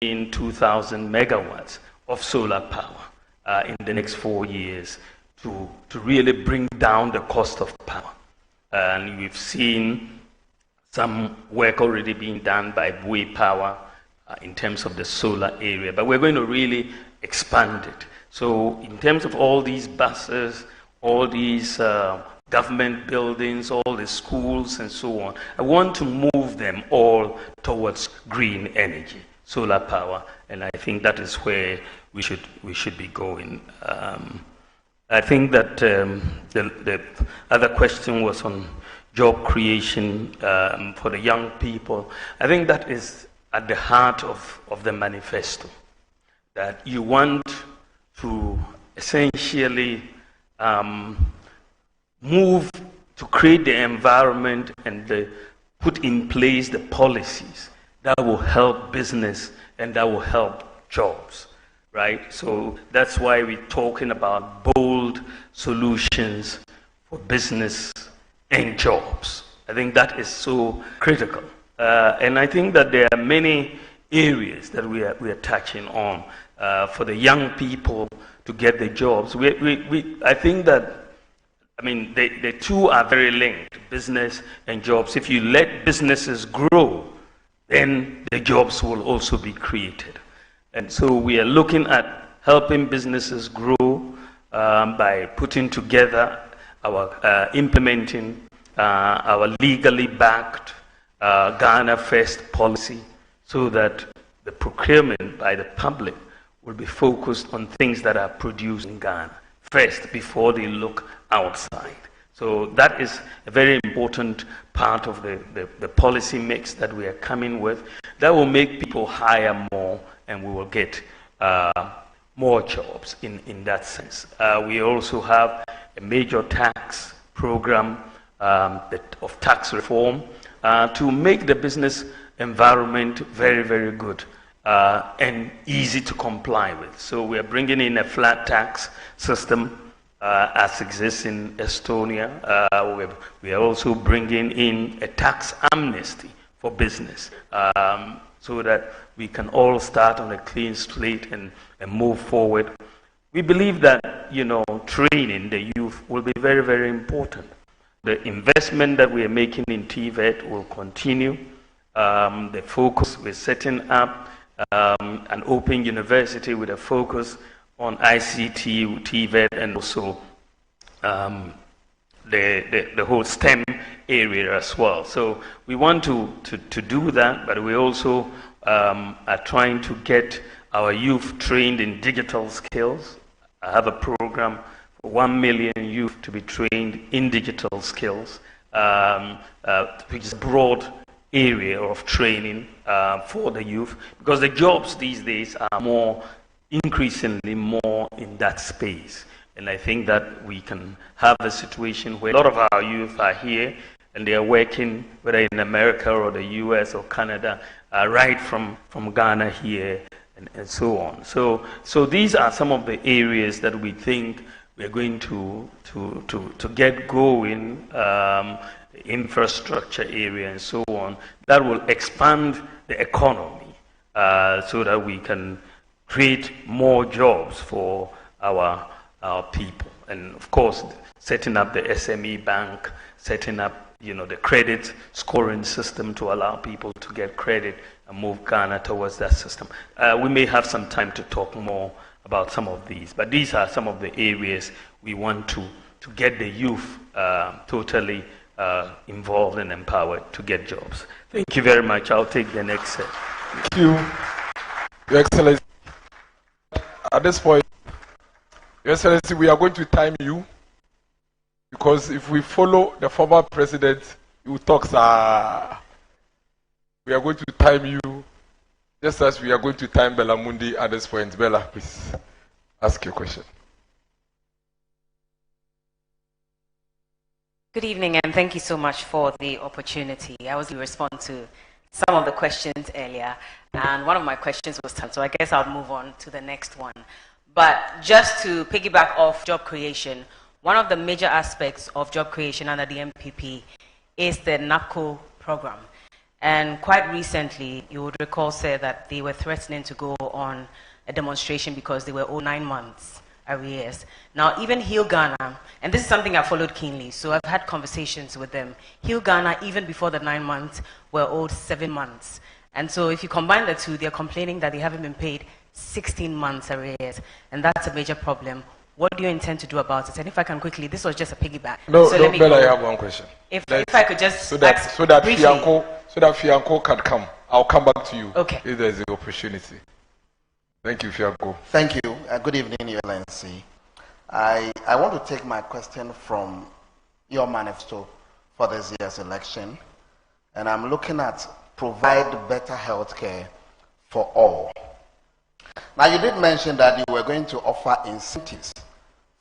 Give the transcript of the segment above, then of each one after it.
in 2,000 megawatts of solar power in the next 4 years to really bring down the cost of power. And we've seen some work already being done by Bawumia Power in terms of the solar area, but we're going to really expand it. So in terms of all these buses, all these government buildings, all the schools and so on, I want to move them all towards green energy, solar power, and I think that is where we should be going. I think that the other question was on job creation for the young people. I think that is at the heart of the manifesto, that you want to essentially move to create the environment and put in place the policies that will help business and that will help jobs, right? So that's why we're talking about bold solutions for business and jobs. I think that is so critical. And I think that there are many areas that we are touching on for the young people to get the jobs. I think that, I mean, the two are very linked, business and jobs. If you let businesses grow, then the jobs will also be created. And so we are looking at helping businesses grow by putting together our implementing our legally backed Ghana First policy, so that the procurement by the public will be focused on things that are produced in Ghana first before they look outside. So that is a very important part of the policy mix that we are coming with. That will make people hire more, and we will get more jobs in that sense. We also have a major tax program of tax reform to make the business environment very, very good and easy to comply with. So we are bringing in a flat tax system as exists in Estonia. We are also bringing in a tax amnesty for business so that we can all start on a clean slate and move forward. We believe that, training the youth will be very, very important. The investment that we are making in TVET will continue. The focus, we're setting up an open university with a focus on ICT, TVET, and also the whole STEM area as well. So we want to do that, but we also are trying to get our youth trained in digital skills. I have a program for 1 million youth to be trained in digital skills, which is a broad area of training for the youth, because the jobs these days are increasingly more in that space. And I think that we can have a situation where a lot of our youth are here and they are working, whether in America or the US or Canada, right from Ghana here and so on. So these are some of the areas that we think we're going to get going, infrastructure area and so on, that will expand the economy so that we can create more jobs for our people. And of course, setting up the SME bank, setting up the credit scoring system to allow people to get credit and move Ghana towards that system. We may have some time to talk more about some of these, but these are some of the areas we want to get the youth totally involved and empowered to get jobs. Thank you very much. I'll take the next set. Thank you, Your Excellency. At this point, Your Excellency, we are going to time you, because if we follow the former president, who talks, we are going to time you, just as we are going to time Bella Mundi at this point. Bella, please ask your question. Good evening, and thank you so much for the opportunity. I was going to respond to some of the questions earlier, and one of my questions was done, so I guess I'll move on to the next one. But just to piggyback off job creation, one of the major aspects of job creation under the MPP is the NAPCO program. And quite recently, you would recall, sir, that they were threatening to go on a demonstration because they were owed 9 months arrears. Now, even Heal Ghana, and this is something I followed keenly, so I've had conversations with them. Heal Ghana, even before the 9 months, were owed 7 months. And so if you combine the two, they're complaining that they haven't been paid 16 months arrears, and that's a major problem. What do you intend to do about it? And if I can quickly, this was just a piggyback. No, so no, Bella, I have one question. If I could just so that briefly. Fianco can come. I'll come back to you. Okay. If there's an opportunity. Thank you, Fianco. Thank you. Good evening, Your Excellency. I want to take my question from your manifesto for this year's election, and I'm looking at provide better health care for all. Now, you did mention that you were going to offer incentives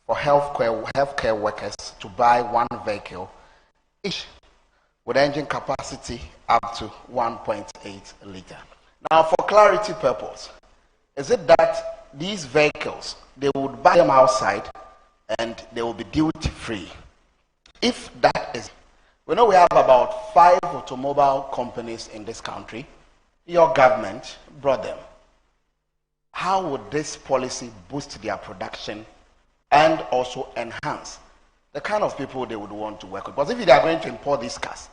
for healthcare workers to buy one vehicle, each with engine capacity up to 1.8 liter. Now, for clarity purpose, is it that these vehicles, they would buy them outside and they will be duty free? If that is, we know we have about 5 automobile companies in this country. Your government brought them. How would this policy boost their production and also enhance the kind of people they would want to work with? Because if they are going to import these cars,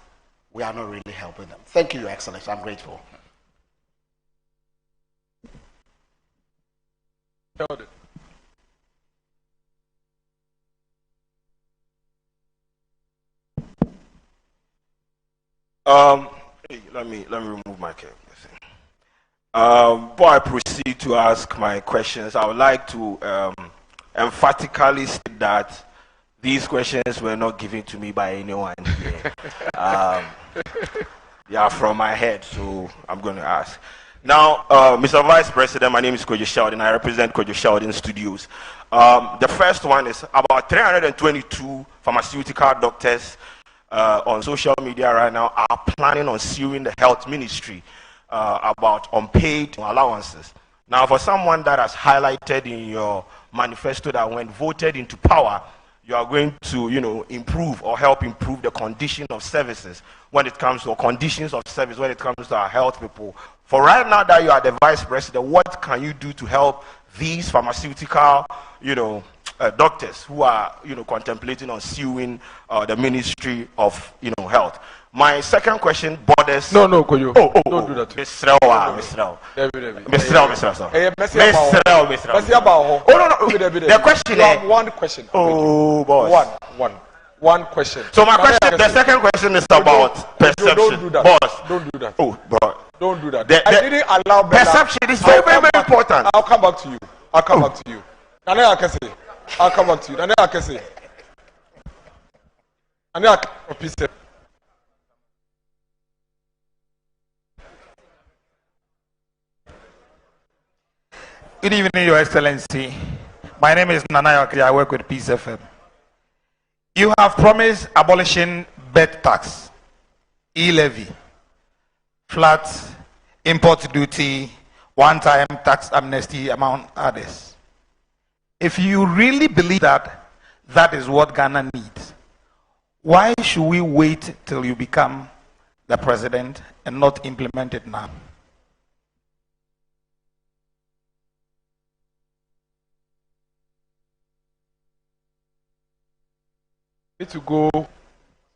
we are not really helping them. Thank you, Your Excellency. I'm grateful. Let me remove my cap. Before I proceed to ask my questions, I would like to emphatically state that these questions were not given to me by anyone here. They are from my head, so I'm going to ask. Now, Mr. Vice President, my name is Kojo Sheldon. I represent Kojo Sheldon Studios. The first one is about 322 pharmaceutical doctors on social media right now are planning on suing the health ministry about unpaid allowances. Now, for someone that has highlighted in your manifesto that when voted into power, you are going to, improve or help improve the condition of services when it comes to conditions of service when it comes to our health people. For right now that you are the vice president, what can you do to help these pharmaceutical, doctors who are, contemplating on suing the Ministry of, Health? My second question borders. No, Koyo. Don't do that. Mr. The question is one question. Oh, boss. One question. So my question, the second question is about perception. Don't do that. Boss. Don't do that. Oh, bro. Don't do that. I didn't allow Bella. Perception is very, very, very important. I'll come back to you. I'll come back to you. I'll come back to you. Good evening, Your Excellency. My name is Nana Yakri. I work with Peace FM. You have promised abolishing bed tax, e-levy, flat import duty, one-time tax amnesty, among others. If you really believe that that is what Ghana needs, why should we wait till you become the president and not implement it now? Need to go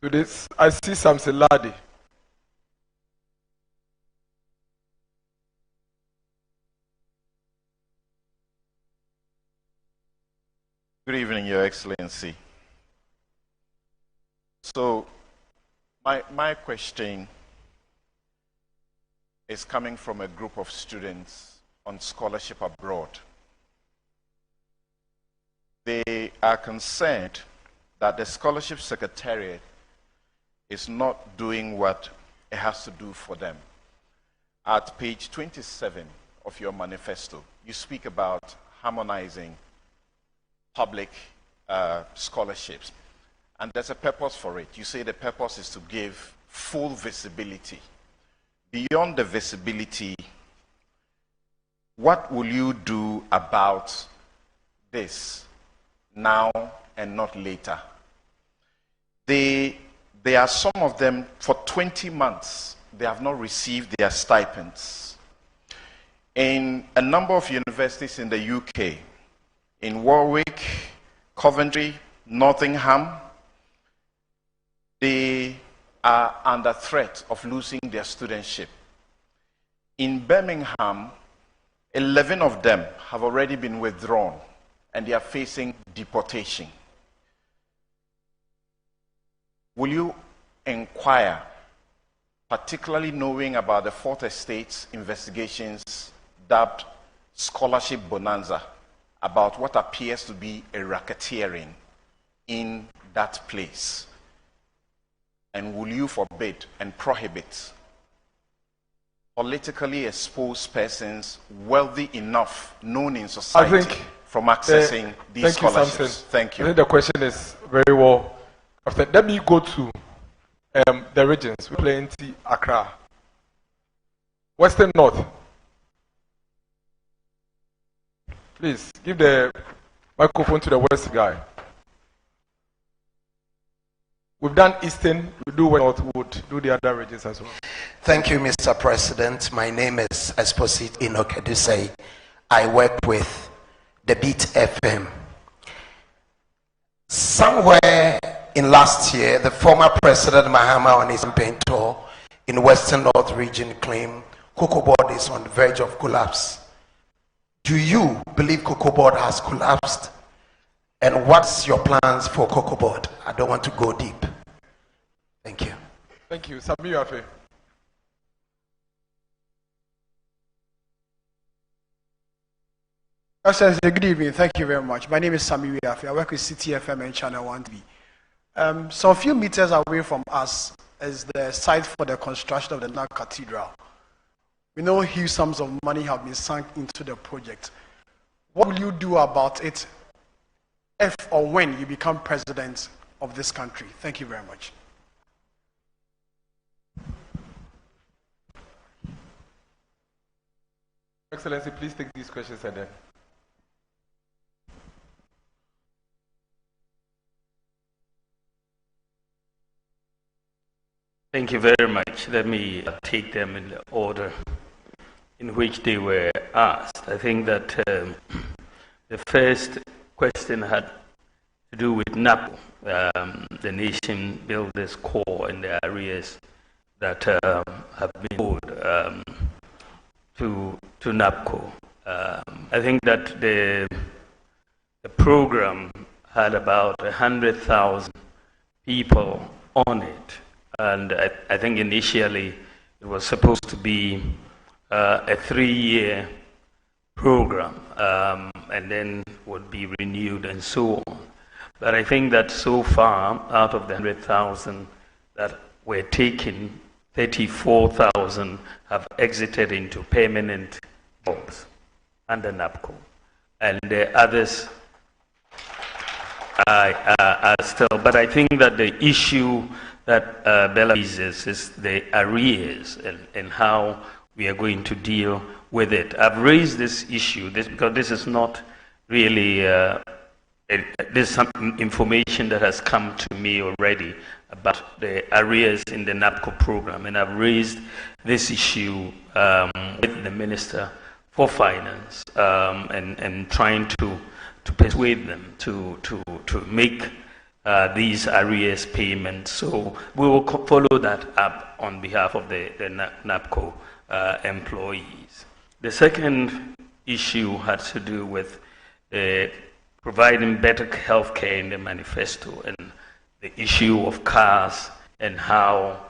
to this. I see Samson Ladi. Good evening, Your Excellency. So, my question is coming from a group of students on scholarship abroad. They are concerned that the Scholarship Secretariat is not doing what it has to do for them. At page 27 of your manifesto, you speak about harmonizing public scholarships. And there's a purpose for it. You say the purpose is to give full visibility. Beyond the visibility, what will you do about this now and not later? There are some of them for 20 months. they have not received their stipends. In a number of universities in the UK, in Warwick, Coventry, Nottingham, they are under threat of losing their studentship. In Birmingham, 11 of them have already been withdrawn and they are facing deportation. Will you inquire, particularly knowing about the Fourth Estate's investigations dubbed Scholarship Bonanza, about what appears to be a racketeering in that place? And will you forbid and prohibit politically exposed persons wealthy enough, known in society, from accessing these scholarships? Thank you. I think the question is very well. After, let me go to the regions. We play in Accra, Western North. Please give the microphone to the West guy. We've done Eastern, we do Northwood, do the other regions as well. Thank you, Mr. President. My name is Esposito Inokedusei. I work with the Beat FM. Somewhere in last year, the former President Mahama on his campaign tour in Western North region claimed Cocoa Board is on the verge of collapse. Do you believe Cocoa Board has collapsed? And what's your plans for Cocoa Board? I don't want to go deep. Thank you. Thank you. Sami Yafe. Good evening. Thank you very much. My name is Sami Yafe. I work with CTFM and Channel 1 TV. So a few meters away from us is the site for the construction of the Nag Cathedral. We know huge sums of money have been sunk into the project. What will you do about it if or when you become president of this country? Thank you very much. Excellency, please take these questions and then. Thank you very much. Let me take them in the order in which they were asked. I think that the first question had to do with NAPO, the Nation Builders Corps, and the arrears that have been owed to NAPCO. I think that the program had about 100,000 people on it, and I think initially it was supposed to be a 3-year program, and then would be renewed and so on. But I think that so far, out of the 100,000 that were taken, 34,000 have exited into permanent jobs under NAPCO, and the others are still. But I think that the issue that Bella raises is the arrears and how we are going to deal with it. I've raised this issue because this is not really there's some information that has come to me already about the arrears in the NAPCO program, and I've raised this issue with the Minister for Finance and trying to persuade them to make these arrears payments. So we will follow that up on behalf of the NAPCO employees. The second issue had to do with providing better healthcare in the manifesto and the issue of cars and how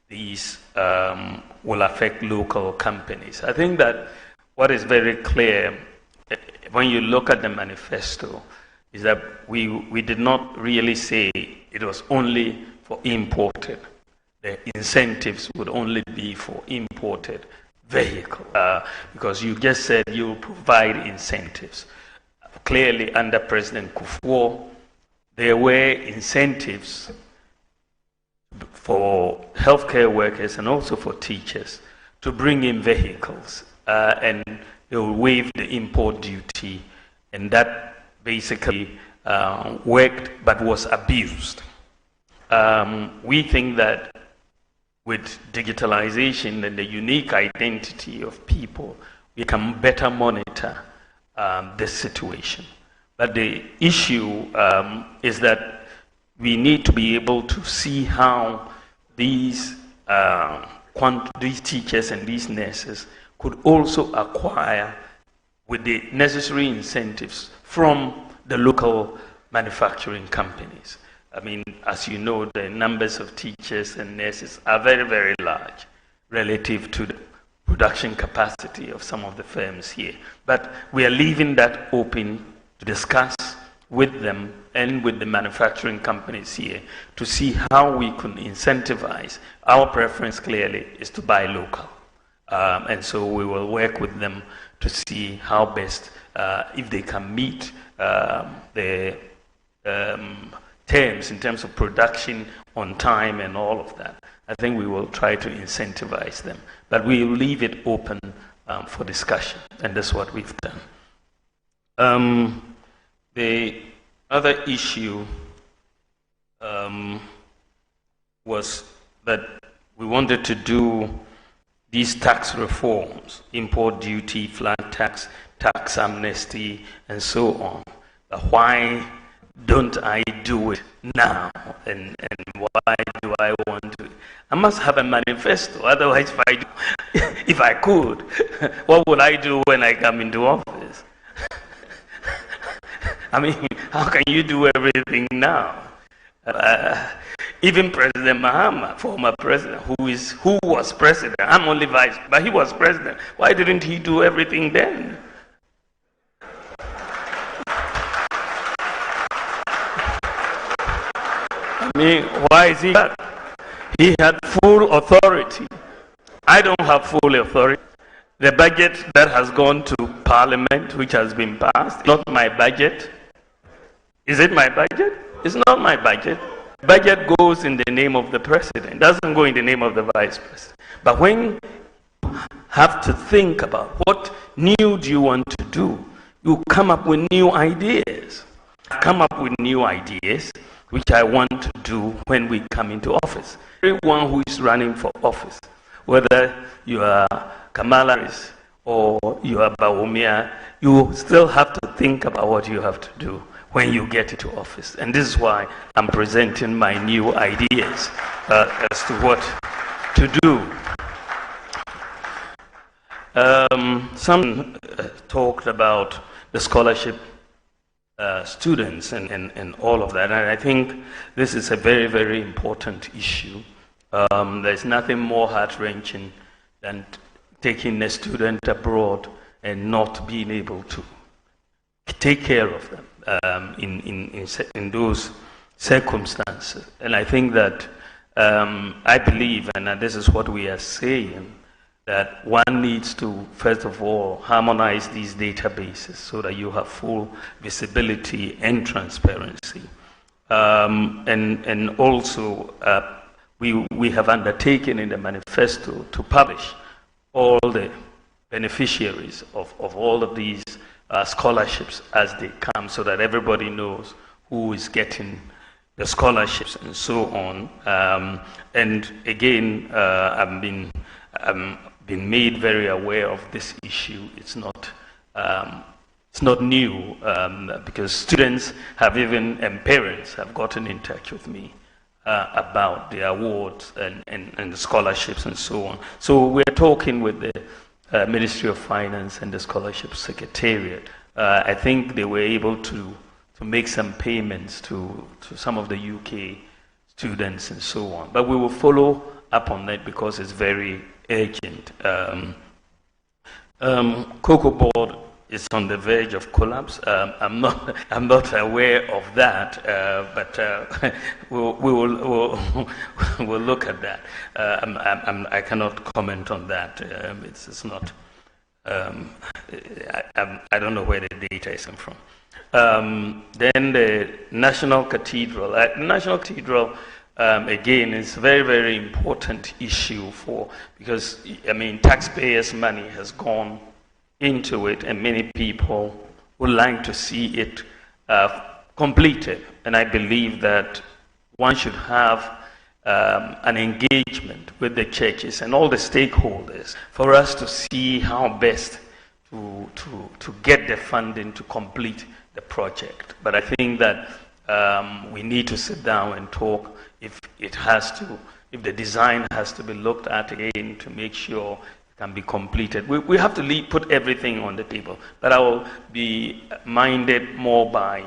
these will affect local companies. I think that what is very clear when you look at the manifesto is that we did not really say it was only for imported. The incentives would only be for imported vehicles, because you just said you will provide incentives. Clearly, under President Kufuor, there were incentives for healthcare workers and also for teachers to bring in vehicles, and they will waive the import duty, and that basically worked but was abused. We think that with digitalization and the unique identity of people, we can better monitor this situation. But the issue is that we need to be able to see how these teachers and these nurses could also acquire with the necessary incentives from the local manufacturing companies. I mean, as you know, the numbers of teachers and nurses are very, very large relative to the production capacity of some of the firms here. But we are leaving that open to discuss with them and with the manufacturing companies here to see how we can incentivize. Our preference clearly is to buy local. And so we will work with them to see how best, if they can meet the terms in terms of production on time and all of that. I think we will try to incentivize them. But we will leave it open for discussion, and that's what we've done. The other issue was that we wanted to do these tax reforms, import duty, flat tax, tax amnesty, and so on. But why don't I do it now? And why do I want to? I must have a manifesto. Otherwise, if I could, what would I do when I come into office? I mean, how can you do everything now? Even President Mahama, former president, who was president, I'm only vice, but he was president. Why didn't he do everything then? I mean, why is he that? He had full authority. I don't have full authority. The budget that has gone to Parliament, which has been passed, not my budget. Is it my budget? It's not my budget. Budget goes in the name of the president. It doesn't go in the name of the vice president. But when you have to think about what new do you want to do, you come up with new ideas. Come up with new ideas, which I want to do when we come into office. Everyone who is running for office, whether you are Kamala Harris or you are Bawumia, you still have to think about what you have to do when you get into office. And this is why I'm presenting my new ideas as to what to do. Some talked about the scholarship students and all of that. And I think this is a very, very important issue. There's nothing more heart-wrenching than taking a student abroad and not being able to take care of them in those circumstances. And I think that I believe, and this is what we are saying, that one needs to, first of all, harmonize these databases so that you have full visibility and transparency. And also, we have undertaken in the manifesto to publish all the beneficiaries of all of these scholarships as they come, so that everybody knows who is getting the scholarships and so on. And again, I've been made very aware of this issue. It's not new, because students have and parents have gotten in touch with me about the awards and the scholarships and so on. So we're talking with the Ministry of Finance and the Scholarship Secretariat. I think they were able to make some payments to some of the UK students and so on. But we will follow up on that because it's very urgent. Cocoa Board is on the verge of collapse. I'm not aware of that, but we'll look at that. I cannot comment on that. It's not. I don't know where the data is coming from. Then the National Cathedral. National Cathedral. Again, it's a very, very important issue because I mean, taxpayers' money has gone into it, and many people would like to see it completed. And I believe that one should have an engagement with the churches and all the stakeholders for us to see how best to get the funding to complete the project. But I think that we need to sit down and talk if the design has to be looked at again to make sure it can be completed. We have to put everything on the table, but I will be minded more by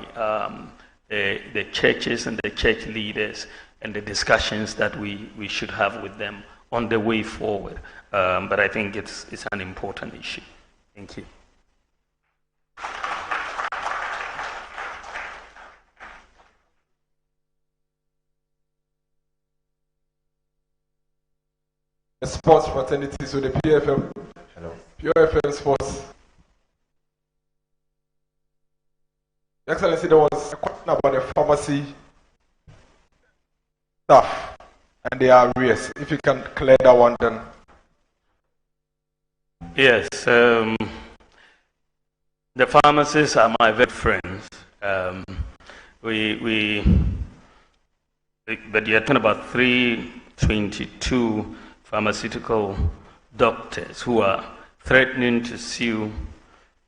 the churches and the church leaders and the discussions that we should have with them on the way forward. But I think it's an important issue. Thank you. The sports fraternity, so the PFM. Hello. PFM sports. Excellency, there was a question about the pharmacy staff and the arrears. If you can clear that one, then. Yes, the pharmacists are my very friends. But you're talking about 322 pharmaceutical doctors who are threatening to sue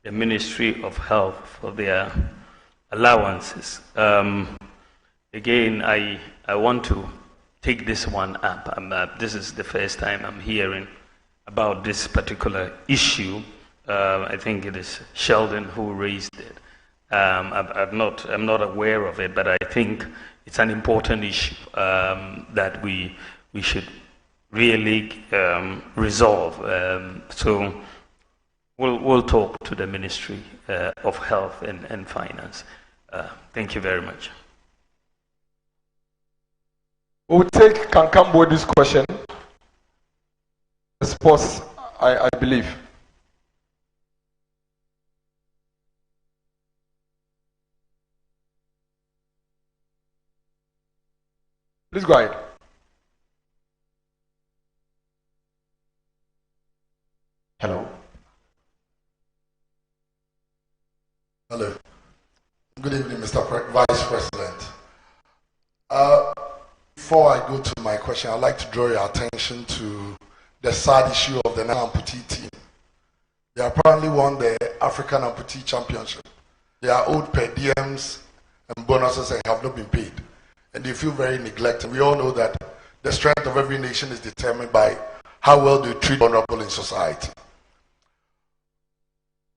the Ministry of Health for their allowances. Again, I want to take this one up. This is the first time I'm hearing about this particular issue. I think it is Sheldon who raised it. I'm not aware of it, but I think it's an important issue that we should really resolve. So we'll talk to the Ministry of Health and Finance. Thank you very much. We'll take Kankambodi's question. Sports, I believe. Please go ahead. Hello. Hello. Good evening, Mr. Vice President. Before I go to my question, I'd like to draw your attention to the sad issue of the amputee team. They apparently won the African Amputee Championship. They are owed per diems and bonuses and have not been paid. And they feel very neglected. We all know that the strength of every nation is determined by how well they treat vulnerable in society.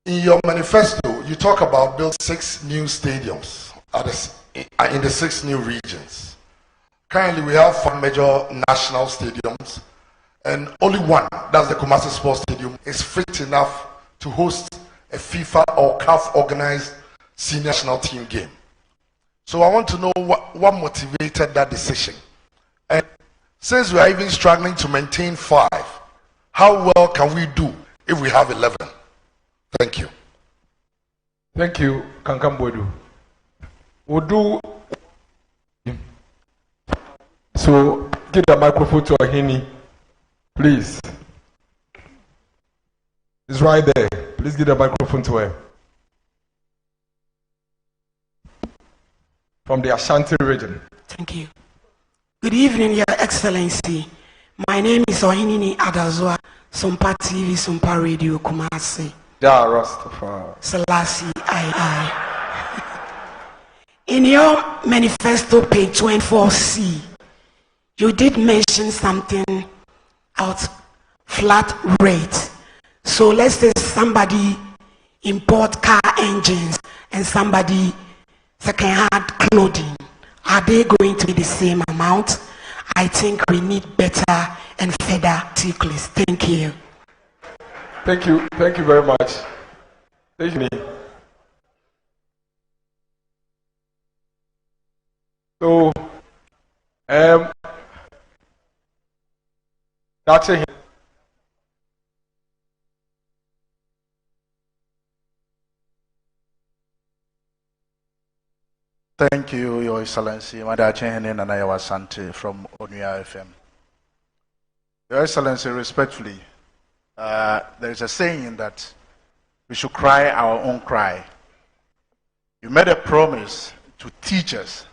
In your manifesto, you talk about building 6 new stadiums in the 6 new regions. Currently, we have 5 major national stadiums, and only one, that's the Kumasi Sports Stadium, is fit enough to host a FIFA or CAF organized senior national team game. So I want to know what motivated that decision. And since we are even struggling to maintain 5, how well can we do if we have 11? Thank you. Thank you, Kankambodu. We'll do. So, give the microphone to Ahini, please. It's right there. Please give the microphone to her. From the Ashanti region. Thank you. Good evening, Your Excellency. My name is Ohinini Adazwa, Sumpa TV, Sumpa Radio, Kumasi. Yeah, Rastafari. Selassie, I. In your manifesto, page 24C, you did mention something about flat rate. So let's say somebody import car engines and somebody second-hand clothing. Are they going to be the same amount? I think we need better and further particulars. Thank you. Thank you very much. Thank you. So, that's it. Thank you, Your Excellency. Madachen Nanayawa Sante from Bawumia FM. Your Excellency, respectfully, there is a saying that we should cry our own cry. You made a promise to teachers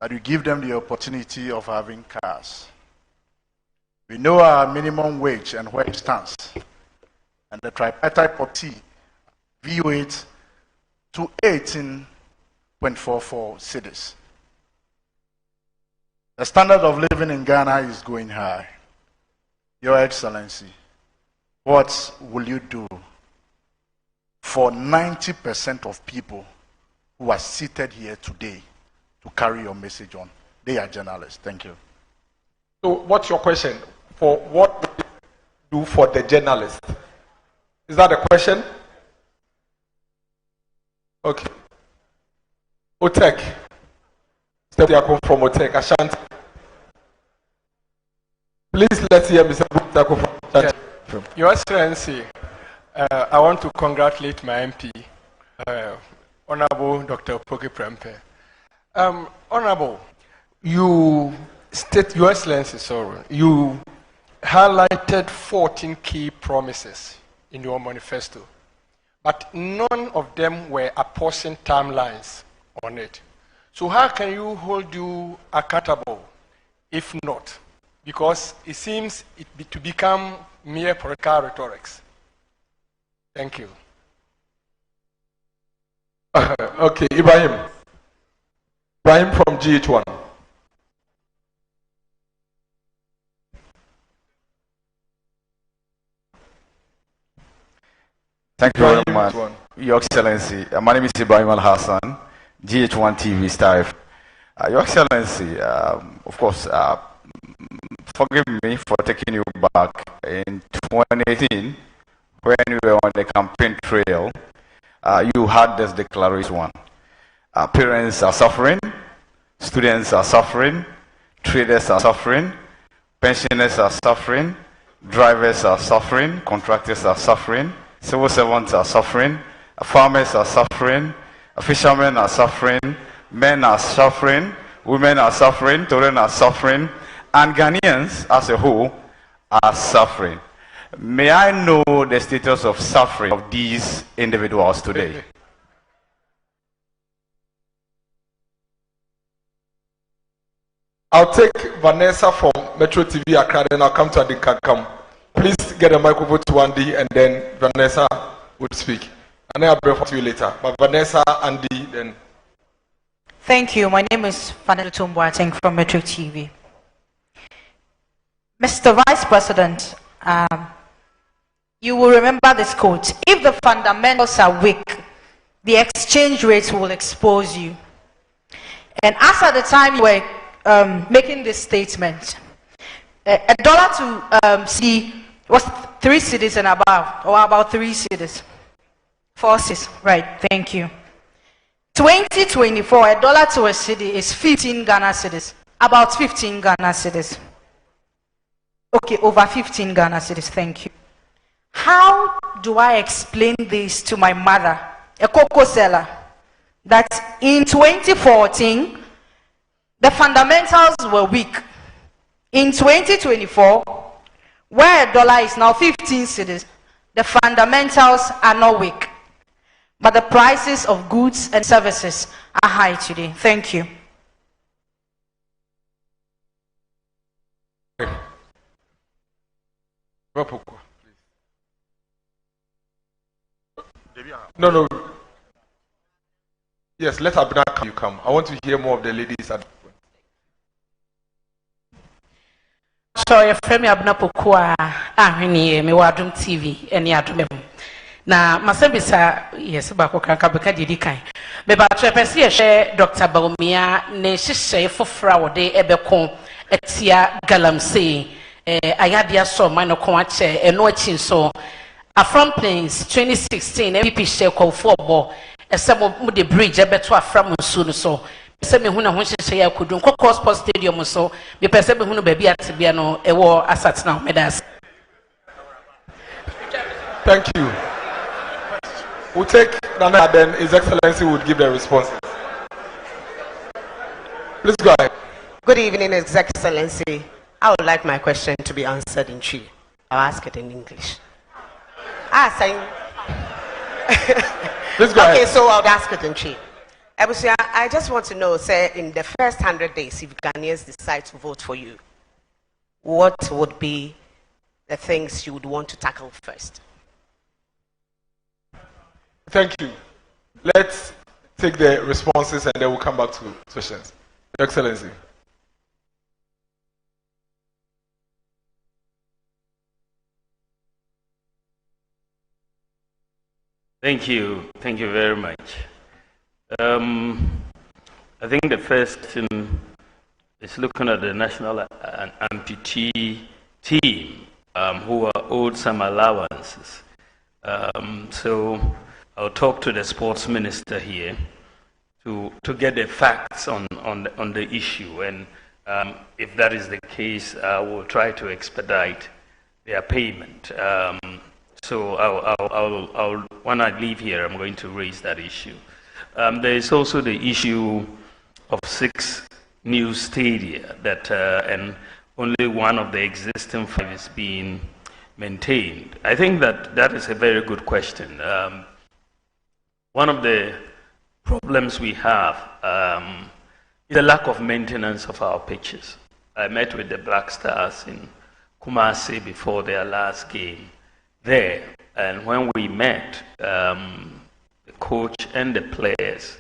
that you give them the opportunity of having cars. We know our minimum wage and where it stands. And the tripartite party view it to 18.44 cities. The standard of living in Ghana is going high. Your Excellency, what will you do for 90% of people who are seated here today to carry your message on? They are journalists. Thank you. So what's your question? For what do you do for the journalist? Is that a question? Okay. Otek. Step Yako from Otek. Ashanti. Please let's hear Mr. Yako from Ashanti. Your Excellency, I want to congratulate my MP, Honorable Dr. Poki Prempe. Honorable, you state, Your Excellency, sorry, you highlighted 14 key promises in your manifesto, but none of them were apportioned timelines on it. So how can you hold you accountable if not? Because it seems to become mere political rhetorics. Thank you. Okay, Ibrahim. Ibrahim from GH1. Thank you very much, Your Excellency. My name is Ibrahim Al Hassan, GH1 TV staff. Your Excellency, of course, forgive me for taking you back in 2018 when you were on the campaign trail. You had this declaration: parents are suffering, students are suffering, traders are suffering, pensioners are suffering, drivers are suffering, contractors are suffering, civil servants are suffering, farmers are suffering, fishermen are suffering, men are suffering, women are suffering, children are suffering, and Ghanaians as a whole are suffering. May I know the status of suffering of these individuals today? I'll take Vanessa from Metro TV Accra, then I'll come to Adikankam. Please get a microphone to Andy, and then Vanessa would speak. And then I'll bring to you later. But Vanessa, Andy, then. Thank you. My name is Vanessa Tumboateng from Metro TV. Mr. Vice President, you will remember this quote: if the fundamentals are weak, the exchange rate will expose you. And as at the time you were making this statement, a dollar to CD was 3 cedis and above, or about 3 cedis. 4 cedis, right, thank you. 2024, a dollar to a cedi is 15 Ghana cedis, about 15 Ghana cedis. Okay, over 15 Ghana cedis, thank you. How do I explain this to my mother, a cocoa seller, that in 2014, the fundamentals were weak? In 2024, where a dollar is now 15 cedis, the fundamentals are not weak, but the prices of goods and services are high today. Thank you. No. Yes, let Abna you come. I want to hear more of the ladies. Sorry, Fremi Abna Pokua, me Wadum TV, and Yadum. Na masebisa yes bako kanka beka didi kan me ba trepesi share Dr. Bawumia ne hihye fofra wode ebeko etia galamsey ayadia so man no kon ache eno achi so Afram Plains 2016 MVP share call for bo esemo mu the bridge ebeto Afram nsu no so se me hu na ho hihye ya kodun kokko sports stadium so me pese me hu no ba bi atebia no ewo asat na medas. Thank you. We'll take Nana, then His Excellency would give the responses. Please go ahead. Good evening, His Excellency. I would like my question to be answered in Chi. I'll ask it in English. Please go ahead. Okay, so I'll ask it in Chi. Ebusia, I just want to know, say, in the first 100 days, if Ghanaians decide to vote for you, what would be the things you would want to tackle first? Thank you. Let's take the responses and then we'll come back to questions. Your Excellency. Thank you. Thank you very much. I think the first thing is looking at the national amputee team who are owed some allowances. So I'll talk to the sports minister here to get the facts on the issue, and if that is the case, I will try to expedite their payment. So I'll when I leave here, I'm going to raise that issue. There is also the issue of 6 new stadia that and only one of the existing 5 is being maintained. I think that is a very good question. One of the problems we have is the lack of maintenance of our pitches. I met with the Black Stars in Kumasi before their last game there, and when we met, the coach and the players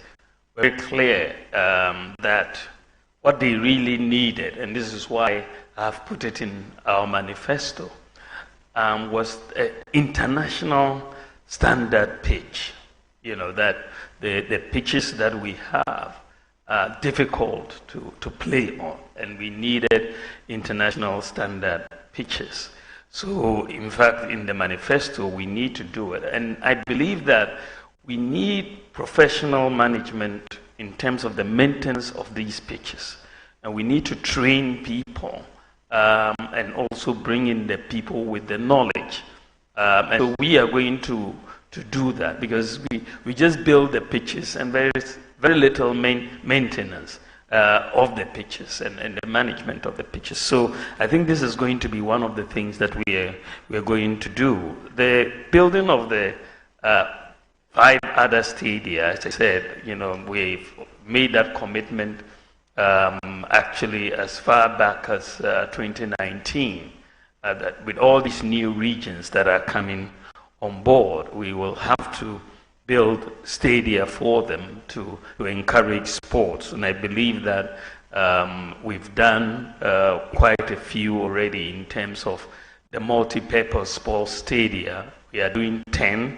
were very clear that what they really needed, and this is why I've put it in our manifesto, was an international standard pitch. You know, that the pitches that we have are difficult to play on, and we needed international standard pitches. So, in fact, in the manifesto, we need to do it. And I believe that we need professional management in terms of the maintenance of these pitches. And we need to train people and also bring in the people with the knowledge. And so we are going to do that, because we just build the pitches and there is very little maintenance of the pitches and the management of the pitches. So I think this is going to be one of the things that we are going to do. The building of the 5 other stadia, as I said, you know, we've made that commitment actually as far back as 2019, that with all these new regions that are coming on board, we will have to build stadia for them to encourage sports. And I believe that we've done quite a few already in terms of the multi-purpose sports stadia. We are doing 10.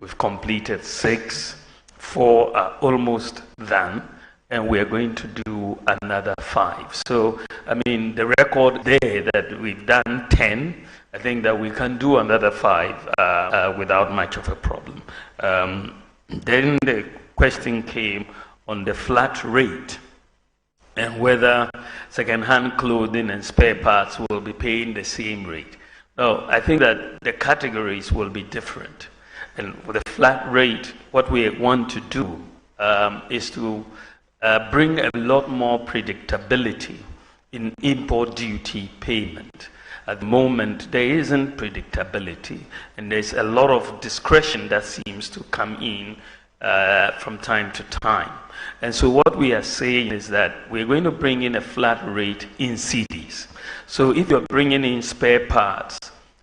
We've completed 6. 4 are almost done. And we are going to do another 5. So, I mean, the record there that we've done 10, I think that we can do another 5 without much of a problem. Then the question came on the flat rate and whether second-hand clothing and spare parts will be paying the same rate. No, I think that the categories will be different. And with the flat rate, what we want to do is to bring a lot more predictability in import duty payment. At the moment, there isn't predictability, and there's a lot of discretion that seems to come in from time to time. And so what we are saying is that we're going to bring in a flat rate in cities. So if you're bringing in spare parts,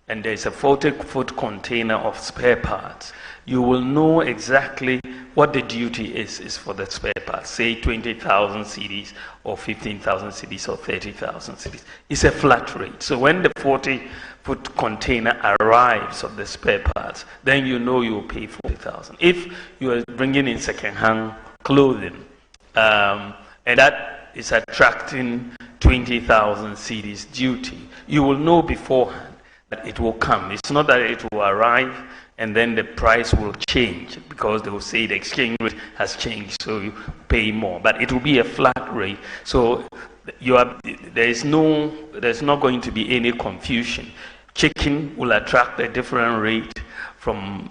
and there's a 40-foot container of spare parts, you will know exactly what the duty is for the spare parts, say 20,000 cedis or 15,000 cedis or 30,000 cedis. It's a flat rate. So when the 40-foot container arrives of the spare parts, then you know you'll pay 40,000. If you are bringing in second-hand clothing, and that is attracting 20,000 cedis duty, you will know beforehand that it will come. It's not that it will arrive and then the price will change, because they will say the exchange rate has changed, so you pay more. But it will be a flat rate. So there's not going to be any confusion. Chicken will attract a different rate from,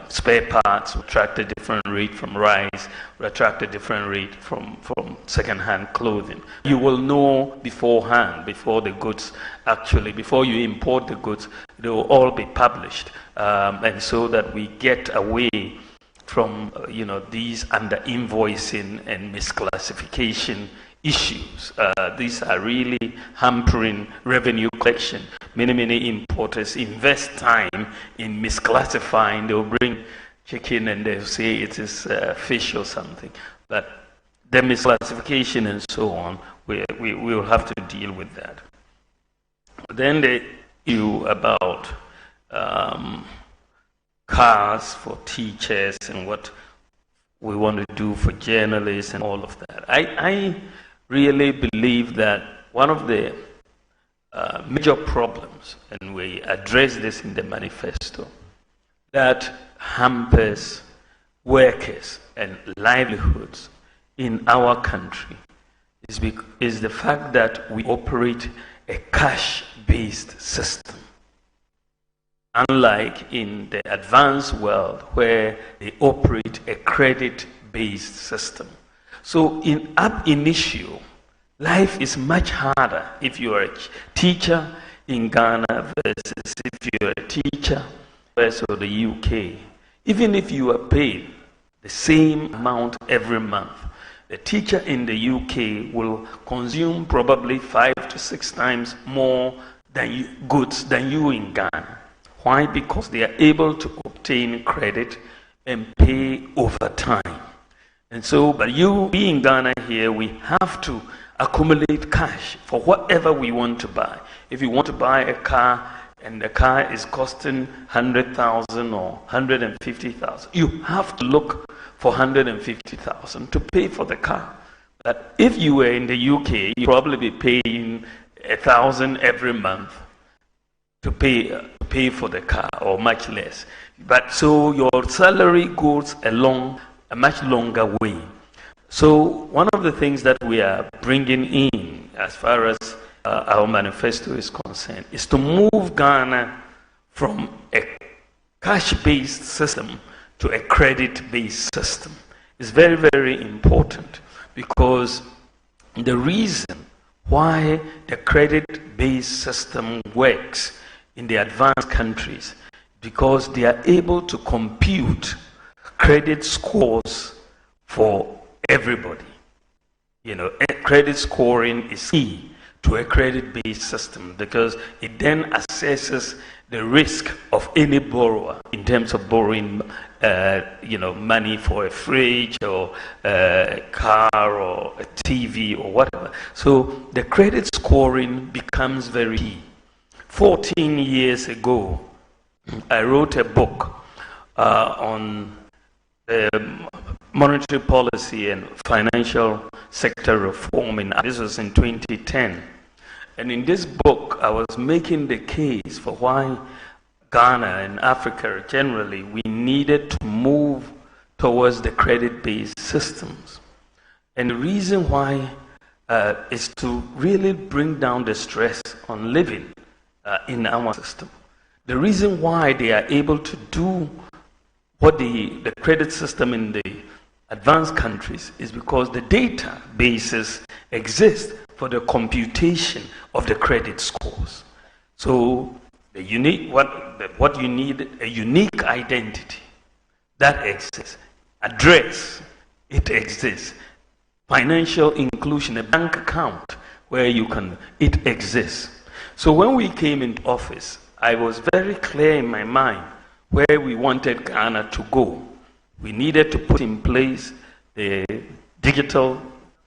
spare parts, will attract a different rate from rice, will attract a different rate from second-hand clothing. You will know beforehand, before the goods before you import the goods, they will all be published. And so that we get away from these under-invoicing and misclassification issues. These are really hampering revenue collection. Many importers invest time in misclassifying. They'll bring chicken and they'll say it is fish or something. But the misclassification and so on, we will have to deal with that. Then the issue about cars for teachers and what we want to do for journalists and all of that. I really believe that one of the major problems, and we address this in the manifesto, that hampers workers and livelihoods in our country is the fact that we operate a cash-based system. Unlike in the advanced world where they operate a credit-based system. So in ab initio, life is much harder if you are a teacher in Ghana versus if you are a teacher versus the UK. Even if you are paid the same amount every month, the teacher in the UK will consume probably 5 to 6 times more goods than you in Ghana. Why? Because they are able to obtain credit and pay over time. And so, but you being Ghana here, we have to accumulate cash for whatever we want to buy. If you want to buy a car and the car is costing 100,000 or 150,000, you have to look for 150,000 to pay for the car. But if you were in the UK, you'd probably be paying 1,000 every month to pay for the car, or much less. But so your salary goes along a much longer way. So one of the things that we are bringing in as far as our manifesto is concerned is to move Ghana from a cash-based system to a credit-based system. It's very, very important, because the reason why the credit-based system works in the advanced countries, because they are able to compute credit scores for everybody. Credit scoring is key to a credit-based system, because it then assesses the risk of any borrower in terms of borrowing money for a fridge or a car or a TV or whatever. So the credit scoring becomes very key. 14 years ago, I wrote a book on monetary policy and financial sector reform. This was in 2010. And in this book, I was making the case for why Ghana and Africa generally, we needed to move towards the credit-based systems. And the reason why is to really bring down the stress on living in our system. The reason why they are able to do what the credit system in the advanced countries is because the databases exist for the computation of the credit scores. So the what you need, a unique identity that exists. Address, it exists. Financial inclusion, a bank account where it exists. So when we came into office, I was very clear in my mind where we wanted Ghana to go. We needed to put in place the digital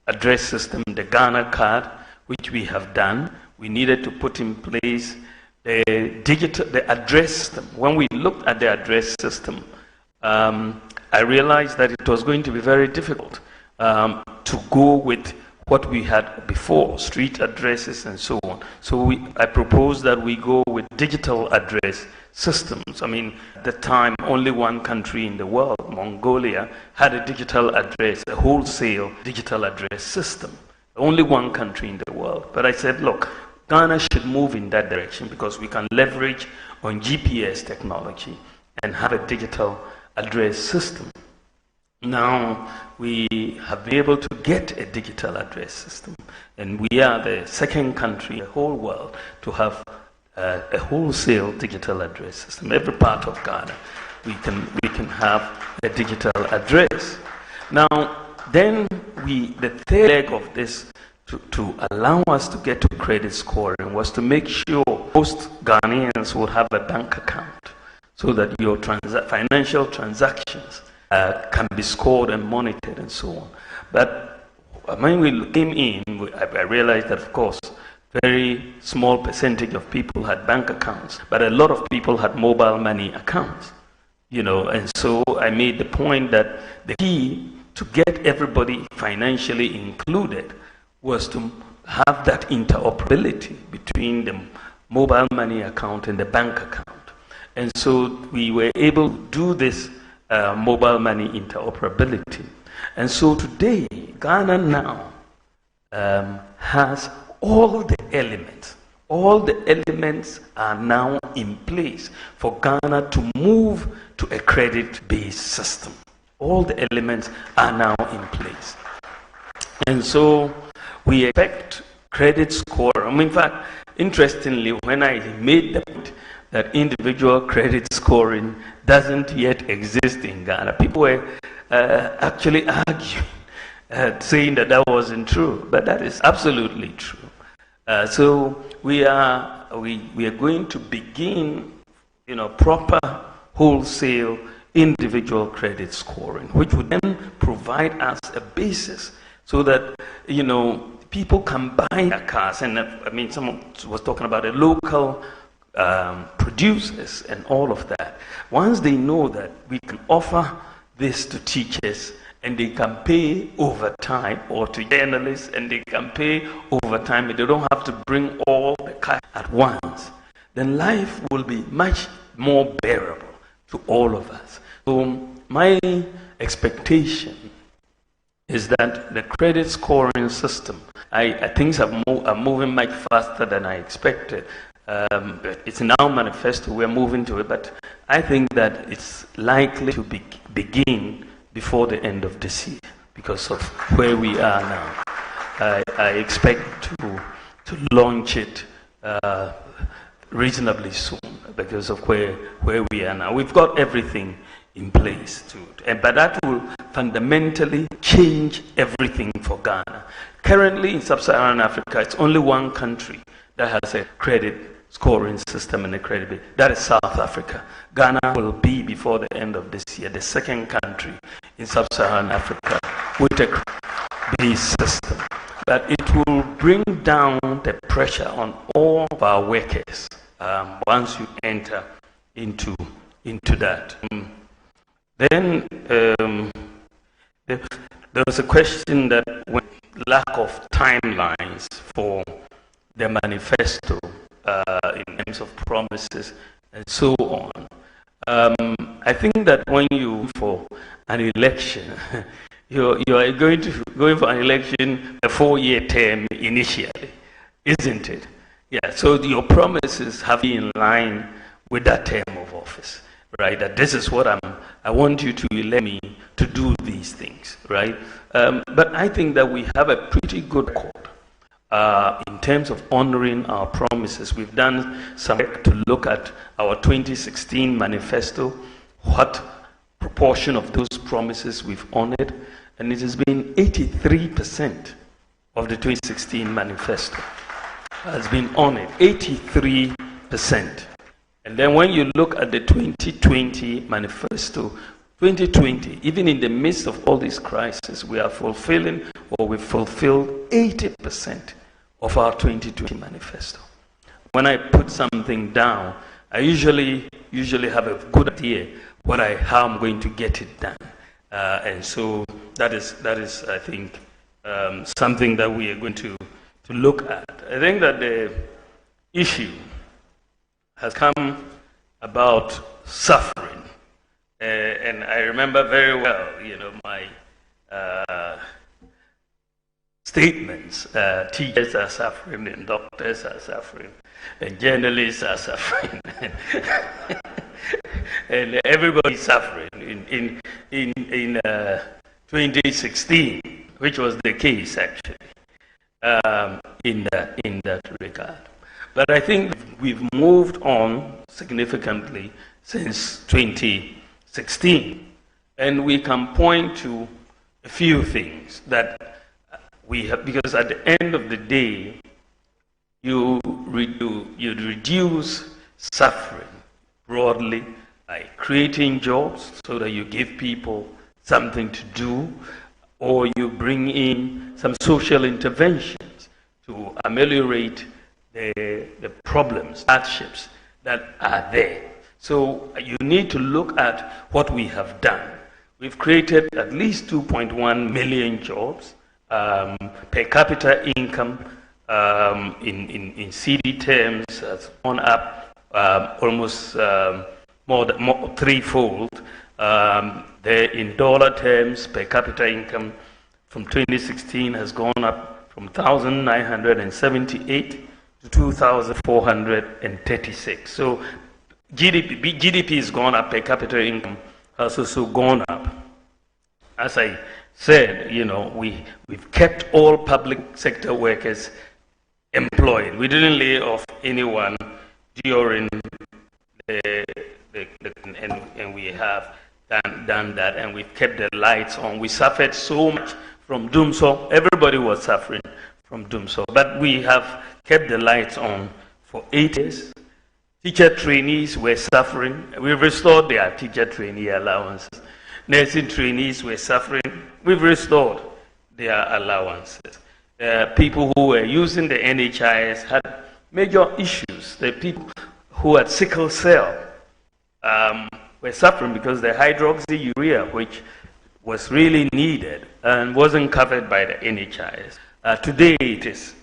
address system, the Ghana card, which we have done. We needed to put in place the address system. When we looked at the address system, I realized that it was going to be very difficult to go with what we had before, street addresses and so on. So I proposed that we go with digital address systems. At the time, only one country in the world, Mongolia, had a digital address, a wholesale digital address system. Only one country in the world. But I said, look, Ghana should move in that direction because we can leverage on GPS technology and have a digital address system. Now, we have been able to get a digital address system, and we are the second country in the whole world to have a wholesale digital address system. Every part of Ghana we can have a digital address. Now, then the third leg of this to allow us to get to credit scoring was to make sure most Ghanaians would have a bank account so that your financial transactions can be scored and monitored and so on. But when we came in, I realized that, of course, very small percentage of people had bank accounts, but a lot of people had mobile money accounts, and so I made the point that the key to get everybody financially included was to have that interoperability between the mobile money account and the bank account. And so we were able to do this mobile money interoperability. And so today, Ghana now has all the elements. All the elements are now in place for Ghana to move to a credit-based system. All the elements are now in place. And so we expect credit score. In fact, interestingly, when I made the point that individual credit scoring doesn't yet exist in Ghana, people were actually arguing, saying that wasn't true, but that is absolutely true. So we are going to begin, proper wholesale individual credit scoring, which would then provide us a basis so that people can buy their cars. And someone was talking about the local producers and all of that. Once they know that we can offer this to teachers, and they can pay over time, or to journalists, and they can pay over time, and they don't have to bring all the cash at once, then life will be much more bearable to all of us. So my expectation is that the credit scoring system, things are moving much faster than I expected. It's now manifesto, we're moving to it, but I think that it's likely to begin before the end of this year because of where we are now. I expect to launch it reasonably soon because of where we are now. We've got everything in place but that will fundamentally change everything for Ghana. Currently in sub-Saharan Africa, it's only one country that has a credit scoring system and a credit. That is South Africa. Ghana will be, before the end of this year, the second country in sub-Saharan Africa with a credit-based system. But it will bring down the pressure on all of our workers once you enter into that. Then there was a question that when lack of timelines for the manifesto in terms of promises and so on. I think that when you for an election, you are going for an election a 4-year term initially, isn't it? Yeah. So your promises have to be in line with that term of office, right? That this is what I want you to elect me to do these things, right? But I think that we have a pretty good record in terms of honoring our promises. We've done some work to look at our 2016 manifesto, what proportion of those promises we've honored, and it has been 83% of the 2016 manifesto has been honored, 83%. And then when you look at the 2020 manifesto, 2020, even in the midst of all these crises, we are fulfilling, or we fulfilled 80% of our 2020 manifesto. When I put something down, I usually have a good idea how I'm going to get it done. And so that is I think, something that we are going to look at. I think that the issue has come about suffering. And I remember very well, my statements. Teachers are suffering, and doctors are suffering, and journalists are suffering, and everybody's suffering. In 2016, which was the case actually, in that regard. But I think we've moved on significantly since 2016. 2016. And we can point to a few things that we have, because at the end of the day, you'd reduce suffering broadly by creating jobs so that you give people something to do, or you bring in some social interventions to ameliorate the problems, hardships that are there. So you need to look at what we have done. We've created at least 2.1 million jobs. Per capita income in CD terms has gone up almost more threefold. In dollar terms, per capita income from 2016 has gone up from 1,978 to 2,436. So GDP has gone up, per capita income has also gone up. As I said, we've kept all public sector workers employed. We didn't lay off anyone during and we have done that, and we've kept the lights on. We suffered so much from doomsday. Everybody was suffering from doomsday, but we have kept the lights on for 8 years. Teacher trainees were suffering. We've restored their teacher trainee allowances. Nursing trainees were suffering. We've restored their allowances. People who were using the NHIS had major issues. The people who had sickle cell were suffering because the hydroxyurea, which was really needed and wasn't covered by the NHIS. Today it is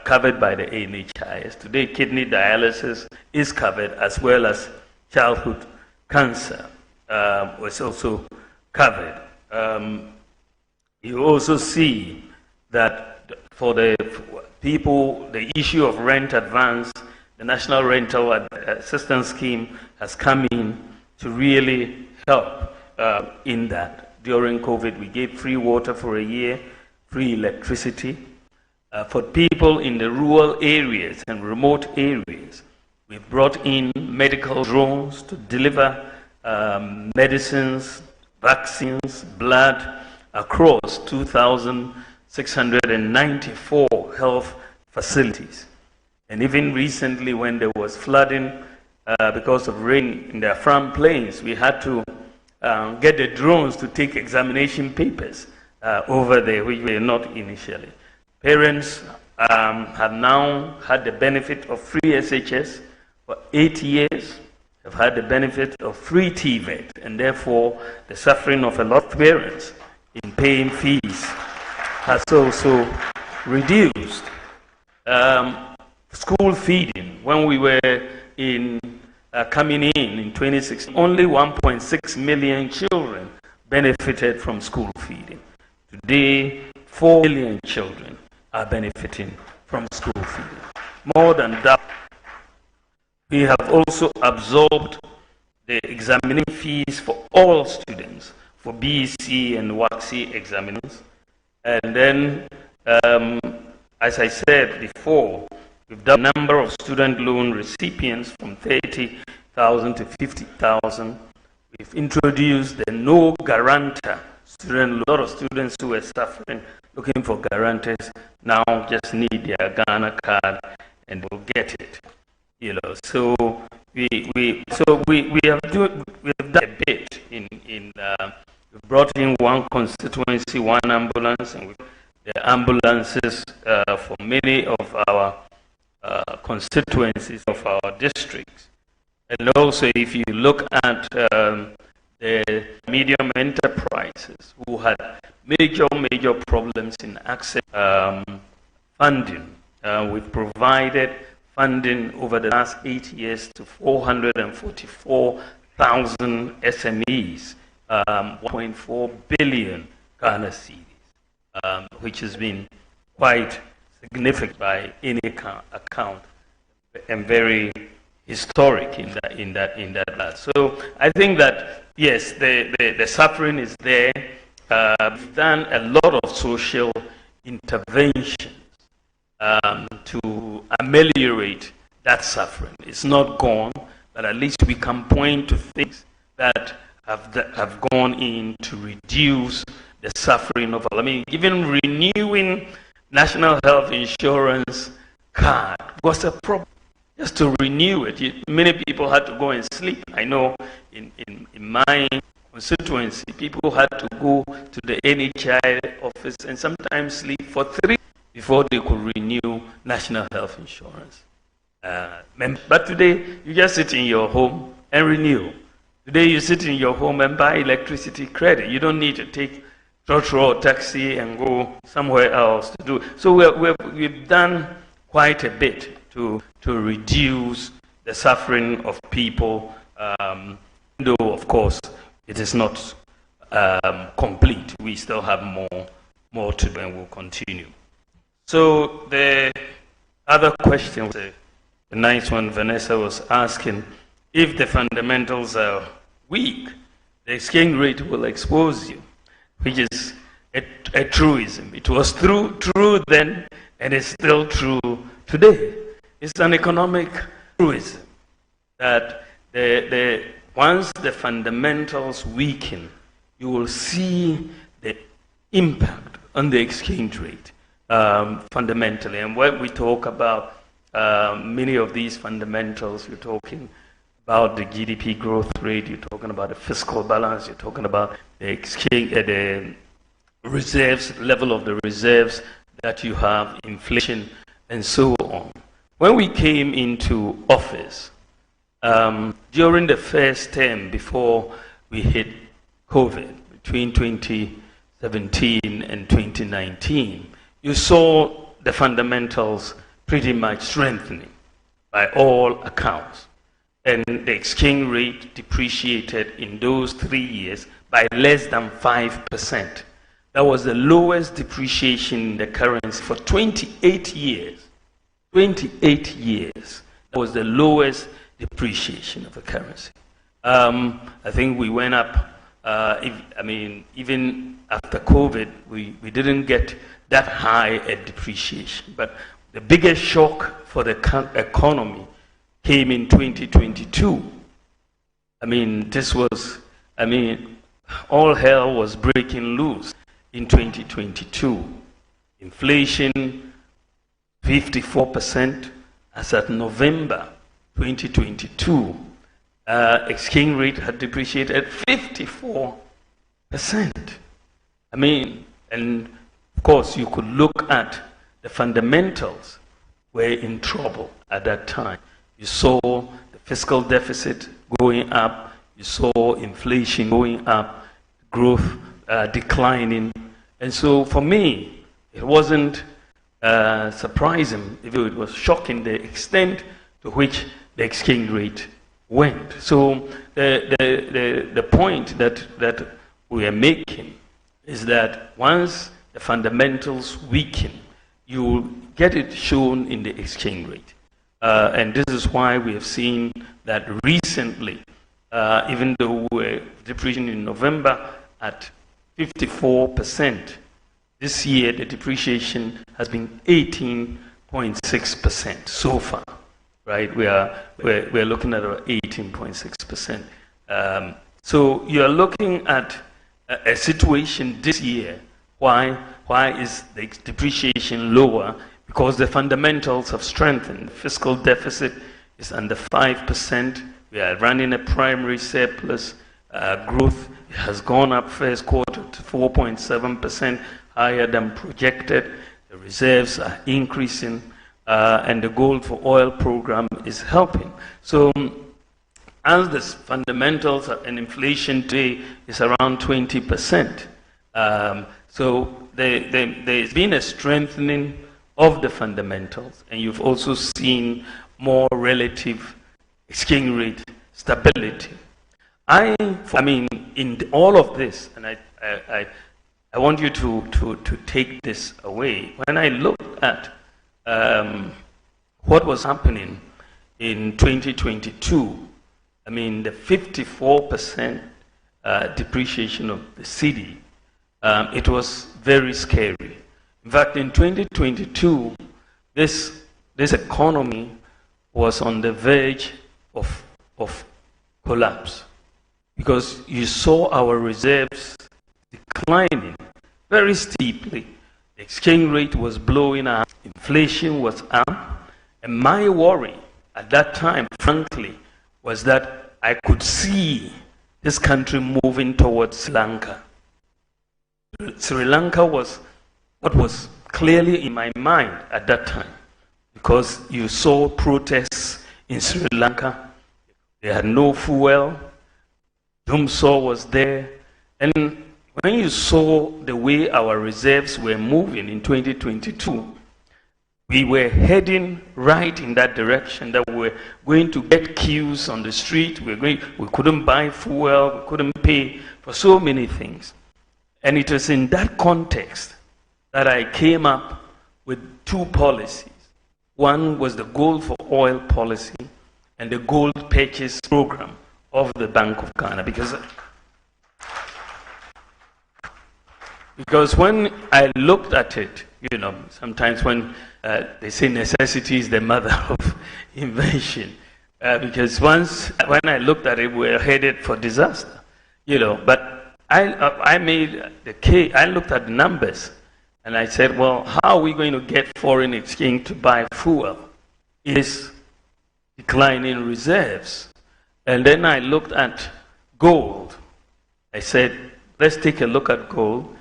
covered by the NHIS. Today kidney dialysis is covered, as well as childhood cancer was also covered. You also see that for the people, the issue of rent advance, the National Rental Assistance Scheme has come in to really help in that. During COVID, we gave free water for a year, free electricity. For people in the rural areas and remote areas, we brought in medical drones to deliver medicines, vaccines, blood across 2,694 health facilities. And even recently, when there was flooding because of rain in the Afram Plains, we had to get the drones to take examination papers over there, which were not initially. Parents have now had the benefit of free SHS for 8 years, have had the benefit of free TVET, and therefore the suffering of a lot of parents in paying fees has also reduced. School feeding, when we were coming in 2016, only 1.6 million children benefited from school feeding. Today, 4 million children are benefiting from school feeding. More than that, we have also absorbed the examining fees for all students, for BEC and WACC examiners. And then, as I said before, we've done a number of student loan recipients from 30,000 to 50,000. We've introduced the no guarantor student loan. A lot of students who were suffering, looking for guarantors, now just need their Ghana card and will get it. So we have done a bit we've brought in one constituency, one ambulance, and the ambulances for many of our constituencies of our districts. And also, if you look at the medium enterprises who had major problems in access funding, we've provided funding over the last 8 years to 444,000 SMEs, 1.4 billion Ghana cedis, which has been quite significant by any account, and very historic in that. So I think that yes, the suffering is there. We've done a lot of social interventions to ameliorate that suffering. It's not gone, but at least we can point to things that have gone in to reduce the suffering of all. I mean, even renewing National Health Insurance card was a problem. Just to renew it, many people had to go and sleep. I know in my constituency, people had to go to the NHI office and sometimes sleep for 3 before they could renew National Health Insurance. But today, you just sit in your home and renew. Today, you sit in your home and buy electricity credit. You don't need to take trotro or taxi and go somewhere else to do it. So we've done quite a bit to reduce the suffering of people, though, of course, it is not complete. We still have more to do and we'll continue. So the other question was the nice one Vanessa was asking, if the fundamentals are weak, the exchange rate will expose you, which is a truism. It was true then, and it's still true today. It's an economic truism that once the fundamentals weaken, you will see the impact on the exchange rate fundamentally. And when we talk about many of these fundamentals, you're talking about the GDP growth rate, you're talking about the fiscal balance, you're talking about the exchange, the reserves, level of the reserves that you have, inflation, and so on. When we came into office, during the first term before we hit COVID, between 2017 and 2019, you saw the fundamentals pretty much strengthening by all accounts. And the exchange rate depreciated in those 3 years by less than 5%. That was the lowest depreciation in the currency for 28 years. 28 years. That was the lowest depreciation of the currency. I think we went up, even after COVID, we didn't get that high a depreciation. But the biggest shock for the economy came in 2022. All hell was breaking loose in 2022. Inflation, 54% as at November 2022. Exchange rate had depreciated 54%. And of course, you could look at the fundamentals were in trouble at that time. You saw the fiscal deficit going up, you saw inflation going up, growth declining. And so for me, it wasn't surprising, if it was shocking, the extent to which the exchange rate went. So the point that we are making is that once the fundamentals weaken, you will get it shown in the exchange rate. And this is why we have seen that recently, even though we were depreciating in November at 54%, this year the depreciation has been 18.6% so far. Right? We're looking at about 18.6%. So you are looking at a situation this year. Why is the depreciation lower? Because the fundamentals have strengthened. The fiscal deficit is under 5%. We are running a primary surplus. Growth has gone up first quarter to 4.7%, higher than projected. The reserves are increasing, and the gold for oil program is helping. So as the fundamentals and inflation today is around 20%, so there's been a strengthening of the fundamentals, and you've also seen more relative exchange rate stability. In all of this, and I want you to take this away. When I looked at what was happening in 2022, the 54% depreciation of the cedi, it was very scary. In fact, in 2022, this economy was on the verge of collapse. because you saw our reserves declining very steeply. The exchange rate was blowing up, inflation was up, and my worry at that time, frankly, was that I could see this country moving towards Sri Lanka. Sri Lanka was what was clearly in my mind at that time, because you saw protests in Sri Lanka. They had no fuel. Dumsor was there. And when you saw the way our reserves were moving in 2022, we were heading right in that direction, that we were going to get queues on the street. We couldn't buy fuel. We couldn't pay for so many things. And it was in that context that I came up with two policies. One was the gold for oil policy and the gold purchase program of the Bank of Ghana. Because when I looked at it, sometimes when they say necessity is the mother of invention, because when I looked at it, we were headed for disaster, But I made the case. I looked at the numbers, and I said, well, how are we going to get foreign exchange to buy fuel? It is declining reserves. And then I looked at gold. I said, let's take a look at gold.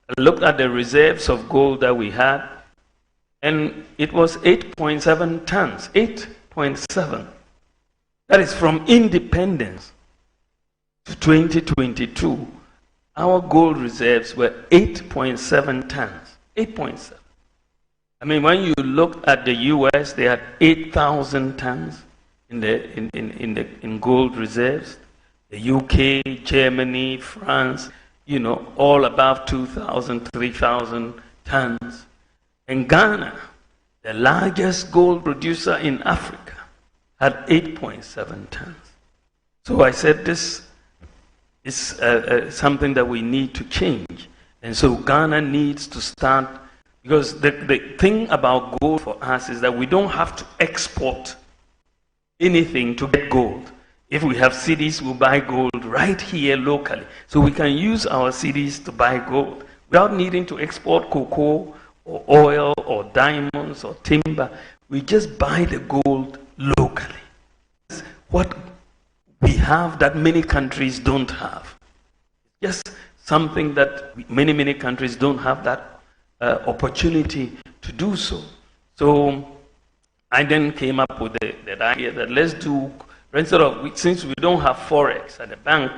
I looked at the reserves of gold that we had, and it was 8.7 tons. 8.7. That is from independence to 2022. Our gold reserves were 8.7 tons. 8.7. I mean, when you look at the US, they had 8,000 tons in gold reserves. The UK, Germany, France, all above 2,000, 3,000 tons. And Ghana, the largest gold producer in Africa, had 8.7 tons. So I said this is something that we need to change. And so Ghana needs to start, because the thing about gold for us is that we don't have to export anything to get gold. If we have cedis, we'll buy gold right here locally. So we can use our cedis to buy gold without needing to export cocoa or oil or diamonds or timber. We just buy the gold locally. That's what we have that many countries don't have. Just something that many countries don't have that opportunity to do so. So I then came up with that idea that let's do, since we don't have forex at the bank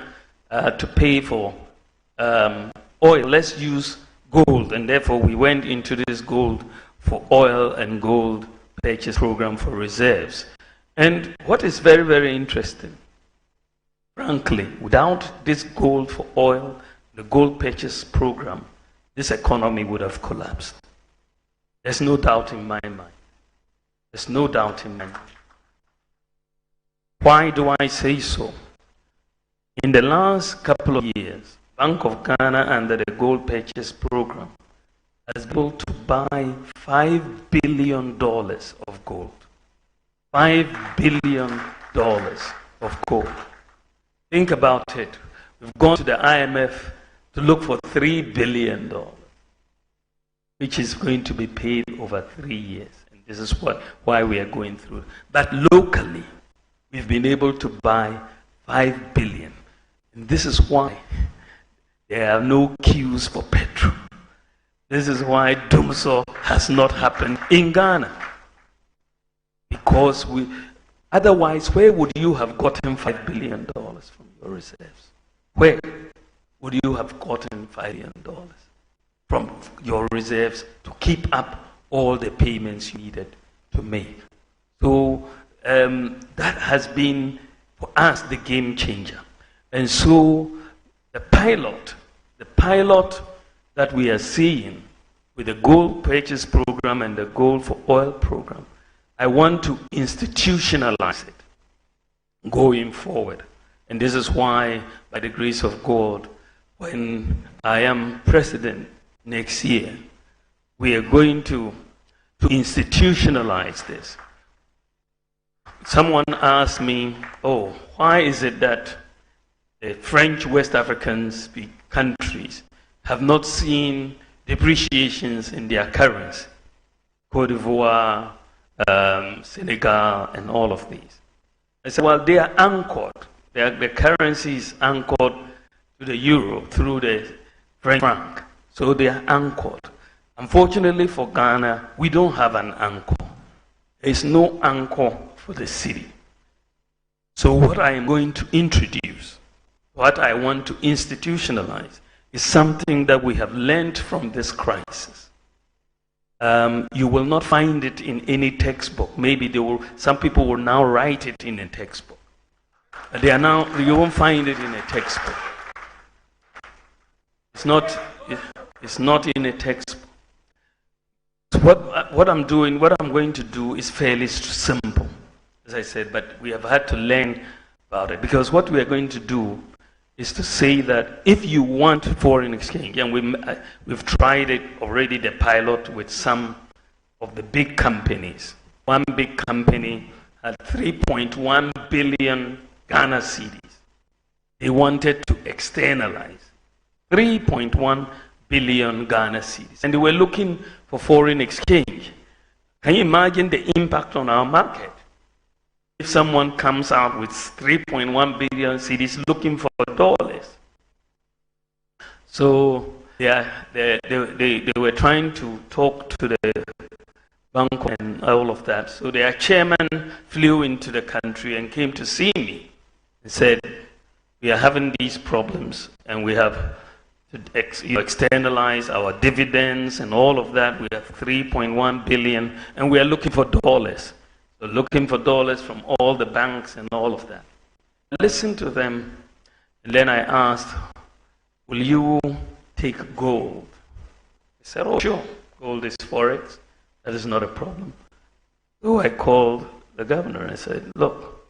to pay for oil, let's use gold. And therefore we went into this gold for oil and gold purchase program for reserves. And what is very, very interesting, frankly, without this gold for oil, the gold purchase program, this economy would have collapsed. There's no doubt in my mind. There's no doubt in my mind. Why do I say so? In the last couple of years, Bank of Ghana under the gold purchase program has been able to buy $5 billion of gold. $5 billion of gold. Think about it. We've gone to the IMF to look for $3 billion, which is going to be paid over 3 years. And this is why we are going through. But locally, we've been able to buy $5 billion. And this is why there are no queues for petrol. This is why Dumsor has not happened in Ghana. Because otherwise, where would you have gotten $5 billion from your reserves? Where would you have gotten $5 billion from your reserves to keep up all the payments you needed to make? So that has been, for us, the game changer. And so the pilot that we are seeing with the gold purchase program and the gold for oil program, I want to institutionalize it going forward. And this is why, by the grace of God, when I am president next year, we are going to institutionalize this. Someone asked me, why is it that French West African countries have not seen depreciations in their currency. Cote d'Ivoire, Senegal, and all of these. I said, well, they are anchored. The currency is anchored to the euro through the French franc. So they are anchored. Unfortunately for Ghana, we don't have an anchor. There is no anchor for the city. So what I am going to introduce, what I want to institutionalize, is something that we have learned from this crisis. You will not find it in any textbook. Maybe some people will now write it in a textbook. You won't find it in a textbook. It's not in a textbook. What I'm going to do is fairly simple, as I said, but we have had to learn about it, because what we are going to do is to say that if you want foreign exchange, and we've tried it already, the pilot, with some of the big companies. One big company had 3.1 billion Ghana cedis. They wanted to externalize 3.1 billion Ghana cedis. And they were looking for foreign exchange. Can you imagine the impact on our market? If someone comes out with 3.1 billion cedis looking for dollars. So they were trying to talk to the bank and all of that. So their chairman flew into the country and came to see me and said, we are having these problems and we have to externalize our dividends and all of that. We have 3.1 billion and we are looking for dollars. So looking for dollars from all the banks and all of that. I listened to them, and then I asked, will you take gold? He said, oh, sure, gold is forex. That is not a problem. So I called the governor and I said, look,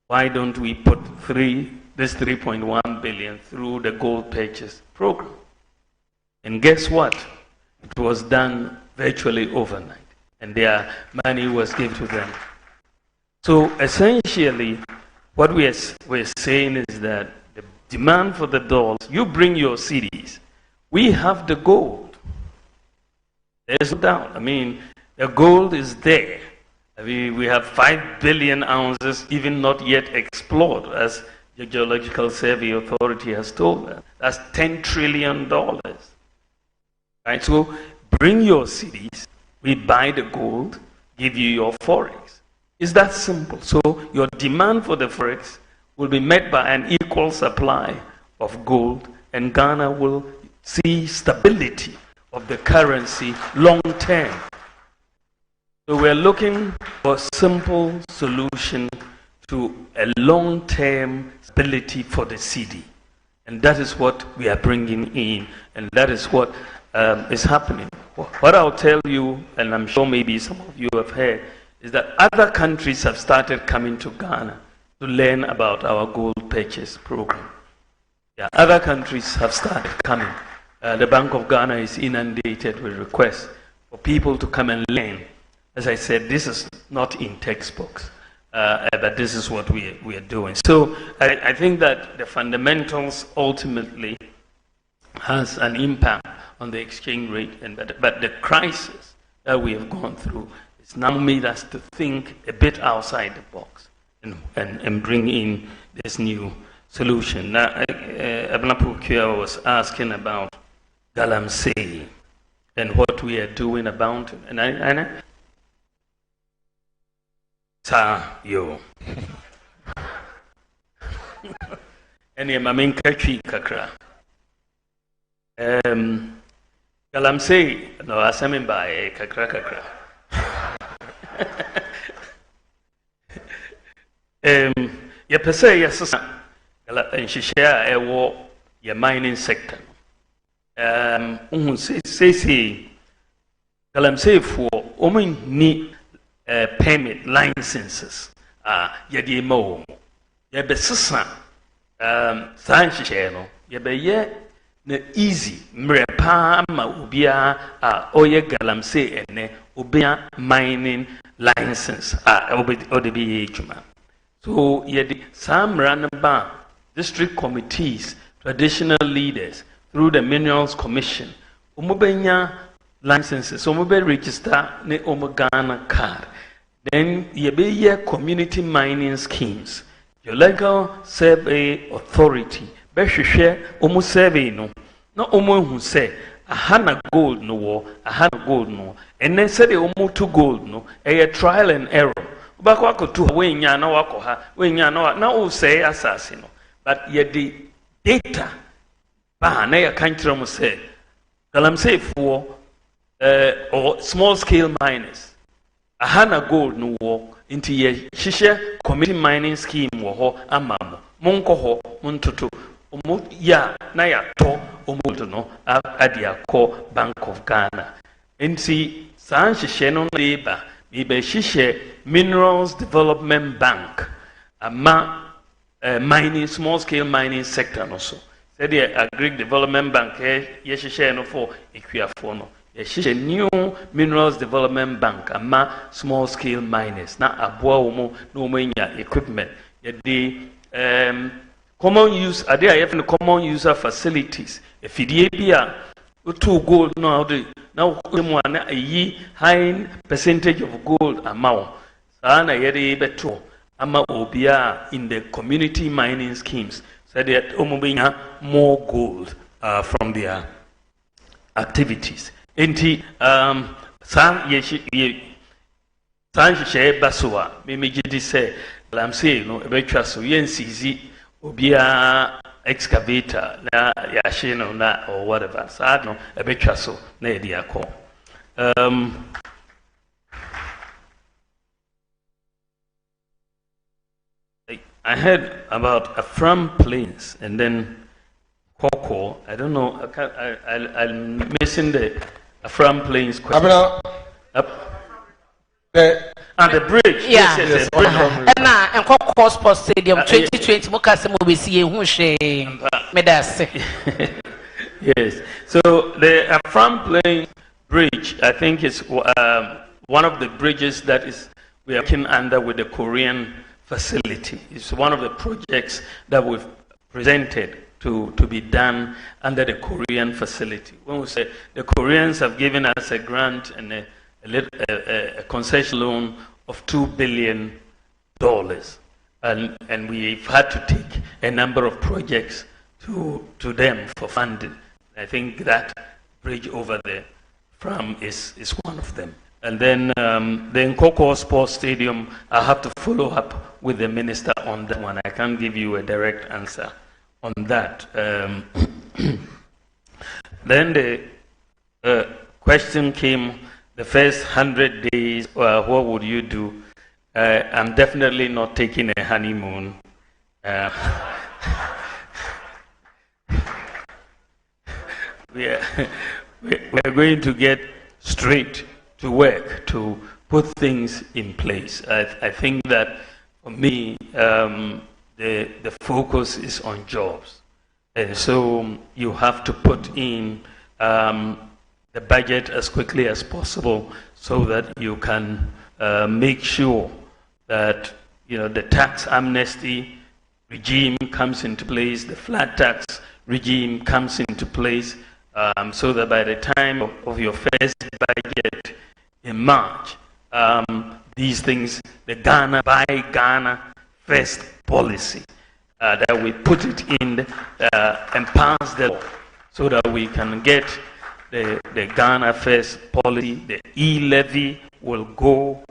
why don't we put this 3.1 billion through the gold purchase program? And guess what? It was done virtually overnight. And their money was given to them. So essentially, what we're saying is that the demand for the dollars, you bring your cedis, we have the gold. There's no doubt. I mean, the gold is there. I mean, we have 5 billion ounces, even not yet explored, as the Geological Survey Authority has told us. That's $10 trillion. Right? So bring your cedis. We buy the gold, give you your forex. It's that simple. So your demand for the forex will be met by an equal supply of gold, and Ghana will see stability of the currency long term. So we're looking for a simple solution to a long term stability for the cedi. And that is what we are bringing in, and that is what is happening. What I'll tell you, and I'm sure maybe some of you have heard, is that other countries have started coming to Ghana to learn about our gold purchase program. Yeah, other countries have started coming. The Bank of Ghana is inundated with requests for people to come and learn. As I said, this is not in textbooks, but this is what we are doing. So I think that the fundamentals ultimately has an impact on the exchange rate, but the crisis that we have gone through has now made us to think a bit outside the box and bring in this new solution. Now, Abnapukia was asking about Galamsey and what we are doing about it. And I yo. And Maminka Kakra. Galamsey, no, asamin by kakra kakra. Ya pese ya sasa nhyehyɛ a ɛwɔ yɛ mining sector. Sesi Galamsey for ni permit licenses yɛde ma wɔn. Yɛbɛsesa saa nhyehyɛ no yɛbɛyɛ na easy mmerɛ paa ma obiara a ɔyɛ Galamsey ɛnɛ obia mining license ɔde bi yɛ adwuma. So yɛde saa mmara no ba district committees, traditional leaders, through the Minerals Commission, umubenya licenses, umube register ne Ghana card. Then yebe community mining schemes. Your legal survey authority, behwehwe omu survey no, na omu hu say ahana gold no wo, ahana gold no. And then say the omu to gold no, a trial and error. Ubako wako tu wenya na wako ha, wenya na o say assassin no. But yet the data ba na ya kanchira mu say galamsey for or small scale miners. Ahana gold no wo into ye shisha community mining scheme wo ho amamo monko ho muntutu omo ya na ya to omo no adia ko Bank of Ghana nti san shishe no leba be shishe Minerals Development Bank ama mining small scale mining sector no so said the Agri Development Bank ye shishe no for equiafo no a new Minerals Development Bank, ama small scale miners. Na abua umo no menya equipment. The common use, are there even common user facilities? If it be a two gold now, now a high percentage of gold amount. Sana yeri beto ama obia in the community mining schemes. So that umubenya more gold from their activities. Enti san share basua me gidi say lam say no ebetwa so yensizi obia excavator na yashe no na or whatever sad no ebetwa so na edi akọ I heard about Afram Plains and then Koko. I don't know. I'm missing the Afram Plains question. The bridge. Yeah. Yes. And Koko Sports Stadium 2020. Mokase mo besi ehun hwe medase. Yes. So the Afram Plains Bridge, I think, is one of the bridges that we are working under with the Korean facility. It's one of the projects that we've presented to be done under the Korean facility. When we say the Koreans have given us a grant and a concession loan of $2 billion, and we've had to take a number of projects to them for funding. I think that bridge over there is one of them. And then the Nkoko Sports Stadium, I have to follow up with the minister on that one. I can't give you a direct answer on that. Then the question came, the first 100 days, what would you do? I'm definitely not taking a honeymoon. We're going to get straight to work to put things in place. I think that for me, the focus is on jobs. And so you have to put in the budget as quickly as possible so that you can make sure that the tax amnesty regime comes into place, the flat tax regime comes into place, so that by the time of your first budget in March, these things, the Ghana by Ghana first policy, that we put it in and pass the law so that we can get the Ghana first policy. The e-levy will go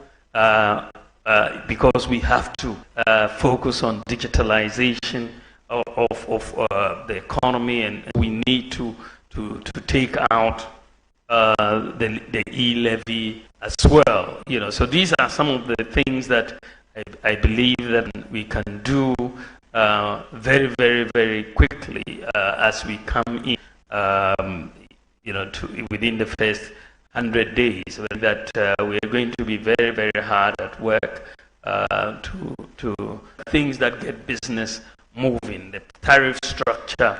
because we have to focus on digitalization of the economy, and we need to take out the e-levy as well. So these are some of the things that I believe that we can do very, very, very quickly as we come in, within the first 100 days. That we are going to be very, very hard at work to things that get business moving. The tariff structure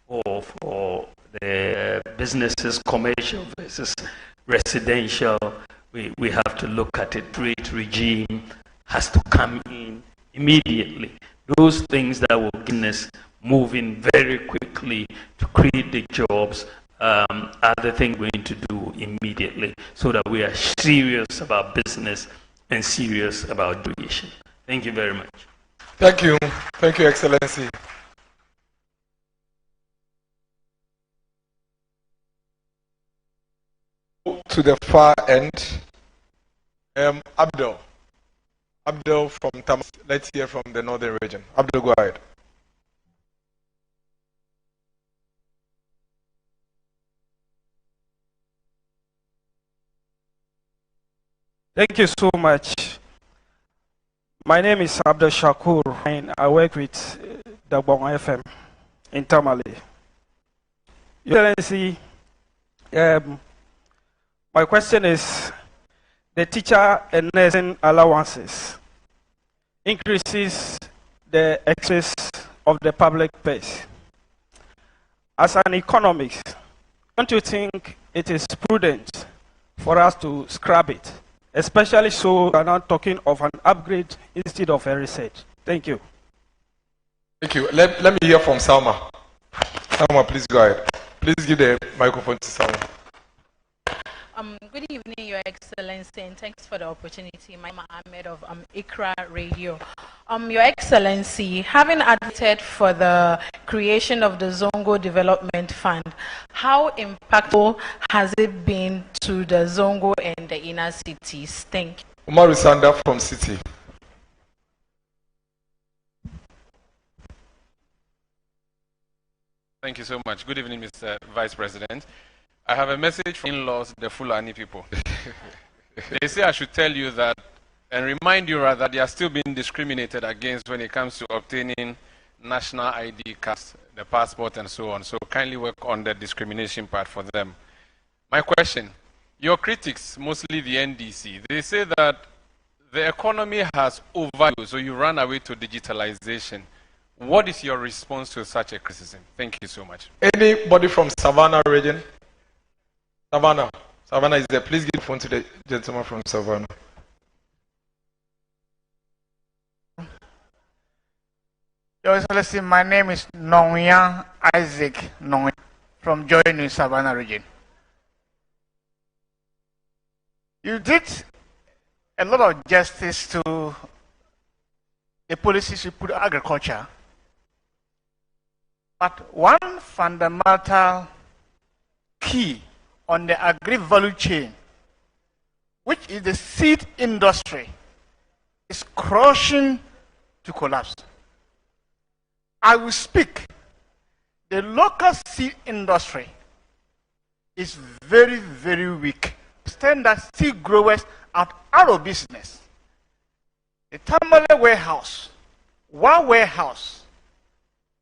for the businesses, commercial versus residential, we have to look at it. Rate regime has to come in immediately. Those things that will business moving very quickly to create the jobs are the things we're going to do immediately so that we are serious about business and serious about education. Thank you very much. Thank you. Thank you, Excellency. To the far end, Abdul from Tamas. Let's hear from the northern region. Abdul, go ahead. Thank you so much. My name is Abdul Shakur and I work with the Bawumia FM in Tamale. Your Excellency, my question is, the teacher and nursing allowances increases the excess of the public purse. As an economist, don't you think it is prudent for us to scrap it? Especially so we are now talking of an upgrade instead of a research. Thank you. Thank you. Let me hear from Salma. Salma, please go ahead. Please give the microphone to Salma. Good evening, Your Excellency, and thanks for the opportunity. My name is Ahmed of ICRA Radio. Your Excellency, having advocated for the creation of the Zongo Development Fund, how impactful has it been to the Zongo and the inner cities? Thank you. Umaru Sanda from City. Thank you so much. Good evening, Mr. Vice President. I have a message from in-laws, the Fulani people. They say I should tell you that, and remind you rather, they are still being discriminated against when it comes to obtaining national ID cards, the passport and so on. So kindly work on the discrimination part for them. My question, your critics, mostly the NDC, they say that the economy has overused, so you run away to digitalization. What is your response to such a criticism? Thank you so much. Anybody from Savannah region? Savannah. Savannah is there. Please give the phone to the gentleman from Savannah. Your Excellency, my name is Nongya Isaac Nongya from Joy New Savannah region. You did a lot of justice to the policies you put on agriculture, but one fundamental key on the agri-value chain, which is the seed industry, is crushing to collapse. I will speak. The local seed industry is very, very weak. Standard seed growers are out of business. The Tamale warehouse, one warehouse,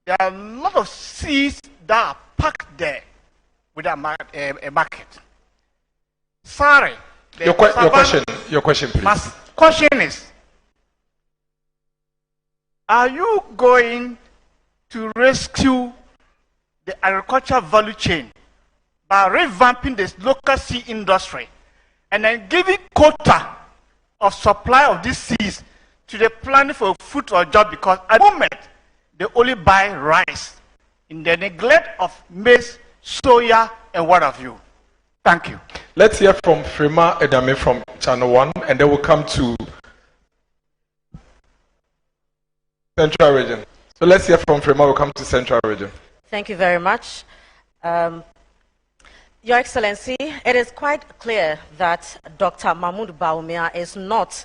there are a lot of seeds that are packed there with a market. Sorry. Your question, please. My question is, are you going to rescue the agricultural value chain by revamping this local seed industry and then giving quota of supply of these seeds to the planning for food or job, because at the moment they only buy rice in the neglect of maize, soya, and what have you. Thank you. Let's hear from Frema Edame from Channel 1, and then we'll come to Central Region. So let's hear from Frema, we'll come to Central Region. Thank you very much. Your Excellency, it is quite clear that Dr. Mahmoud Bawumia is not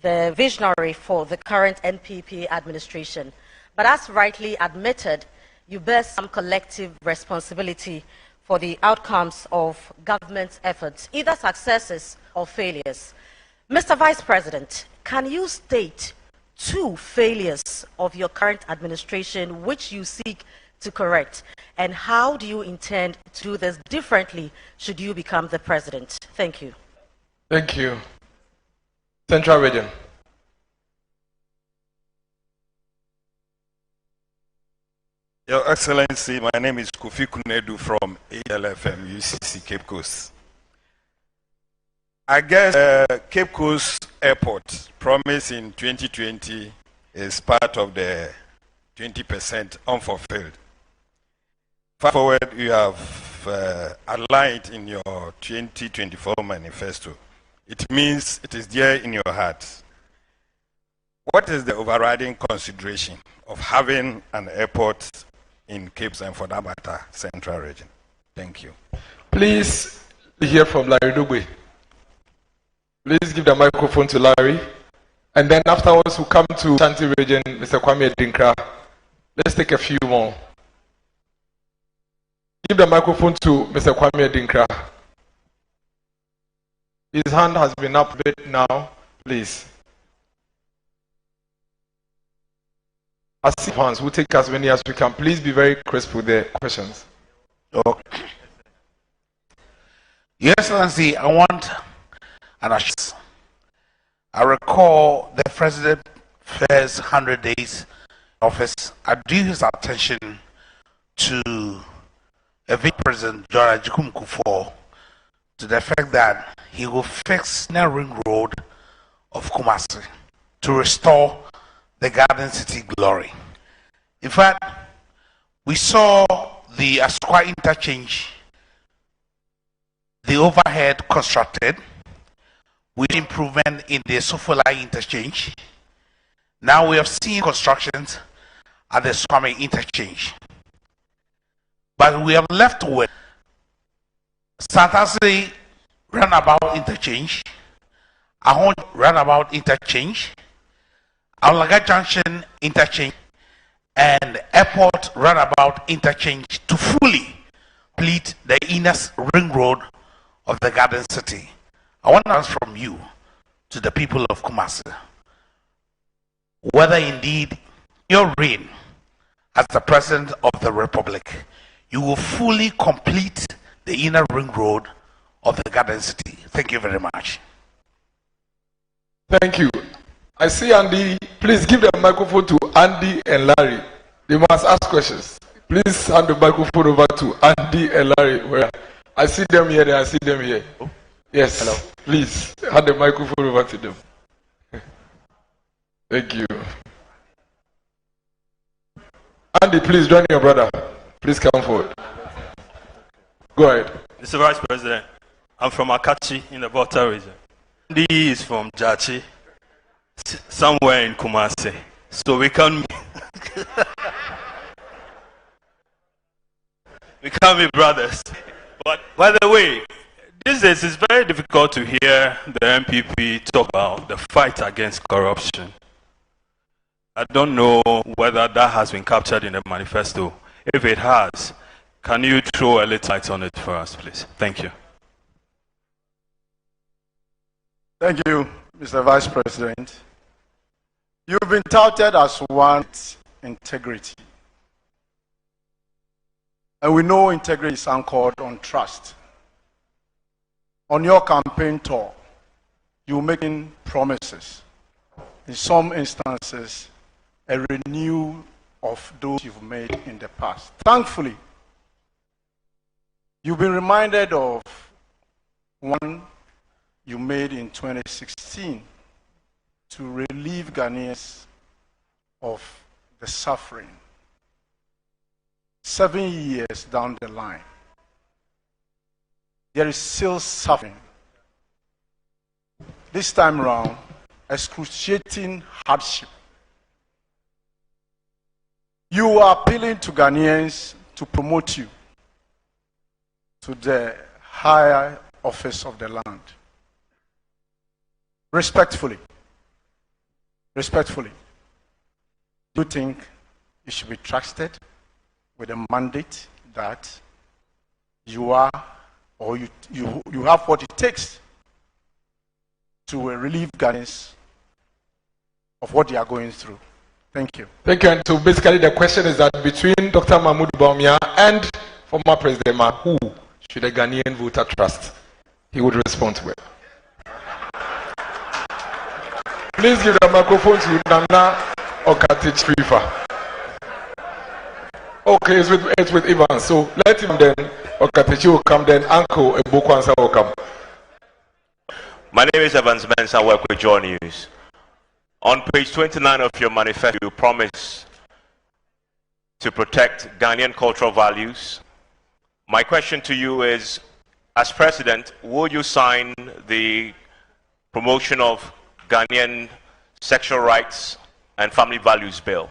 the visionary for the current NPP administration. But as rightly admitted, you bear some collective responsibility for the outcomes of government's efforts, either successes or failures. Mr. Vice President, can you state 2 failures of your current administration which you seek to correct? And how do you intend to do this differently should you become the president? Thank you. Thank you. Central Region. Your Excellency, my name is Kofi Kunedu from ALFM UCC Cape Coast. I guess Cape Coast Airport promise in 2020 is part of the 20% unfulfilled. Fast forward, you have aligned in your 2024 manifesto. It means it is there in your heart. What is the overriding consideration of having an airport in Cape Town, for that matter, Central Region? Thank you. Please hear from Larry Dugbe. Please give the microphone to Larry. And then afterwards, we'll come to Shanti Region, Mr. Kwame Dinkra. Let's take a few more. Give the microphone to Mr. Kwame Dinkra. His hand has been up a bit now. Please. I see hands. We'll take as many as we can. Please be very crisp with the questions. Okay. Your Excellency, I want an assurance. I recall the President's first 100 days office. I drew his attention to a Vice President John Ajikum Kufuor to the fact that he will fix the ring road of Kumasi to restore the Garden City glory. In fact, we saw the Asqua interchange, the overhead constructed with improvement in the Sofolai interchange. Now we have seen constructions at the Swami interchange. But we have left with Santasi roundabout interchange, Ahon roundabout interchange, Alaga Junction interchange, and airport roundabout interchange to fully complete the inner ring road of the Garden City. I want to ask from you to the people of Kumasi whether indeed your reign as the President of the Republic, you will fully complete the inner ring road of the Garden City. Thank you very much. Thank you. I see Andy. Please give the microphone to Andy and Larry. They must ask questions. Please hand the microphone over to Andy and Larry. Where I see them here, I see them here. Yes. Hello. Please hand the microphone over to them. Thank you. Andy, please join your brother. Please come forward. Go ahead. Mr. Vice President, I'm from Akachi in the Volta region. Andy is from Jachi, somewhere in Kumasi. So we can we can't be brothers. But by the way, these days it's very difficult to hear the MPP talk about the fight against corruption. I don't know whether that has been captured in the manifesto. If it has, can you throw a little light on it for us, please? Thank you. Thank you, Mr. Vice President. You've been touted as one with integrity. And we know integrity is anchored on trust. On your campaign tour, you're making promises. In some instances, a renewal of those you've made in the past. Thankfully, you've been reminded of one you made in 2016 to relieve Ghanaians of the suffering. 7 years down the line, there is still suffering. This time around, excruciating hardship. You are appealing to Ghanaians to promote you to the higher office of the land. Respectfully, do you think you should be trusted with a mandate that you are, or you have what it takes to relieve Ghanaians of what they are going through? Thank you. Thank you. And so basically the question is that between Dr. Mahmoud Bawumia and former President Ma, who should a Ghanaian voter trust? He would respond to it. Please give the microphone to Nana Okatich Fifa. Okay, it's with Ivan. So let him then, Okatich will come, then Uncle Ebokwansa will come. My name is Evans Benson. I work with Joy News. On page 29 of your manifesto, you promise to protect Ghanaian cultural values. My question to you is, as president, will you sign the promotion of Ghanaian sexual rights and family values bill?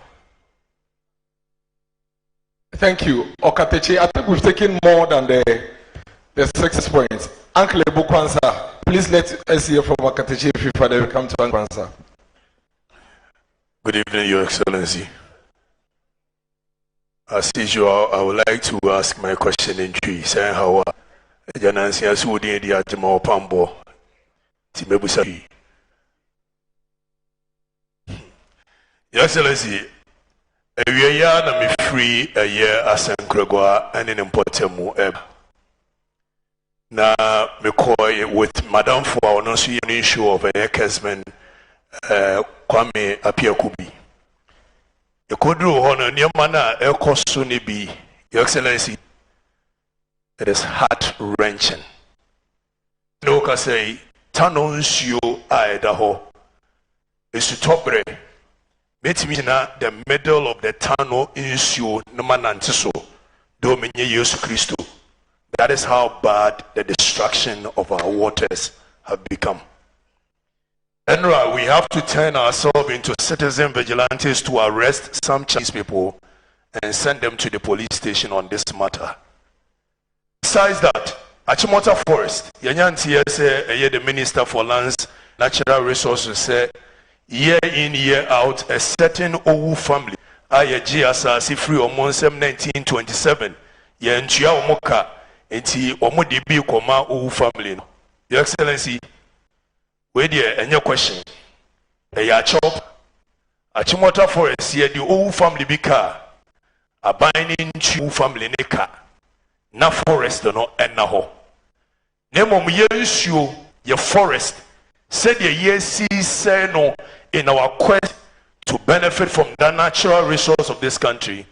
Thank you. Okateche, I think we've taken more than the 6 points. Uncle Ebukwansa, please let us hear from Okateche before they come to Ankwansa. Good evening, Your Excellency. As usual, I would like to ask my question in Twi. Saying how Janansi Asudi di Ajama Pambo Timebusa. Your Excellency, a year na me free a year as Nkregwa and in Importemu eb. Na me koi with Madam for our non-suit issue of a Kesman Kwame Apiakubi. You could do honor near mana Ekosunibi, Your Excellency. It is heart wrenching. No can say, Tanons you Idaho. Is to top bread. Met me na the middle of the tunnel issue no manantiso. Domine Yesu Christo. That is how bad the destruction of our waters have become. Enra, we have to turn ourselves into citizen vigilantes to arrest some Chinese people and send them to the police station on this matter. Besides that, Achimota Forest, Yanyanti say the Minister for Lands, Natural Resources say year in, year out, a certain Owu family, Ayaji Asasi free on 1927, Yanchia Omoka, enti Omodibi Koma Owu family. Your Excellency, wait there, and your question. A chop, Achimota Forest, here the Owu family bika, a binding Chu family neka, na forest no and na ho. Nemo issue your forest, said the year say no in our quest to benefit from the natural resource of this country.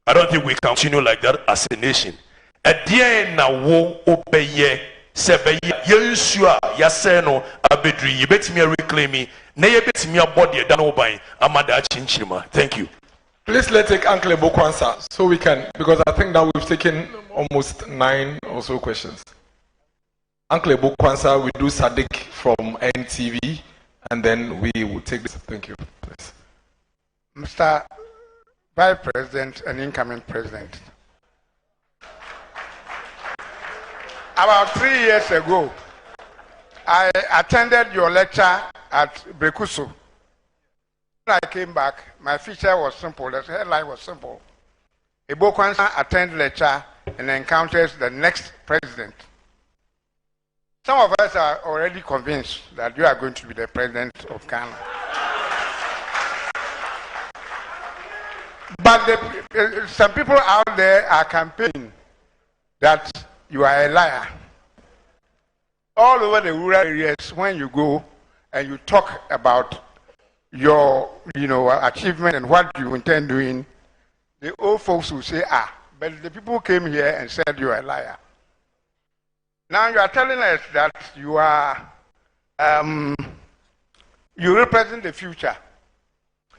I don't think we can continue like that as a nation. At the end, now, wo obeye, sebe yensua, yaseno, abedri, yibet me reclaim me, ne yibet me a body, dano by Amada Chinchima. Thank you. Please let's take Uncle Ebukwansa so we can, because I think now we've taken almost 9 or so questions. Uncle Ebukwansa, we do Sadiq from NTV, and then we will take this. Thank you. Please. Mr. Vice President and incoming President, about 3 years ago, I attended your lecture at Brekuso. When I came back, my feature was simple, the headline was simple. Ebukwansa attends lecture and encounters the next president. Some of us are already convinced that you are going to be the president of Ghana. But some people out there are campaigning that you are a liar. All over the rural areas, when you go and you talk about your achievement and what you intend doing, the old folks will say, but the people came here and said you are a liar. Now you are telling us that you are, you represent the future.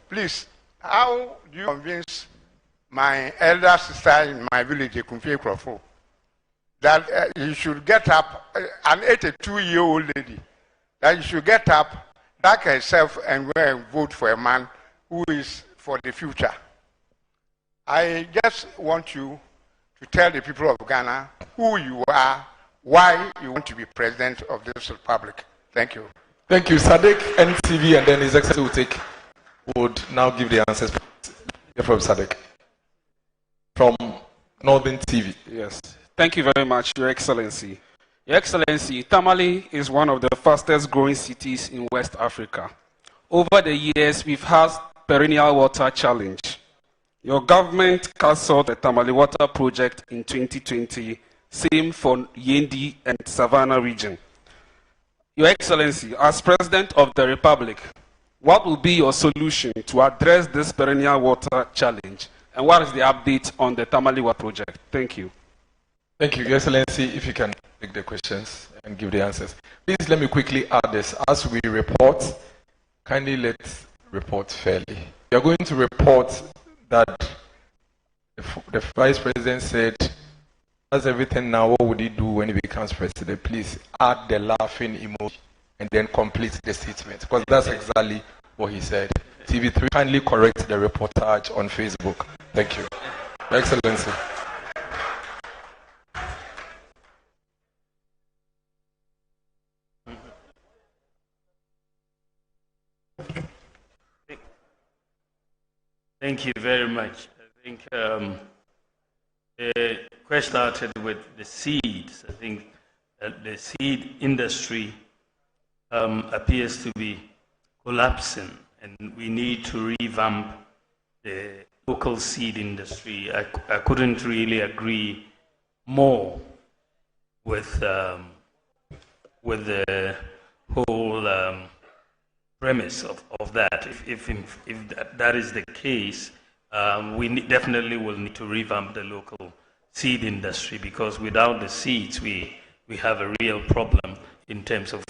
Please, how do you convince my elder sister in my village, Kumfi Krofo, that you should get up, an 82-year-old lady, that you should get up, back herself and go and vote for a man who is for the future? I just want you to tell the people of Ghana who you are, why you want to be president of this republic. Thank you. Thank you. Sadiq, NTV, and then His Excellency would now give the answers from Sadiq. From Northern TV. Yes. Thank you very much, Your Excellency. Your Excellency, Tamale is one of the fastest growing cities in West Africa. Over the years, we've had perennial water challenge. Your government cancelled the Tamale Water Project in 2020, same for Yendi and Savannah region. Your Excellency, as President of the Republic, what will be your solution to address this perennial water challenge? And what is the update on the Tamale Water Project? Thank you. Thank you, Your Excellency. If you can take the questions and give the answers. Please let me quickly add this. As we report, kindly let's report fairly. We are going to report that the Vice President said, "That's everything now. What would he do when he becomes president? Please add the laughing emoji and then complete the statement." Because that's exactly what he said. TV3, kindly correct the reportage on Facebook. Thank you. Your Excellency. Thank you very much. I think the question started with the seeds. I think the seed industry appears to be collapsing, and we need to revamp the local seed industry. I couldn't really agree more with the whole premise of that. If that is the case, we definitely will need to revamp the local seed industry, because without the seeds, we have a real problem in terms of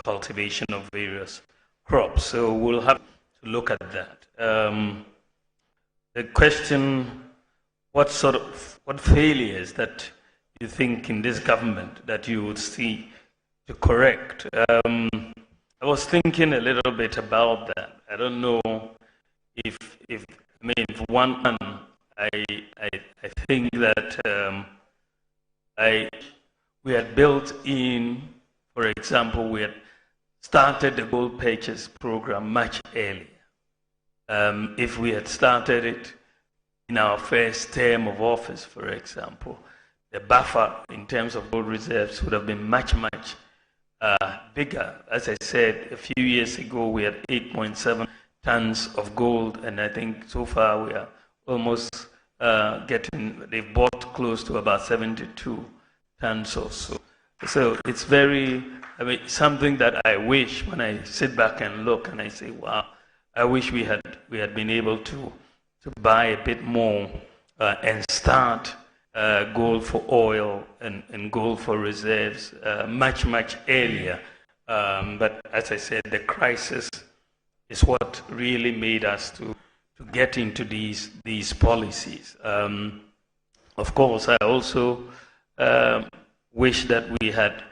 cultivation of various crops. So we'll have to look at that. The question, what failures that you think in this government that you would see to correct? I was thinking a little bit about that. I don't know if for one, I think that we had built in, for example, we had started the gold purchase program much earlier. If we had started it in our first term of office, for example, the buffer in terms of gold reserves would have been much bigger. As I said, a few years ago, we had 8.7 tons of gold, and I think so far we are almost they've bought close to about 72 tons or so. So it's something that I wish, when I sit back and look and I say, wow, I wish we had been able to buy a bit more and start gold for oil and gold for reserves much earlier. But as I said, the crisis is what really made us to get into these policies. Of course, I also wish that we had,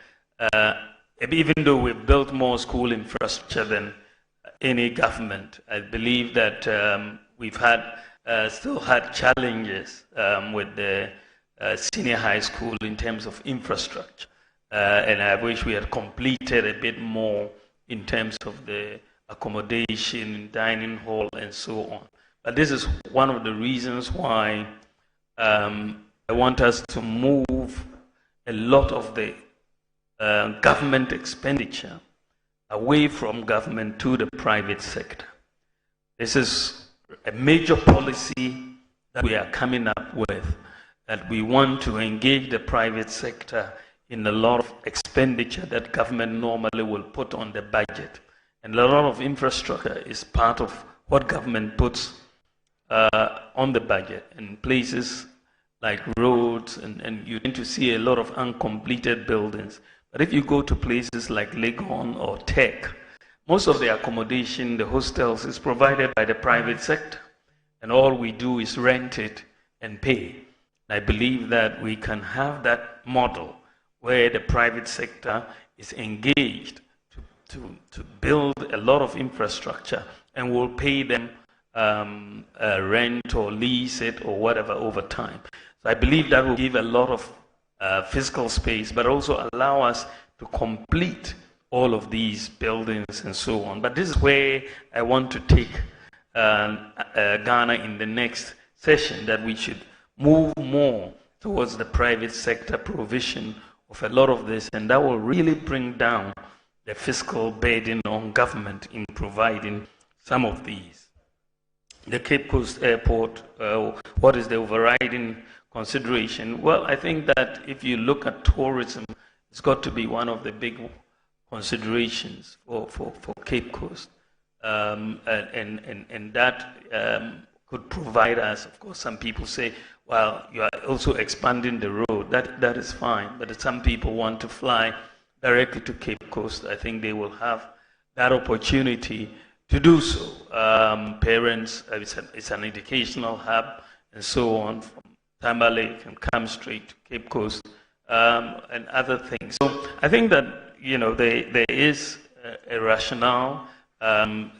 even though we've built more school infrastructure than any government, I believe that we've still had challenges with the senior high school in terms of infrastructure. And I wish we had completed a bit more in terms of the accommodation, dining hall, and so on. But this is one of the reasons why I want us to move a lot of the government expenditure away from government to the private sector. This is a major policy that we are coming up with, that we want to engage the private sector in a lot of expenditure that government normally will put on the budget. And a lot of infrastructure is part of what government puts on the budget. And places like roads, and you tend to see a lot of uncompleted buildings. But if you go to places like Legon or Tech, most of the accommodation, the hostels, is provided by the private sector. And all we do is rent it and pay. I believe that we can have that model where the private sector is engaged to build a lot of infrastructure, and will pay them rent or lease it or whatever over time. So I believe that will give a lot of fiscal space, but also allow us to complete all of these buildings and so on. But this is where I want to take Ghana in the next session, that we should move more towards the private sector provision of a lot of this, and that will really bring down the fiscal burden on government in providing some of these. The Cape Coast Airport, what is the overriding consideration? Well, I think that if you look at tourism, it's got to be one of the big considerations for Cape Coast. And that could provide us, of course, some people say, well, you are also expanding the road. That is fine, but some people want to fly directly to Cape Coast. I think they will have that opportunity to do so. Parents, it's an educational hub, and so on, from Tamale and come straight to Cape Coast, and other things. So I think that, there is a rationale, and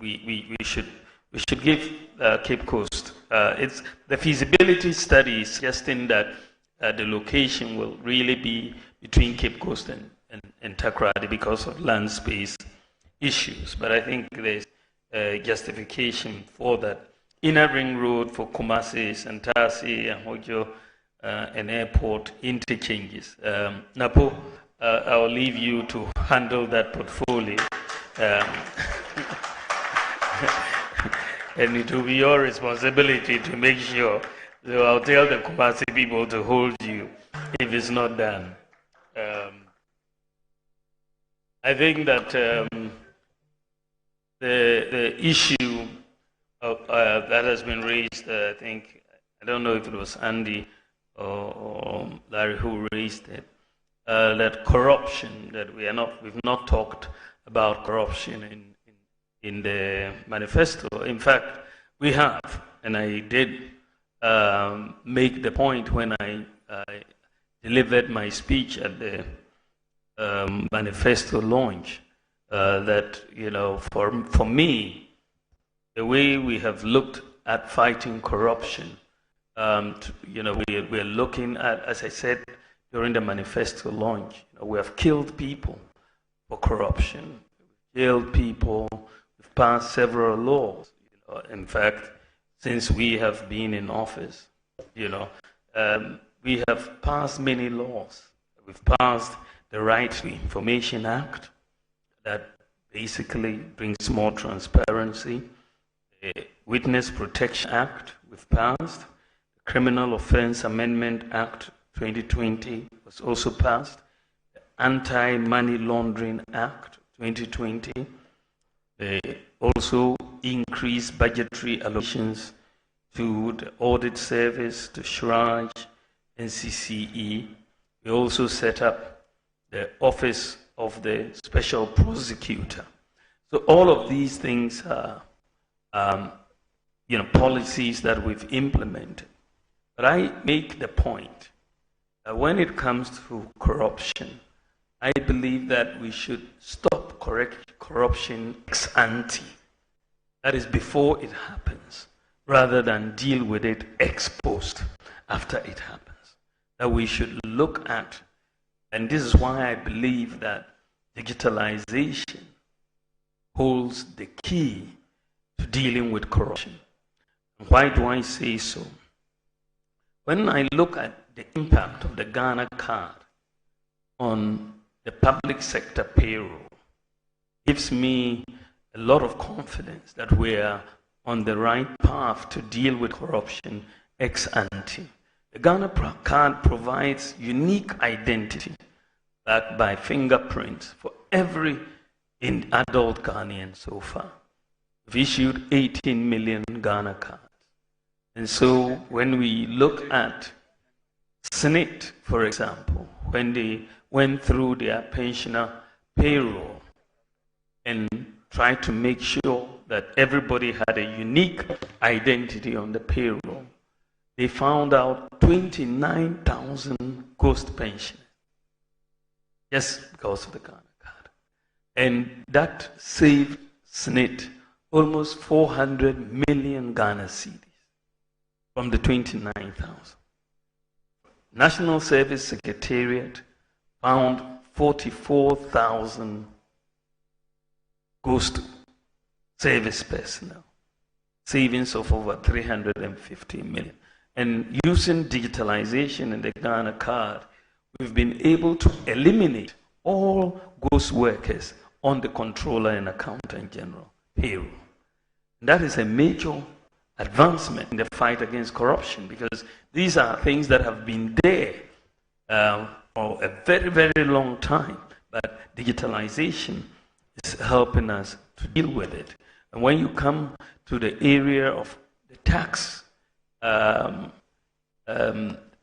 we should give Cape Coast. It's the feasibility study suggesting that the location will really be between Cape Coast and Takoradi because of land space issues. But I think there's justification for that. Inner Ring Road for Kumasi, Santasi, and Hojo, and airport interchanges. Napo, I'll leave you to handle that portfolio. And it will be your responsibility to make sure. So I'll tell the Kumasi people to hold you if it's not done. I think that the issue that has been raised, I don't know if it was Andy or Larry who raised it, that corruption, that we've not talked about corruption in the manifesto. In fact, we have, and I did make the point when I delivered my speech at the manifesto launch, that, for me, the way we have looked at fighting corruption, we're looking at, as I said during the manifesto launch, we have killed people for corruption, we've jailed people, we've passed several laws. In fact, since we have been in office, we have passed many laws. We've passed the Right to Information Act that basically brings more transparency. The Witness Protection Act we've passed. The Criminal Offence Amendment Act 2020 was also passed. The Anti-Money Laundering Act 2020. They also increased budgetary allocations to the Audit Service, to SHRAJ, NCCE. We also set up the Office of the Special Prosecutor. So all of these things are policies that we've implemented. But I make the point that when it comes to corruption, I believe that we should stop corruption ex ante. That is before it happens, rather than deal with it ex post, after it happens. That we should look at, and this is why I believe that digitalization holds the key to dealing with corruption. Why do I say so? When I look at the impact of the Ghana card on the public sector payroll, it gives me a lot of confidence that we are on the right path to deal with corruption ex ante. The Ghana card provides unique identity backed by fingerprints for every adult Ghanaian so far. We've issued 18 million Ghana cards. And so when we look at SNIT, for example, when they went through their pensioner payroll and tried to make sure that everybody had a unique identity on the payroll, they found out 29,000 ghost pensioners just because of the Ghana card. And that saved SNIT almost 400 million Ghana cedis from the 29,000. National Service Secretariat found 44,000 ghost service personnel, savings of over 350 million. And using digitalization in the Ghana card, we've been able to eliminate all ghost workers on the Controller and Accountant General payroll. And that is a major advancement in the fight against corruption, because these are things that have been there for a very, very long time. But digitalization is helping us to deal with it. And when you come to the area of the tax,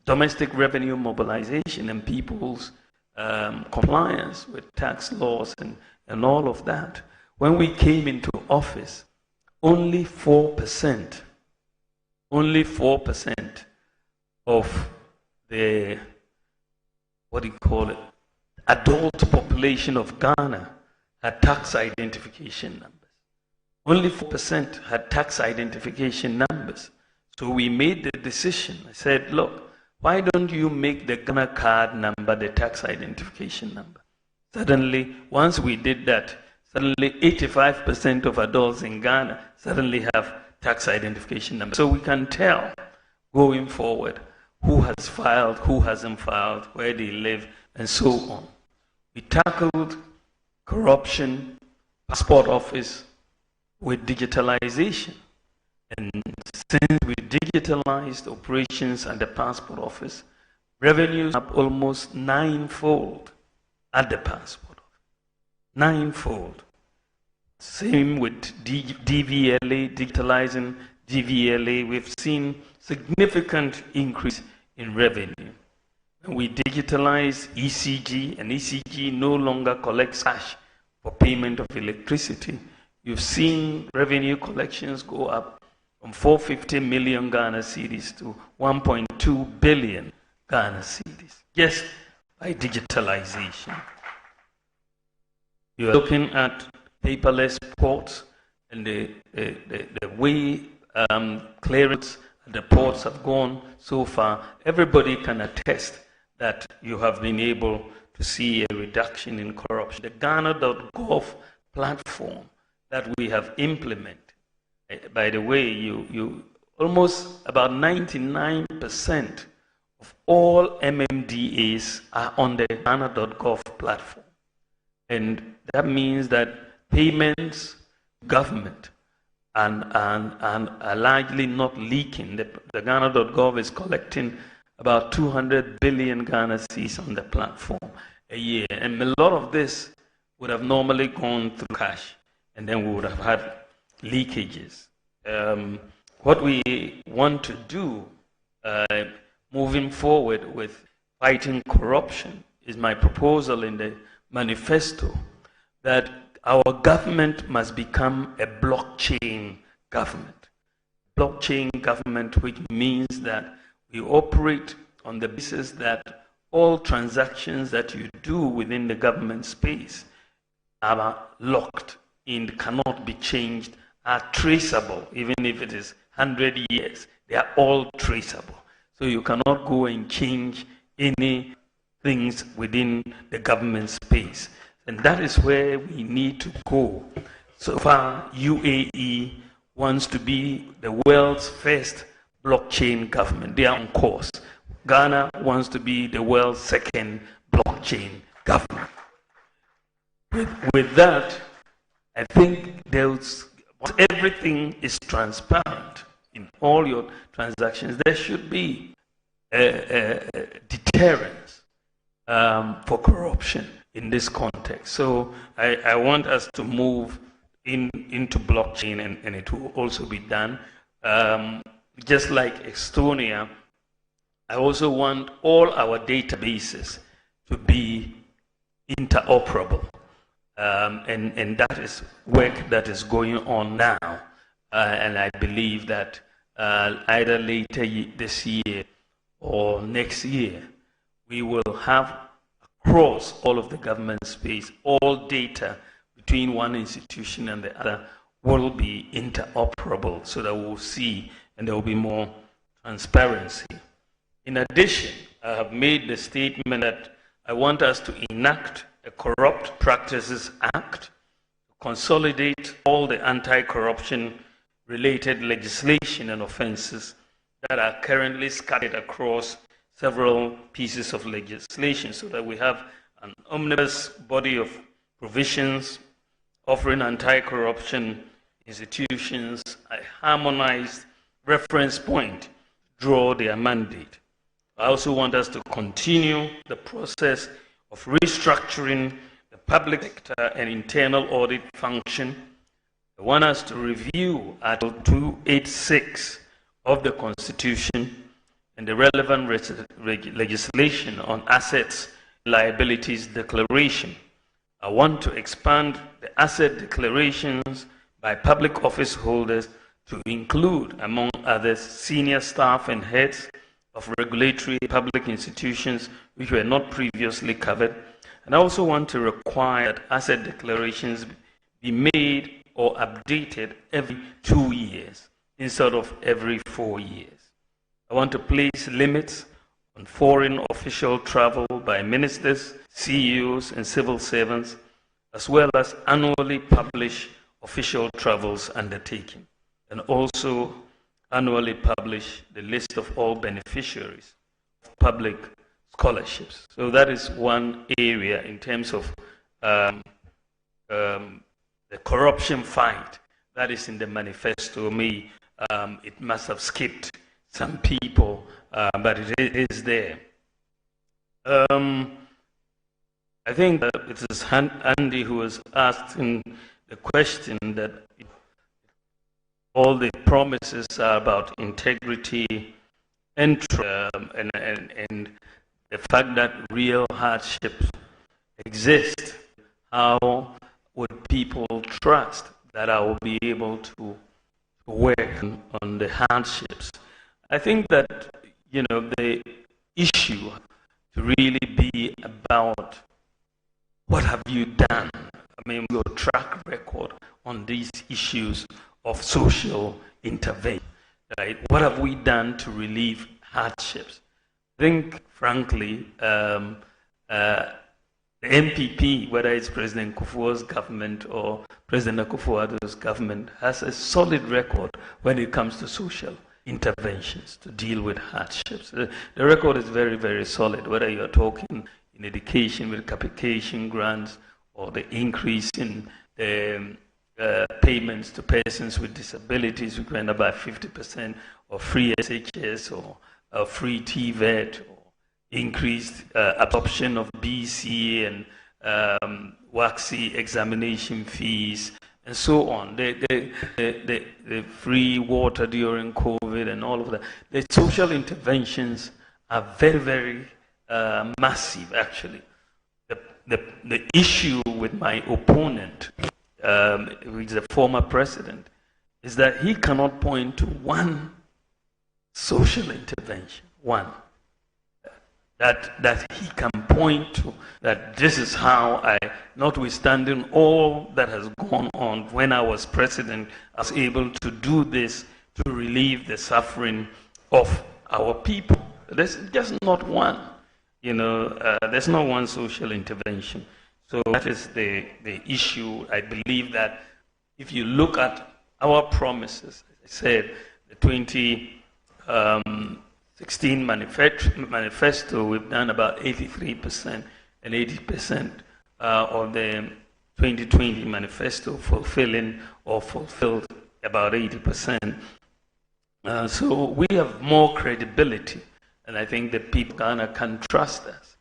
domestic revenue mobilization and people's compliance with tax laws and all of that, when we came into office, only 4% only 4% of the, what do you call it, adult population of Ghana had tax identification numbers. Only 4% had tax identification numbers. So we made the decision. I said, look, why don't you make the Ghana card number the tax identification number? Suddenly, once we did that, suddenly 85% of adults in Ghana suddenly have tax identification numbers. So we can tell going forward who has filed, who hasn't filed, where they live, and so on. We tackled corruption, passport office with digitalization. And since we digitalized operations at the passport office, revenues up almost ninefold at the passport office. Ninefold. Same with DVLA, digitalizing DVLA, we've seen significant increase in revenue. When we digitalize ECG, and ECG no longer collects cash for payment of electricity, you've seen revenue collections go up from 450 million Ghana cedis to 1.2 billion Ghana cedis, just by digitalization. You're looking at paperless ports and the way clearance at the ports have gone so far. Everybody can attest that you have been able to see a reduction in corruption. The Ghana.gov platform that we have implemented, by the way, you almost about 99% of all MMDAs are on the Ghana.gov platform. And that means that payments, government, and are largely not leaking. The Ghana.gov is collecting about 200 billion Ghana cedis on the platform a year. And a lot of this would have normally gone through cash, and then we would have had leakages. What we want to do moving forward with fighting corruption is my proposal in the manifesto that our government must become a blockchain government. Blockchain government, which means that we operate on the basis that all transactions that you do within the government space are locked in, cannot be changed, are traceable, even if it is 100 years, they are all traceable. So you cannot go and change any things within the government space. And that is where we need to go. So far, UAE wants to be the world's first blockchain government. They are on course. Ghana wants to be the world's second blockchain government. With that, I think everything is transparent in all your transactions. There should be a deterrence for corruption in this context. So I want us to move into blockchain, and it will also be done. Just like Estonia, I also want all our databases to be interoperable. And that is work that is going on now. And I believe that either later this year or next year, we will have across all of the government space, all data between one institution and the other will be interoperable, so that we'll see and there will be more transparency. In addition, I have made the statement that I want us to enact a Corrupt Practices Act, to consolidate all the anti-corruption related legislation and offenses that are currently scattered across several pieces of legislation, so that we have an omnibus body of provisions offering anti-corruption institutions a harmonized reference point to draw their mandate. I also want us to continue the process of restructuring the public sector and internal audit function. I want us to review Article 286 of the Constitution and the relevant legislation on assets liabilities declaration. I want to expand the asset declarations by public office holders to include, among others, senior staff and heads of regulatory public institutions which were not previously covered. And I also want to require that asset declarations be made or updated every 2 years instead of every 4 years. I want to place limits on foreign official travel by ministers, CEOs, and civil servants, as well as annually publish official travels undertaken, and also annually publish the list of all beneficiaries of public scholarships. So that is one area in terms of the corruption fight that is in the manifesto. It must have skipped some people, but it is there. I think that it is Andy who was asking the question that all the promises are about integrity and the fact that real hardships exist. How would people trust that I will be able to work on the hardships? I think that, the issue to really be about what have you done? I mean, your track record on these issues of social intervention, right? What have we done to relieve hardships? I think, frankly, the MPP, whether it's President Kufuor's government or President Akufo-Addo's government, has a solid record when it comes to social interventions to deal with hardships. The record is very, very solid, whether you're talking in education with capitation grants or the increase in the payments to persons with disabilities, which went up by 50%, or free SHS, or free TVET, or increased adoption of BC and WACC examination fees, and so on. The free water during COVID and all of that. The social interventions are very, very massive, actually. The issue with my opponent, who is a former president, is that he cannot point to one social intervention, one, that he can point to, that this is how I, notwithstanding all that has gone on when I was president, I was able to do this to relieve the suffering of our people. There's just not one. There's no one social intervention. So that is the issue. I believe that if you look at our promises, as I said, the 2016 manifesto, we've done about 83%, and 80% of the 2020 manifesto fulfilling or fulfilled about 80%. So we have more credibility. And I think the people of Ghana can trust us.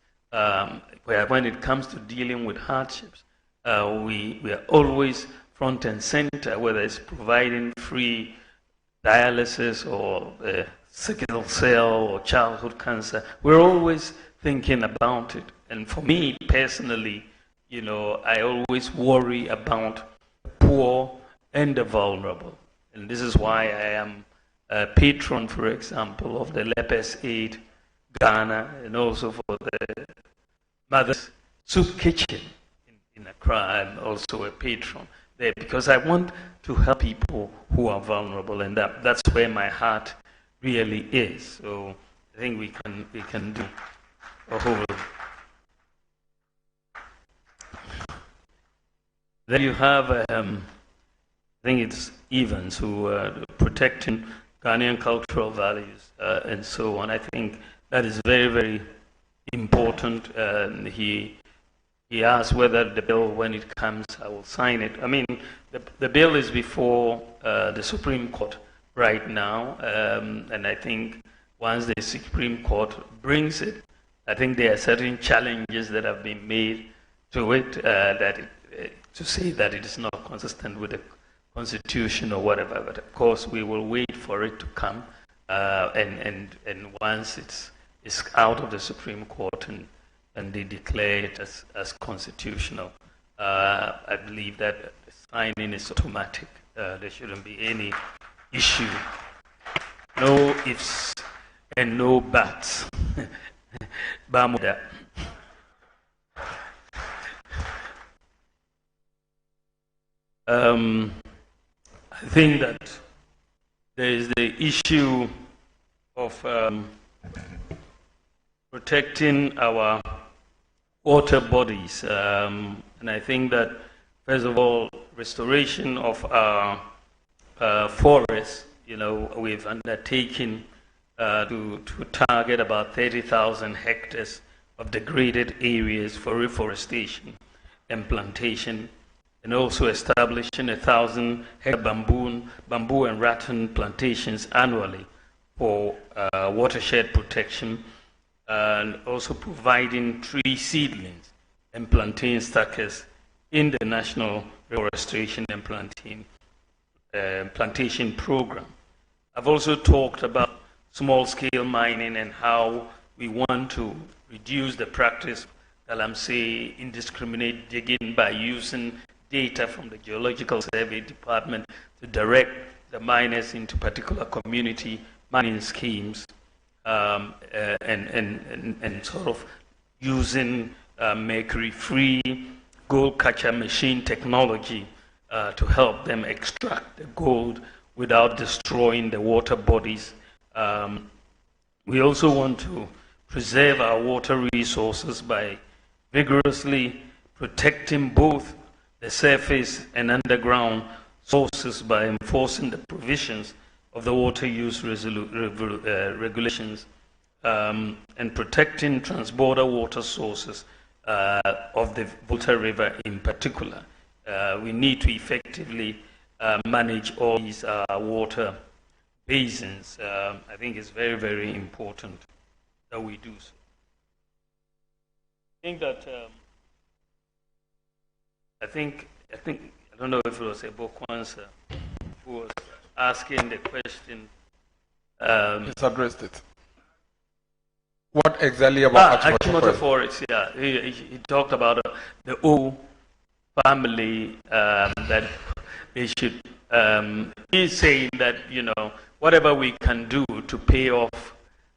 When it comes to dealing with hardships, we are always front and center, whether it's providing free dialysis or sickle cell or childhood cancer. We're always thinking about it. And for me personally, I always worry about the poor and the vulnerable. And this is why I am a patron, for example, of the Lepers Aid Ghana, and also for the Mother's Soup Kitchen in Accra. I'm also a patron there because I want to help people who are vulnerable, and that's where my heart really is. So I think we can do a whole. Then you have, I think it's Evans, who protecting Ghanaian cultural values and so on. I think that is very, very important. He asked whether the bill, when it comes, I will sign it. I mean, the bill is before the Supreme Court right now, and I think once the Supreme Court brings it, I think there are certain challenges that have been made to it to say that it is not consistent with the Constitution or whatever. But of course, we will wait for it to come, and once it's out of the Supreme Court and they declare it as constitutional, I believe that the signing is automatic. There shouldn't be any issue. No ifs and no buts. Bamuda. I think that there is the issue of protecting our water bodies. And I think that, first of all, restoration of our forests, we've undertaken to target about 30,000 hectares of degraded areas for reforestation and plantation, and also establishing 1,000 hectare bamboo and rattan plantations annually for watershed protection, and also providing tree seedlings and plantain stackers in the National Reforestation and Plantation Program. I've also talked about small-scale mining and how we want to reduce the practice that I'm saying indiscriminate digging by using data from the Geological Survey Department to direct the miners into particular community mining schemes, and sort of using mercury-free gold catcher machine technology to help them extract the gold without destroying the water bodies. We also want to preserve our water resources by vigorously protecting both the surface and underground sources by enforcing the provisions of the water use regulations, and protecting transborder water sources of the Volta River in particular. We need to effectively manage all these water basins. I think it's very, very important that we do so. I think that I don't know if it was a Bokwansa who was asking the question. He's addressed it. What exactly about Achimota Forest? Yeah, he talked about the O family that they should. He's saying that whatever we can do to pay off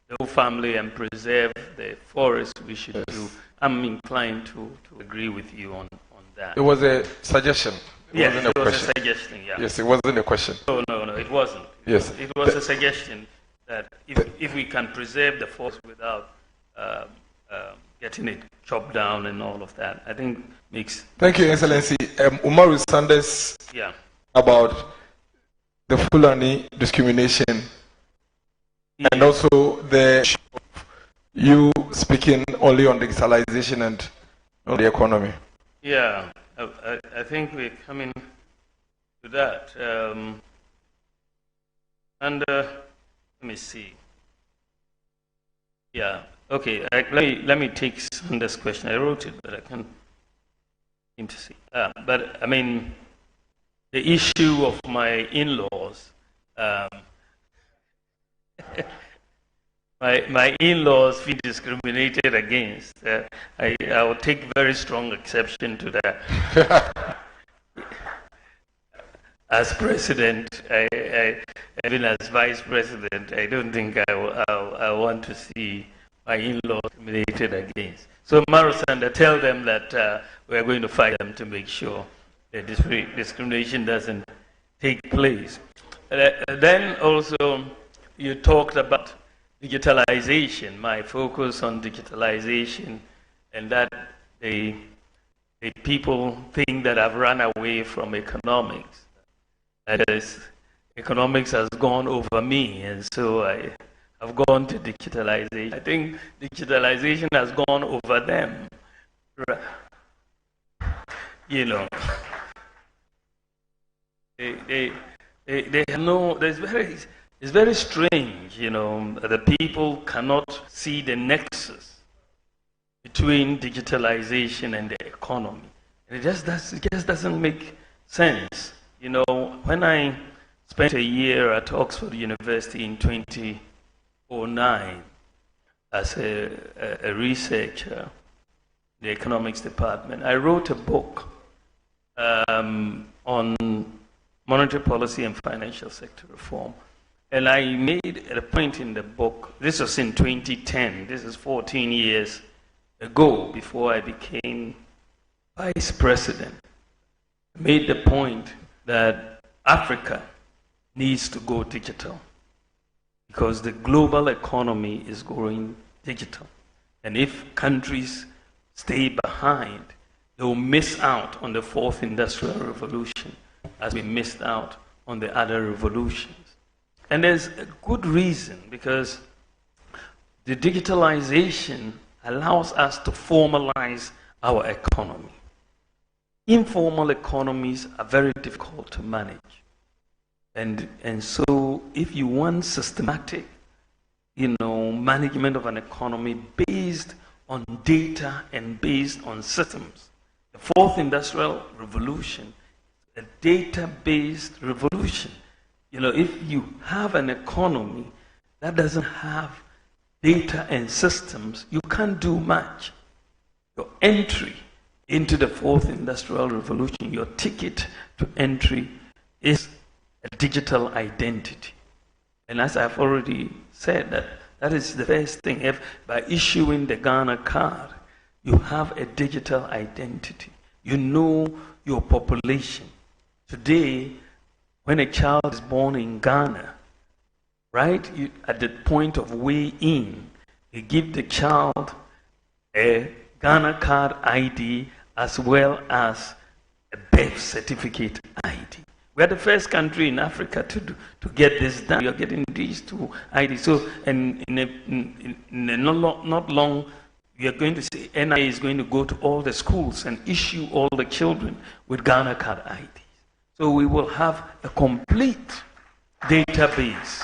the O family and preserve the forest, we should do. I'm inclined to agree with you on that. It was a suggestion. Yes, it was a suggestion. Yeah. Yes, it wasn't a question. No, it wasn't. Yes, it was a suggestion that if we can preserve the forest without getting it chopped down and all of that, I think makes. Thank you, Excellency. Umaru Sanders. Yeah. About the Fulani discrimination, and also you speaking only on digitalization and on the economy. Yeah, I think we're coming to that. Let me see. Yeah, okay. Let me take Sanders' question. I wrote it, but I can't seem to see. But I mean, the issue of my in-laws. My in-laws feel discriminated against. I will take very strong exception to that. As president, even as vice president, I don't think I want to see my in-laws discriminated against. So Marusanda, tell them that we are going to fight them to make sure that discrimination doesn't take place. Then also you talked about digitalization, my focus on digitalization, and that the people think that I've run away from economics. That is, economics has gone over me, and so I've gone to digitalization. I think digitalization has gone over them. They have no. It's very strange, the people cannot see the nexus between digitalization and the economy. And it just doesn't make sense. When I spent a year at Oxford University in 2009 as a researcher in the economics department, I wrote a book on monetary policy and financial sector reform. And I made a point in the book, this was in 2010, this is 14 years ago, before I became vice president. I made the point that Africa needs to go digital because the global economy is going digital. And if countries stay behind, they will miss out on the fourth industrial revolution as we missed out on the other revolutions. And there's a good reason, because the digitalization allows us to formalize our economy. Informal economies are very difficult to manage. And so if you want systematic, management of an economy based on data and based on systems, the fourth industrial revolution, a data-based revolution. If you have an economy that doesn't have data and systems, you can't do much. Your entry into the fourth industrial revolution, your ticket to entry is a digital identity. And as I've already said, that is the first thing. If by issuing the Ghana card, you have a digital identity. You know your population. Today, when a child is born in Ghana, right, at the point of weigh-in, you give the child a Ghana card ID as well as a birth certificate ID. We are the first country in Africa to get this done. We are getting these two IDs. So, and not long, we are going to see NIA is going to go to all the schools and issue all the children with Ghana card IDs. So we will have a complete database,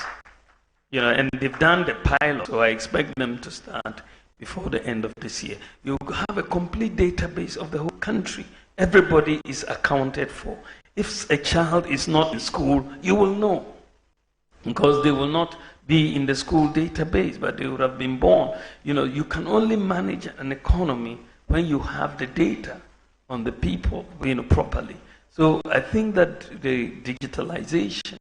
and they've done the pilot, so I expect them to start before the end of this year. You have a complete database of the whole country. Everybody is accounted for. If a child is not in school, you will know, because they will not be in the school database, but they would have been born. You can only manage an economy when you have the data on the people, properly. So I think that the digitalization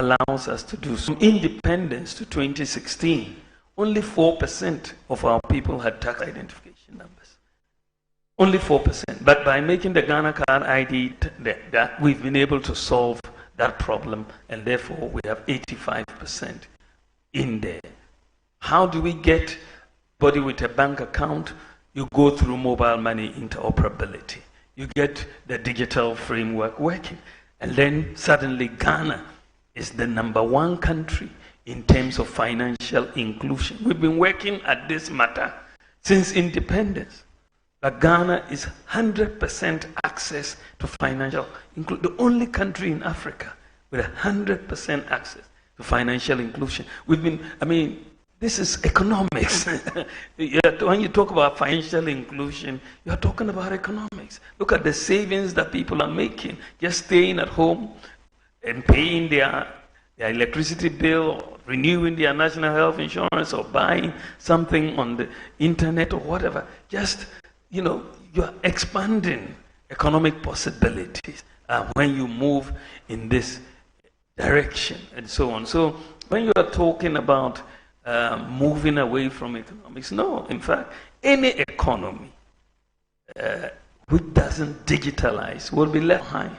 allows us to do some independence to 2016. Only 4% of our people had tax identification numbers. Only 4%. But by making the Ghana card ID, that we've been able to solve that problem, and therefore we have 85% in there. How do we get somebody with a bank account? You go through mobile money interoperability. You get the digital framework working. And then suddenly Ghana is the #1 country in terms of financial inclusion. We've been working at this matter since independence. But Ghana is 100% access to financial inclusion. The only country in Africa with 100% access to financial inclusion. This is economics. When you talk about financial inclusion, you're talking about economics. Look at the savings that people are making, just staying at home and paying their electricity bill, or renewing their national health insurance, or buying something on the internet or whatever. Just, you're expanding economic possibilities when you move in this direction and so on. So when you are talking about moving away from economics, no, in fact, any economy which doesn't digitalize will be left behind.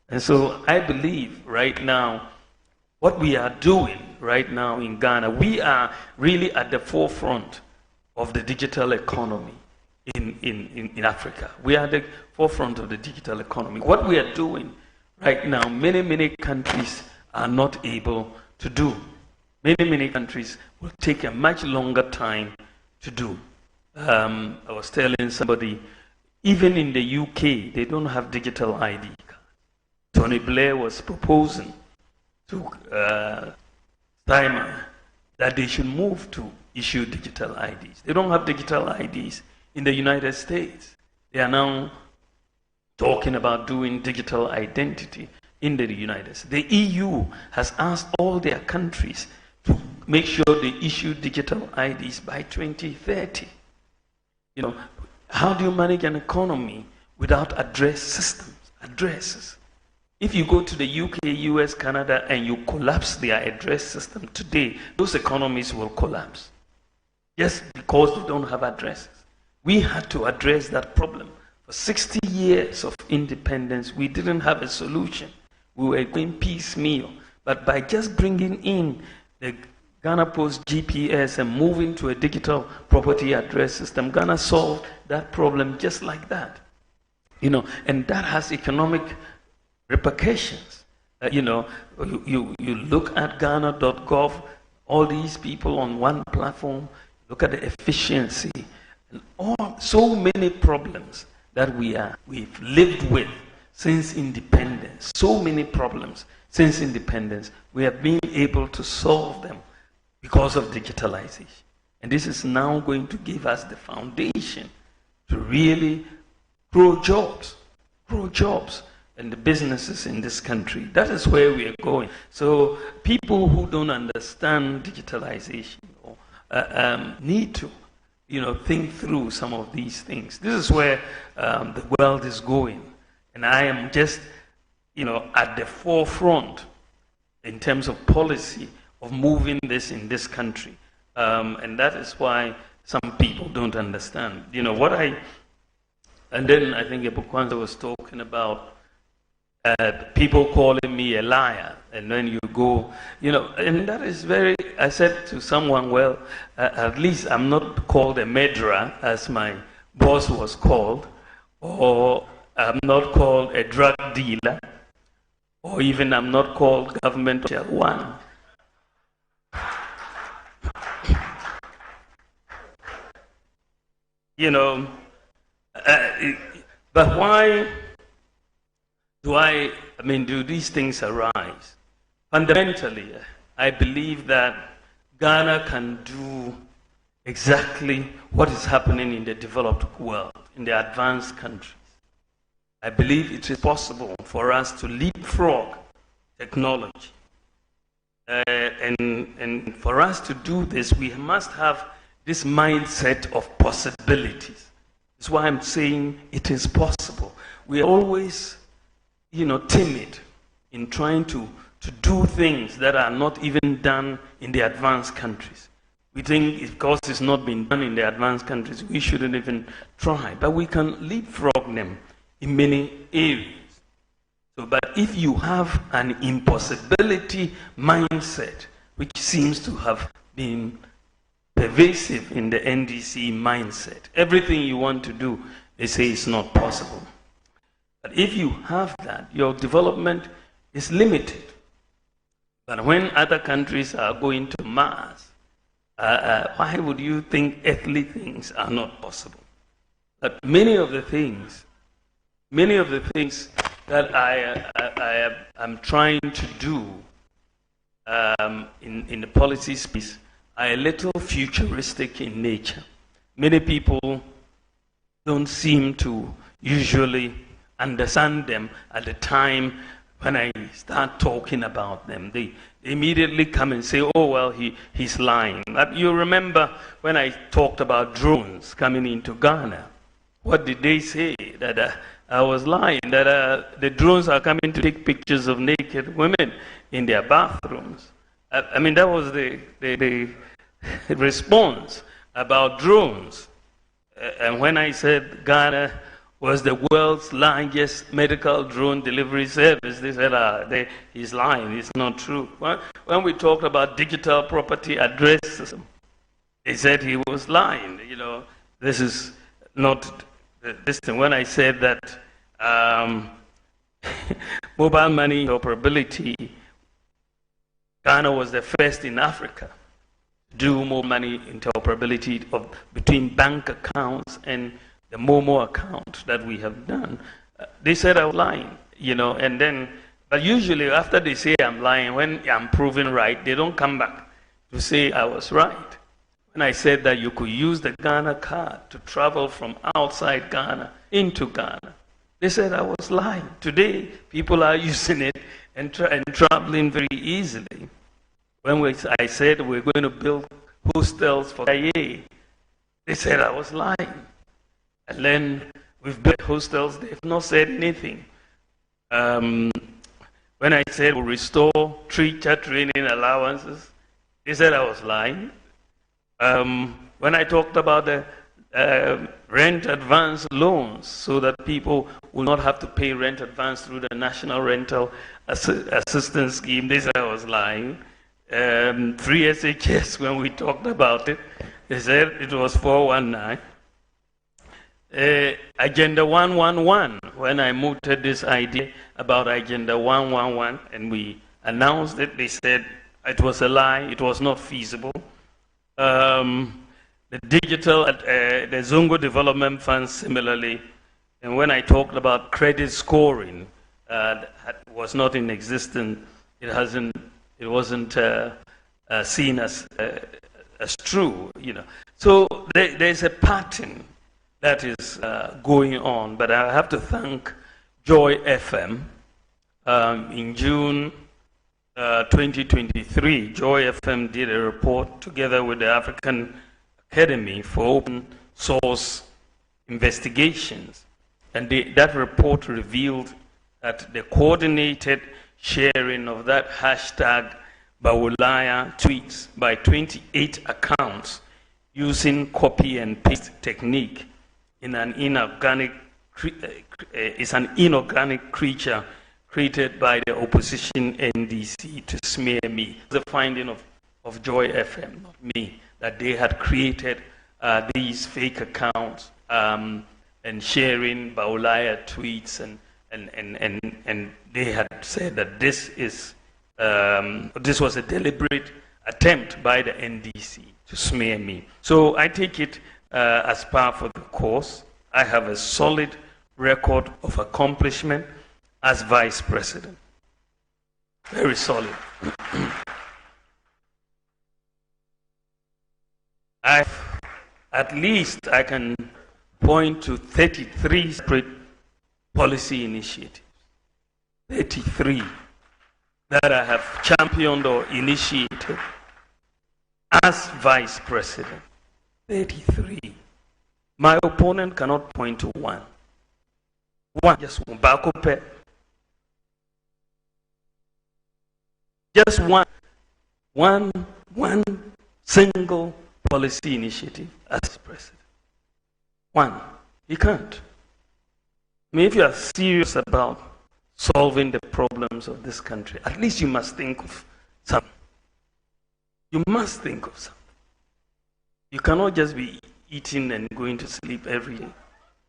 And so I believe right now, what we are doing right now in Ghana, we are really at the forefront of the digital economy in Africa. We are at the forefront of the digital economy. What we are doing right now, many countries are not able to do. Many countries will take a much longer time to do. I was telling somebody, even in the UK, they don't have digital ID cards. Tony Blair was proposing to Steinmeier that they should move to issue digital IDs. They don't have digital IDs in the United States. They are now talking about doing digital identity in the United States. The EU has asked all their countries to make sure they issue digital IDs by 2030. How do you manage an economy without address systems, addresses? If you go to the UK, US, Canada, and you collapse their address system today, those economies will collapse just because they don't have addresses. We had to address that problem. For 60 years of independence, we didn't have a solution. We were going piecemeal. But by just bringing in the Ghana Post GPS and moving to a digital property address system, Ghana solved that problem just like that. And that has economic repercussions. You look at Ghana.gov, all these people on one platform, look at the efficiency, and so many problems that we've lived with since independence. So many problems since independence. We have been able to solve them because of digitalization. And this is now going to give us the foundation to really grow jobs and the businesses in this country. That is where we are going. So people who don't understand digitalization need to think through some of these things. This is where the world is going. And I am just at the forefront in terms of policy of moving this in this country. And that is why some people don't understand. And then I think Ebukwanza was talking about people calling me a liar, and then you go, and that is I said to someone, well, at least I'm not called a murderer, as my boss was called, or I'm not called a drug dealer, or even I'm not called government one. But why do these things arise? Fundamentally, I believe that Ghana can do exactly what is happening in the developed world, in the advanced countries. I believe it is possible for us to leapfrog technology. And for us to do this, we must have this mindset of possibilities. That's why I'm saying it is possible. We are always, timid in trying to do things that are not even done in the advanced countries. We think because it's not been done in the advanced countries, we shouldn't even try. But we can leapfrog them in many areas. But if you have an impossibility mindset, which seems to have been pervasive in the NDC mindset, everything you want to do, they say it's not possible. But if you have that, your development is limited. But when other countries are going to Mars, why would you think earthly things are not possible? But many of the things that I am trying to do in the policy space are a little futuristic in nature. Many people don't seem to usually understand them at the time when I start talking about them. They immediately come and say, oh, well, he's lying. You remember when I talked about drones coming into Ghana? What did they say? That I was lying, that the drones are coming to take pictures of naked women in their bathrooms. That was the response about drones. And when I said Ghana was the world's largest medical drone delivery service, they said, he's lying, it's not true. When we talked about digital property address system, they said he was lying. This is not this thing. When I said that mobile money interoperability, Ghana was the first in Africa to do mobile money interoperability between bank accounts and the Momo account that we have done. They said I was lying, but usually after they say I'm lying, when I'm proven right, they don't come back to say I was right. When I said that you could use the Ghana card to travel from outside Ghana into Ghana, they said I was lying. Today, people are using it and traveling very easily. When I said we're going to build hostels for IA, they said I was lying. And then we've built hostels, they've not said anything. When I said we'll restore teacher training allowances, they said I was lying. When I talked about the rent advance loans so that people will not have to pay rent advance through the National Rental Assistance Scheme, they said I was lying. Free SHS, when we talked about it, they said it was 419. Agenda 111, when I mooted this idea about Agenda 111 and we announced it, they said it was a lie, it was not feasible. The digital, the Zongo Development Fund similarly, and when I talked about credit scoring, was not in existence. It wasn't seen as true, you know. So there's a pattern that is going on, but I have to thank Joy FM. In June 2023, Joy FM did a report together with the African Academy for Open Source Investigations, and that report revealed that the coordinated sharing of that hashtag Bawumia tweets by 28 accounts using copy and paste technique is an inorganic creature created by the opposition NDC to smear me. The finding of Joy FM, not me, that they had created these fake accounts and sharing Bawumia tweets, and they had said that this was a deliberate attempt by the NDC to smear me. So I take it as par for the course. I have a solid record of accomplishment as Vice President. Very solid. At least I can point to 33 separate policy initiatives. 33 that I have championed or initiated as Vice President. 33. My opponent cannot point to one. Just one. Just one single policy initiative as President. One. You can't. I mean, if you are serious about solving the problems of this country, at least you must think of something. You must think of something. You cannot just be eating and going to sleep every day.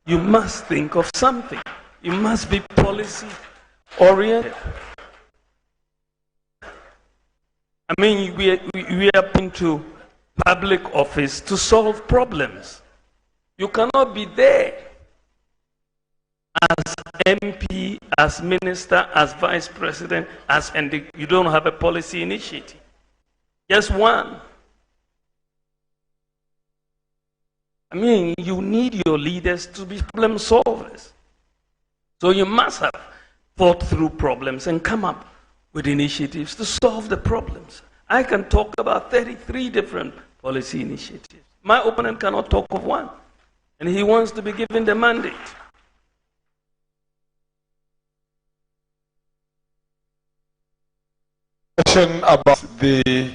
You must think of something. You must be policy oriented. I mean, we are into public office to solve problems. You cannot be there as MP, as minister, as vice president, and you don't have a policy initiative. Just one. I mean, you need your leaders to be problem solvers. So you must have thought through problems and come up with initiatives to solve the problems. I can talk about 33 different policy initiatives. My opponent cannot talk of one, and he wants to be given the mandate. Question about the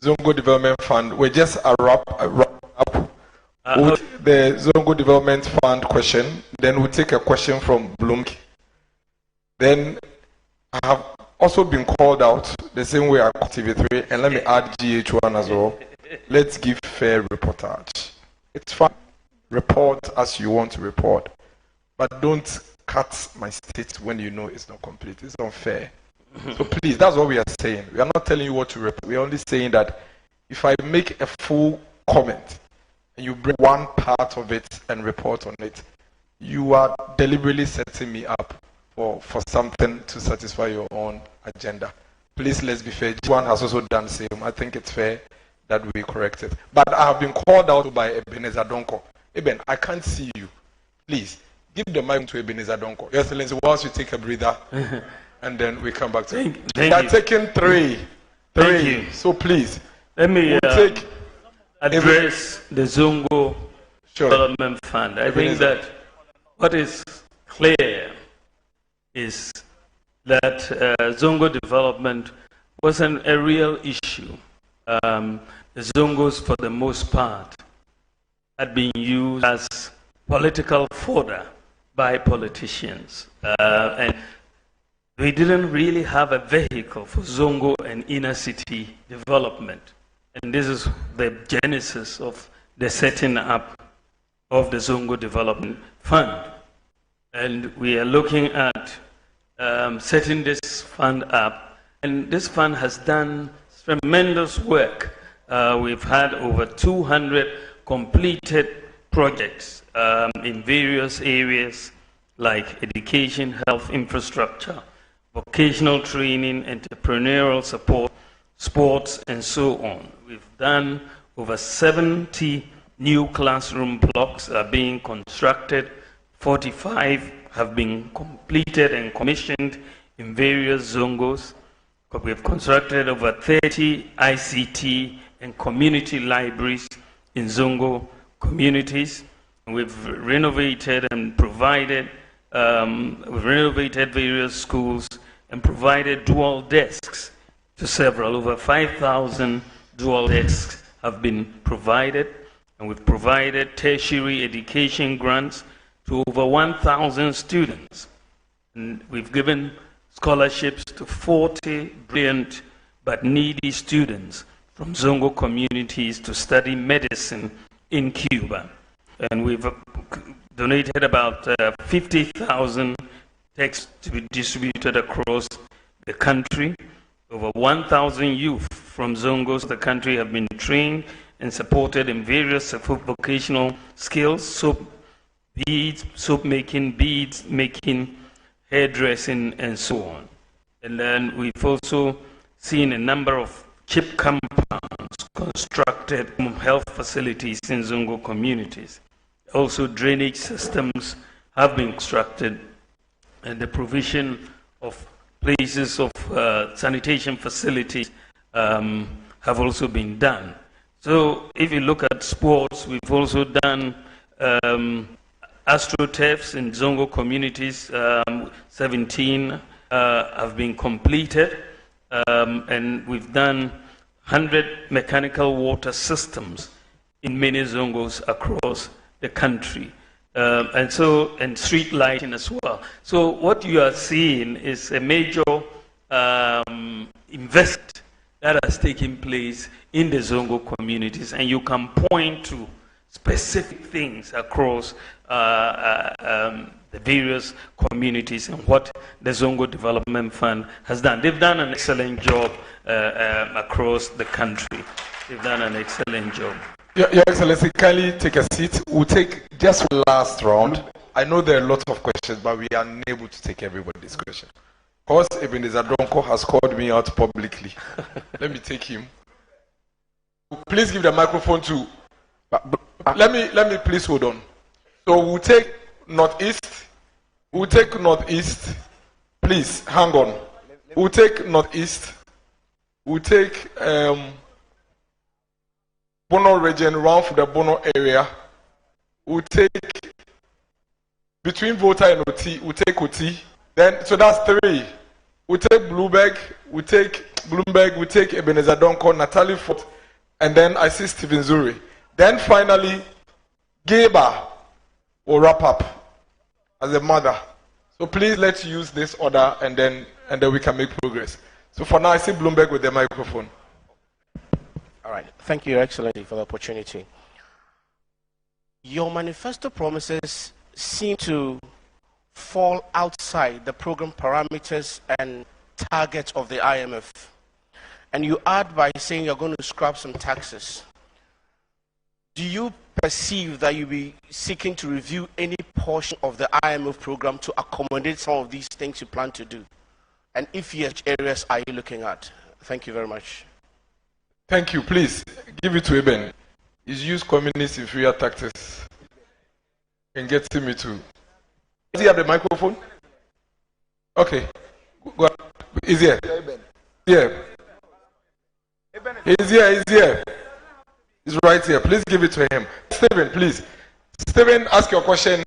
Zongo Development Fund. We just wrap up with the Zongo Development Fund question. Then we'll take a question from Bloom. Then I have also been called out the same way at TV3, and let me add GH1 as well. Let's give fair reportage. It's fine. Report as you want to report, but don't cut my state when you know it's not complete. It's unfair. So please, that's what we are saying. We are not telling you what to report. We are only saying that if I make a full comment and you bring one part of it and report on it, you are deliberately setting me up for something to satisfy your own agenda. Please, let's be fair. One has also done the same. I think it's fair that we correct it. But I have been called out by Ebenezer Donko. Eben, I can't see you. Please, give the mic to Ebenezer Donko. Your Excellency, whilst you take a breather, and then we come back to it. We are taking three. Thank you. So please, let me address the Zongo Development Fund. I think that what is clear is that Zongo development wasn't a real issue. The Zongos, for the most part, had been used as political fodder by politicians. And we didn't really have a vehicle for Zongo and inner city development. And this is the genesis of the setting up of the Zongo Development Fund. And we are looking at setting this fund up. And this fund has done tremendous work. We've had over 200 completed projects in various areas like education, health, infrastructure, vocational training, entrepreneurial support, sports, and so on. We've done over 70 new classroom blocks are being constructed. 45 have been completed and commissioned in various Zongos. We've constructed over 30 ICT and community libraries in Zongo communities. We've renovated and provided, various schools and provided dual desks to several. Over 5,000 dual desks have been provided, and we've provided tertiary education grants to over 1,000 students. And we've given scholarships to 40 brilliant but needy students from Zongo communities to study medicine in Cuba. And we've donated about 50,000 texts to be distributed across the country. Over 1,000 youth from Zongos of the country have been trained and supported in various vocational skills, soap making, beads making, hairdressing, and so on. And then we've also seen a number of chip compounds constructed from health facilities in Zongo communities. Also, drainage systems have been constructed, and the provision of places of sanitation facilities have also been done. So if you look at sports, we've also done astroturfs in Zongo communities. 17 have been completed, and we've done 100 mechanical water systems in many Zongos across the country. And street lighting as well. So what you are seeing is a major investment that has taken place in the Zongo communities, and you can point to specific things across the various communities and what the Zongo Development Fund has done. They've done an excellent job across the country. They've done an excellent job. Your Excellency, kindly take a seat. We'll take just one last round. I know there are lots of questions, but we are unable to take everybody's question. Because Ebenezer Donko has called me out publicly. Let me take him. Please give the microphone to... Let me please hold on. So we'll take Northeast. We'll take Northeast. Please, hang on. We'll take Northeast. We'll take... Bono region, round for the Bono area. We'll take between Volta and Oti, we'll take Oti. Then, so that's 3. We'll take Bloomberg, we'll take Ebenezer Donko, Natalie Fort, and then I see Stephen Zuri. Then finally, Geba will wrap up as a mother. So please let's use this order and then we can make progress. So for now, I see Bloomberg with the microphone. All right. Thank you, Your Excellency, for the opportunity. Your manifesto promises seem to fall outside the program parameters and targets of the IMF. And you add by saying you're going to scrap some taxes. Do you perceive that you'll be seeking to review any portion of the IMF program to accommodate some of these things you plan to do? And if yes, which areas are you looking at? Thank you very much. Thank you. Please give it to Eben. He's used communist inferior tactics and get me to. Does he have the microphone? Okay. Go ahead. He's here. Yeah. He's here. He's here. He's right here. Please give it to him. Stephen, please. Stephen, ask your question.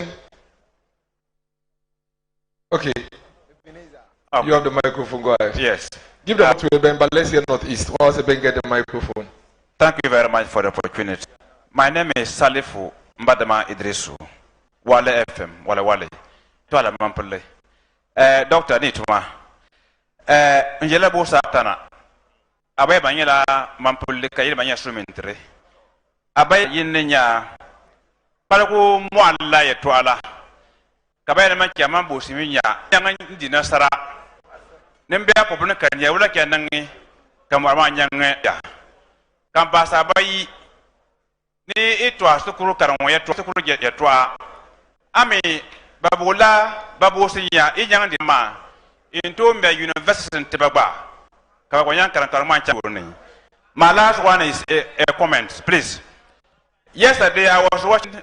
Okay. You have the microphone, go ahead. Yes. Give them to Eben, but let's hear Northeast. Once Eben get the microphone. Thank you very much for the opportunity. My name is Salifu Mbadama Idrisu, Wale FM, Wale. Tuala Mampole. Dr. Nituma. Njela Bosa Tana. Abe Banyela Mampole Kayil Banya Sumintre. Abe Yinya Palaku Mwala Yatuala. Kabaya Makia Mambo Siminya, Yang Dinasara. Nembea Popuna Kanya, Ula Kanangi, Kamara Yang. Kampasa Bayi. Ni itwa sukuru karango ya sukuru ya twa ami babula babusinya inyang di ma into me university tebaba ka kwanya karankarma cha buruni. My last one is a comment, please. Yesterday I was watching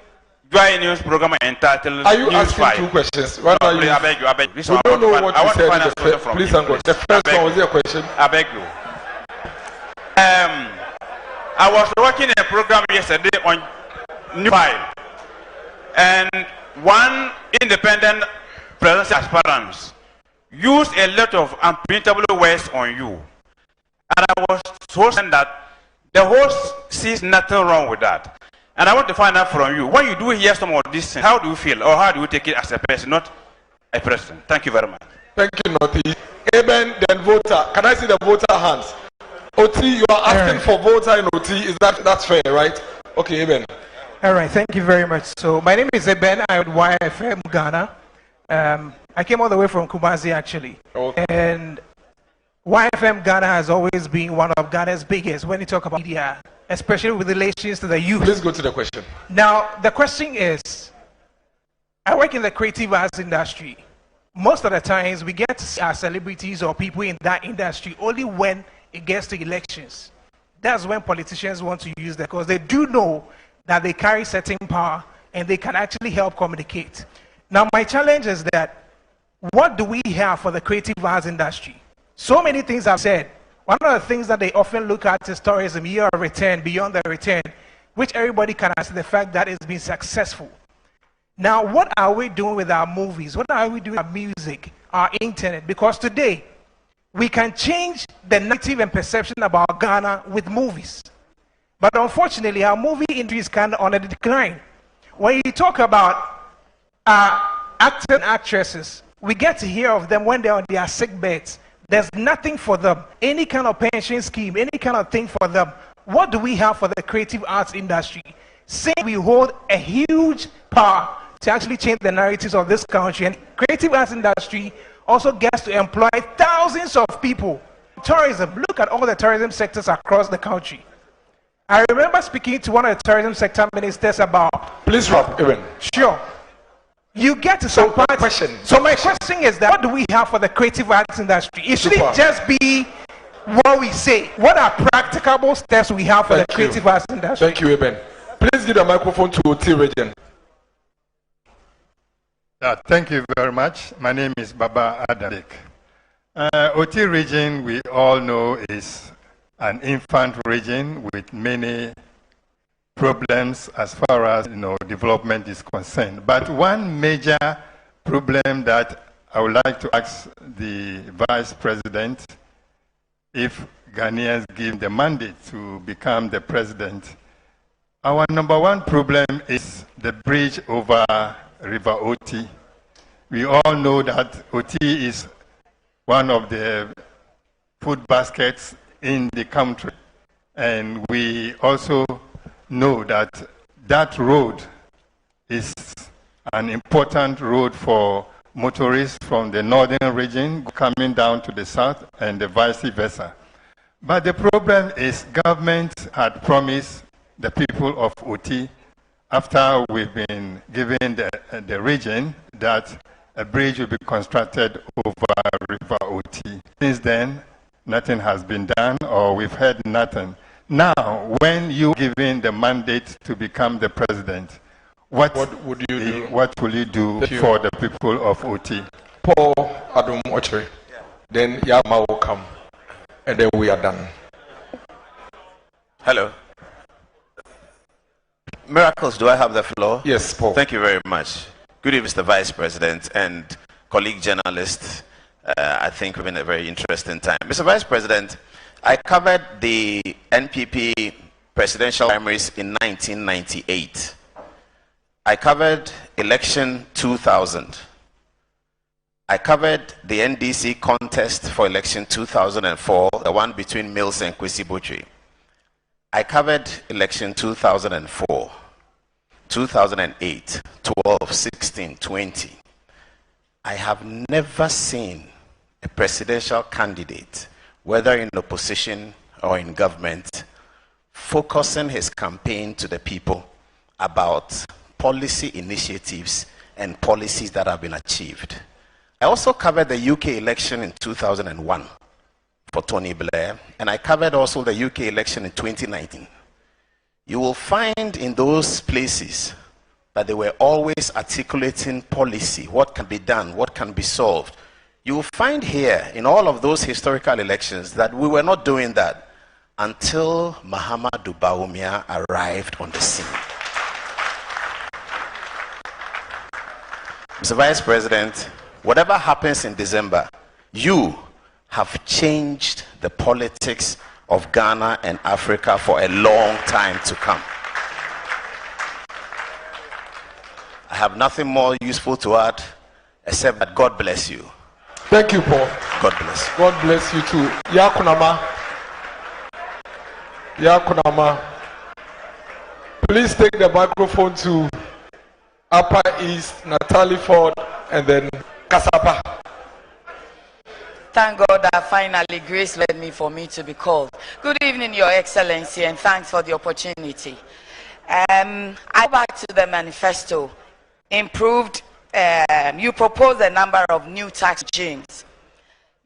Joy News program entitled Are you News asking 5. two questions? One No, are please, you? I beg you. This We one don't know what you said. Please, you. the first one was your question. I beg you. I was watching a program yesterday on News 5, and one independent presidential aspirant used a lot of unprintable words on you, and I was so sad that the host sees nothing wrong with that. And I want to find out from you, when you do hear some of these things, how do you feel, or how do you take it as a person, not a president? Thank you very much. Thank you, Northeast. Eben, then voter. Can I see the voter hands? OT, you are asking for voter in OT. Is that's fair, right? Okay, Eben. All right, thank you very much. So my name is Eben. I'm at YFM Ghana. I came all the way from Kumasi, actually. Okay. And YFM Ghana has always been one of Ghana's biggest when you talk about media, especially with relations to the youth. Please go to the question. Now, the question is, I work in the creative arts industry. Most of the times, we get to see our celebrities or people in that industry only when it gets to elections. That's when politicians want to use that, because they do know that they carry certain power and they can actually help communicate. Now, my challenge is that what do we have for the creative arts industry? So many things I've said. One of the things that they often look at is tourism, year of return, beyond the return, which everybody can answer the fact that it's been successful. Now, what are we doing with our movies? What are we doing with our music, our internet? Because today, we can change the narrative and perception about Ghana with movies. But unfortunately, our movie industry is kind of on a decline. When you talk about actors and actresses, we get to hear of them when they're on their sick beds. There's nothing for them, any kind of pension scheme, any kind of thing for them. What do we have for the creative arts industry? Saying we hold a huge power to actually change the narratives of this country. And creative arts industry also gets to employ thousands of people. Tourism, look at all the tourism sectors across the country. I remember speaking to one of the tourism sector ministers about... Please wrap, Eben. Sure. You get to some part. So my question is that what do we have for the creative arts industry? It shouldn't just be what we say. What are practicable steps we have for the creative arts industry? Thank you, Eben. Please give the microphone to OT region. Thank you very much. My name is Baba Adabik. OT region, we all know, is an infant region with many problems as far as development is concerned. But one major problem that I would like to ask the Vice President, if Ghanaians give the mandate to become the president, our number one problem is the bridge over River Oti. We all know that Oti is one of the food baskets in the country, and we also know that that road is an important road for motorists from the northern region coming down to the south and the vice versa. But the problem is government had promised the people of Oti, after we've been given the region, that a bridge will be constructed over River Oti. Since then, nothing has been done, or we've heard nothing. Now, when you given the mandate to become the president, what will you do for the people of Oti? Paul Adom Ochre. Then Yama will come, and then we are done. Hello. Miracles, do I have the floor? Yes, Paul. Thank you very much. Good evening, Mr. Vice President and colleague journalists. I think we've been a very interesting time. Mr. Vice President, I covered the NPP presidential primaries in 1998. I covered election 2000. I covered the NDC contest for election 2004, the one between Mills and Kwesi Botwe. I covered election 2004, 2008, 12, 16, 20. I have never seen a presidential candidate, whether in opposition or in government, focusing his campaign to the people about policy initiatives and policies that have been achieved. I also covered the UK election in 2001 for Tony Blair, and I covered also the UK election in 2019. You will find in those places that they were always articulating policy, what can be done, what can be solved. You will find here in all of those historical elections that we were not doing that until Mahamudu Bawumia arrived on the scene. Mr. Vice President, whatever happens in December, you have changed the politics of Ghana and Africa for a long time to come. I have nothing more useful to add except that God bless you. Thank you, Paul. God bless you. God bless you too. Yakunama. Yakunama. Please take the microphone to Upper East, Natalie Ford, and then Kasapa. Thank God that finally grace led me for me to be called. Good evening, Your Excellency, and thanks for the opportunity. I go back to the manifesto. Improved, you proposed a number of new tax regimes.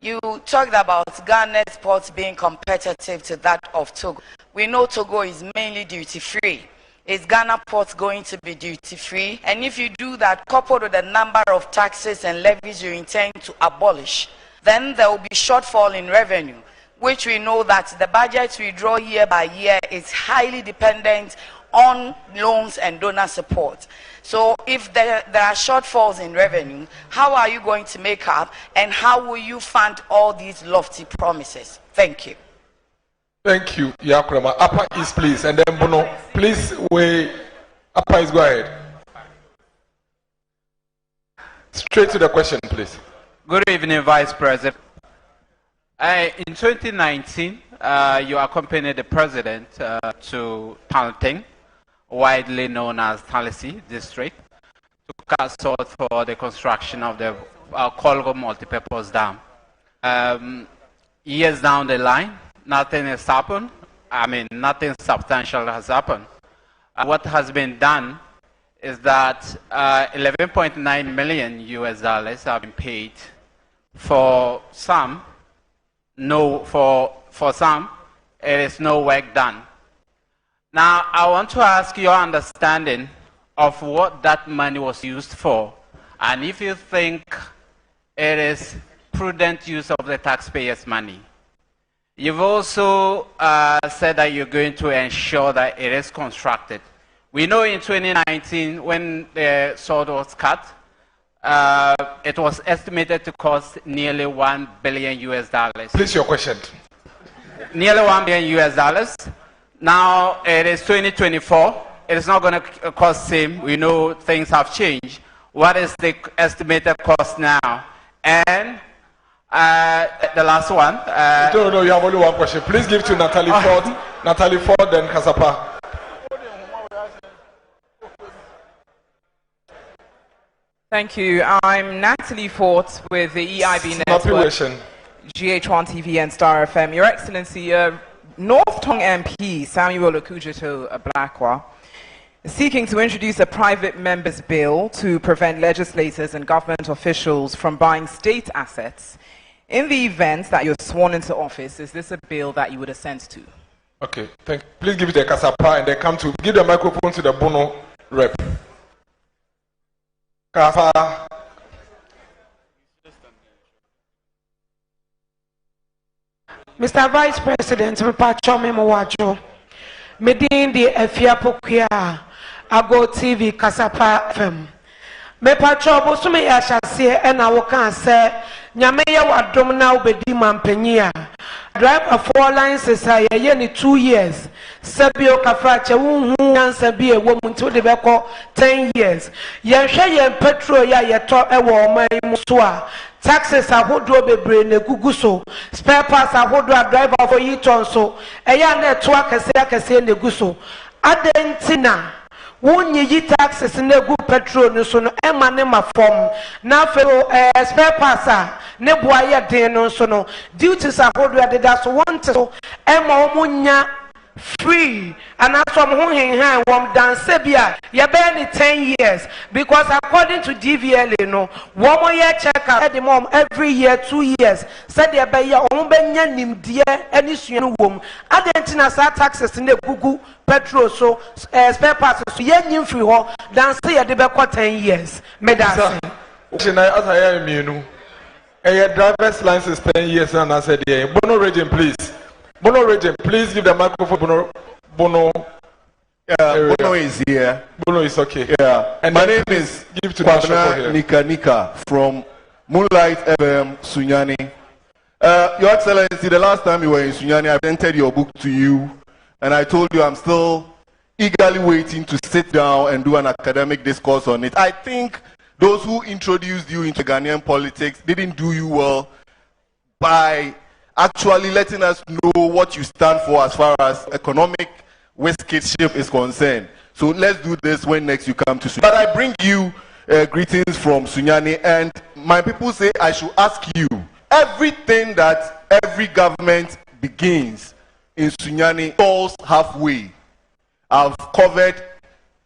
You talked about Ghana's ports being competitive to that of Togo. We know Togo is mainly duty-free. Is Ghana ports going to be duty-free? And if you do that, coupled with the number of taxes and levies you intend to abolish, then there will be shortfall in revenue, which we know that the budget we draw year by year is highly dependent on loans and donor support. So if there are shortfalls in revenue, how are you going to make up, and how will you fund all these lofty promises? Thank you. Thank you, Yakurama. Upper East, please, and then Bono. Please, wait. Upper East, go ahead. Straight to the question, please. Good evening, Vice President. In 2019, you accompanied the President to Palting, widely known as Talisi District, to cast salt for the construction of the Kolgo multipurpose dam. Years down the line, nothing has happened. I mean, nothing substantial has happened. What has been done is that 11.9 million US dollars have been paid for some. No, for some, it is no work done. Now, I want to ask your understanding of what that money was used for, and if you think it is prudent use of the taxpayers' money. You've also said that you're going to ensure that it is constructed. We know in 2019, when the sword was cut, it was estimated to cost nearly $1 billion US dollars. Please, your question. Nearly $1 billion US dollars. Now it is 2024. It is not going to cost same. We know things have changed. What is the estimated cost now? And the last one. No, you have only one question. Please give to Natalie Ford. Natalie Ford, then Kasapa. Thank you. I'm Natalie Ford with the EIB Network, GH1 TV and Star FM. Your Excellency, North Tongue MP Samuel Okujeto Ablakwa is seeking to introduce a private member's bill to prevent legislators and government officials from buying state assets. In the event that you're sworn into office, is this a bill that you would assent to? Okay, thank you. Please give it to Kasapa and then come to give the microphone to the Bono rep. Kasapa. Mr. Vice President, Mpacho Memowajo, Medin the Efiapokia, Ago TV, Kasapa FM. Mepacho Bosume Yashase, and I can say nyame yɛ wadom na wobɛdi mampanyi a driver for licenses a yɛyɛ ne 2 years sɛbio kafrakyɛ wohu nyansa bi a ɛwɔ mu nti wode bɛkɔ 10 years yɛnhwɛ yɛn petrol yɛ a yɛtɔ ɛwɔ ɔman mu so a taxes ahodoɔ bebree na egugu so spare parts ahodoɔ a driver for yi tɔn so ɛyɛ a na ɛto akɛseɛ na egu so adentina wonyiyi taxes na egu petrol no so no ɛma ne ma fam na afei spare parts a ne boa yɛ den no so no duties ahodoɔ adeda so wɔnte so ɛma wɔn nya free and as from whom hand one dance bi a yɛbɛyɛ ne 10 years because according to DVLA no wɔn mo yɛ check out the mom every year 2 years said they ɛbɛyɛ wɔn bɛnya nimdeɛ ɛne sua no wɔm adentina saa taxes ne gugu petrol so spare parts so yɛnyi free hɔ dance yɛde bɛkɔ 10 years medase Oshina asaya mienu ɛyɛ driver's license 10 years and I said yeah Bono region please Bono region, please give the microphone. Bono. Bono is here. Bono is okay. Yeah. And my name is give to Kwabena Nika from Moonlight FM Sunyani. Your Excellency, the last time you were in Sunyani, I presented your book to you, and I told you I'm still eagerly waiting to sit down and do an academic discourse on it. I think those who introduced you into Ghanaian politics didn't do you well by actually letting us know what you stand for as far as economic whiskeyship is concerned. So let's do this when next you come to Sunyani. But I bring you greetings from Sunyani, and my people say I should ask you, everything that every government begins in Sunyani falls halfway. I've covered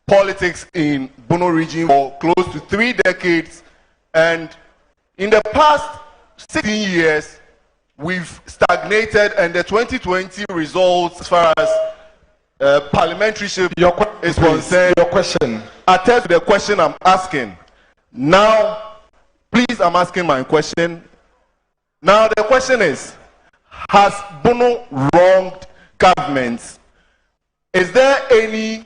politics in Bono region for close to 3 decades, and in the past 16 years, we've stagnated, and the 2020 results as far as parliamentarship is concerned. Your question. Attest to the question I'm asking. Now, please, I'm asking my question. Now, the question is, has Bono wronged governments? Is there any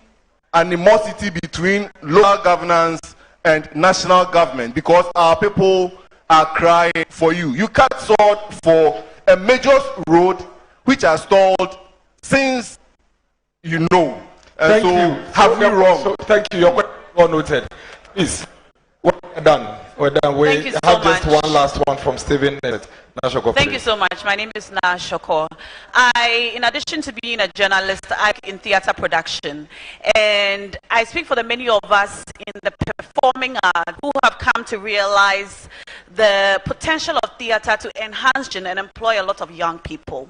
animosity between local governance and national government? Because our people are crying for you. You cut sword for a major road which has stalled since you know. Thank you. Have we wrong? So, thank you. Your question well noted. Please. We're done. We're done. We Thank you so have just much. one last one from Stephen. Thank you so much. My name is Na Shoko. In addition to being a journalist, I work in theater production. And I speak for the many of us in the performing art who have come to realize the potential of theater to enhance and employ a lot of young people.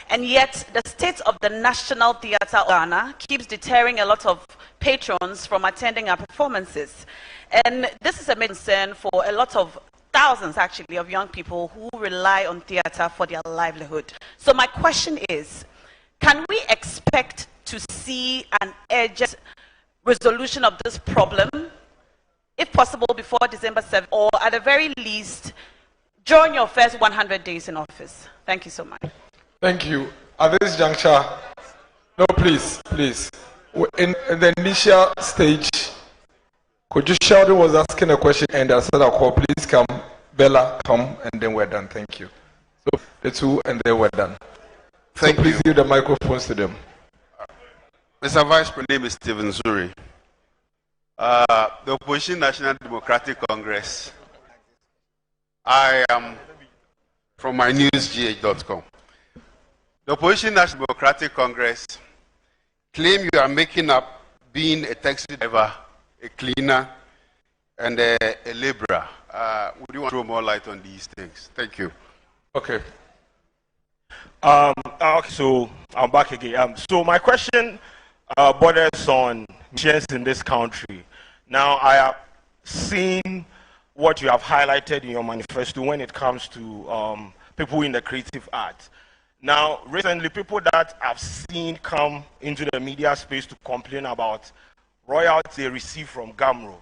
And yet, the state of the National Theatre of Ghana keeps deterring a lot of patrons from attending our performances. And this is a main concern for a lot of thousands, actually, of young people who rely on theater for their livelihood. So my question is, can we expect to see an urgent resolution of this problem, if possible, before December 7th, or at the very least, during your first 100 days in office? Thank you so much. Thank you. At this juncture, no, please. In the initial stage, could you Sheldon was asking a question and I said, I'll call, please come, Bella, come, and then we're done. Thank you. So the two, and then we're done. So please give the microphones to them. Mr. Vice President, my name is Stephen Zuri. The Opposition National Democratic Congress. I am from mynewsgh.com. The Opposition National Democratic Congress claim you are making up being a taxi driver, a cleaner, and a laborer. Would you want to throw more light on these things? Thank you. Okay. Okay, so I'm back again. So my question borders on missions in this country. Now, I have seen what you have highlighted in your manifesto when it comes to people in the creative arts. Now, recently, people that I've seen come into the media space to complain about royalties they receive from Gamro.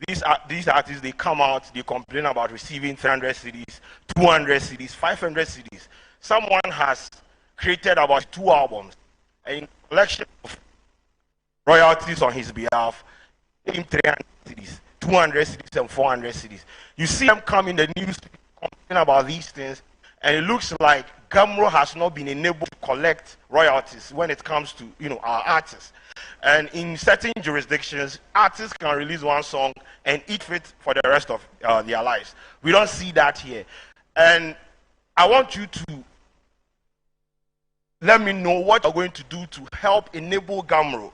These artists, they come out, they complain about receiving 300 CDs, 200 CDs, 500 CDs. Someone has created about 2 albums, a collection of royalties on his behalf, 300 CDs, 200 CDs, and 400 CDs. You see them come in the news about these things, and it looks like Gamro has not been enabled to collect royalties when it comes to our artists. And in certain jurisdictions, artists can release one song and eat it for the rest of their lives. We don't see that here. And I want you to let me know what you're going to do to help enable Gamro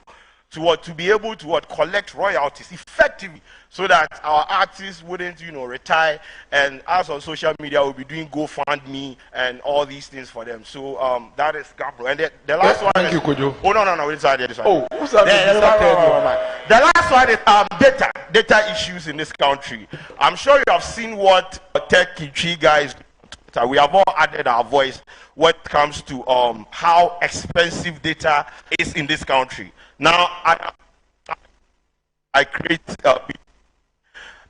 to be able to collect royalties effectively, so that our artists wouldn't retire, and us on social media will be doing GoFundMe and all these things for them. So that is Gamro. And the last one. Thank you, Kojo. Oh no, this one. Oh, who's that? The last one is data issues in this country. I'm sure you have seen what Tech Kichi guys. We have all added our voice when it comes to how expensive data is in this country. Now, I create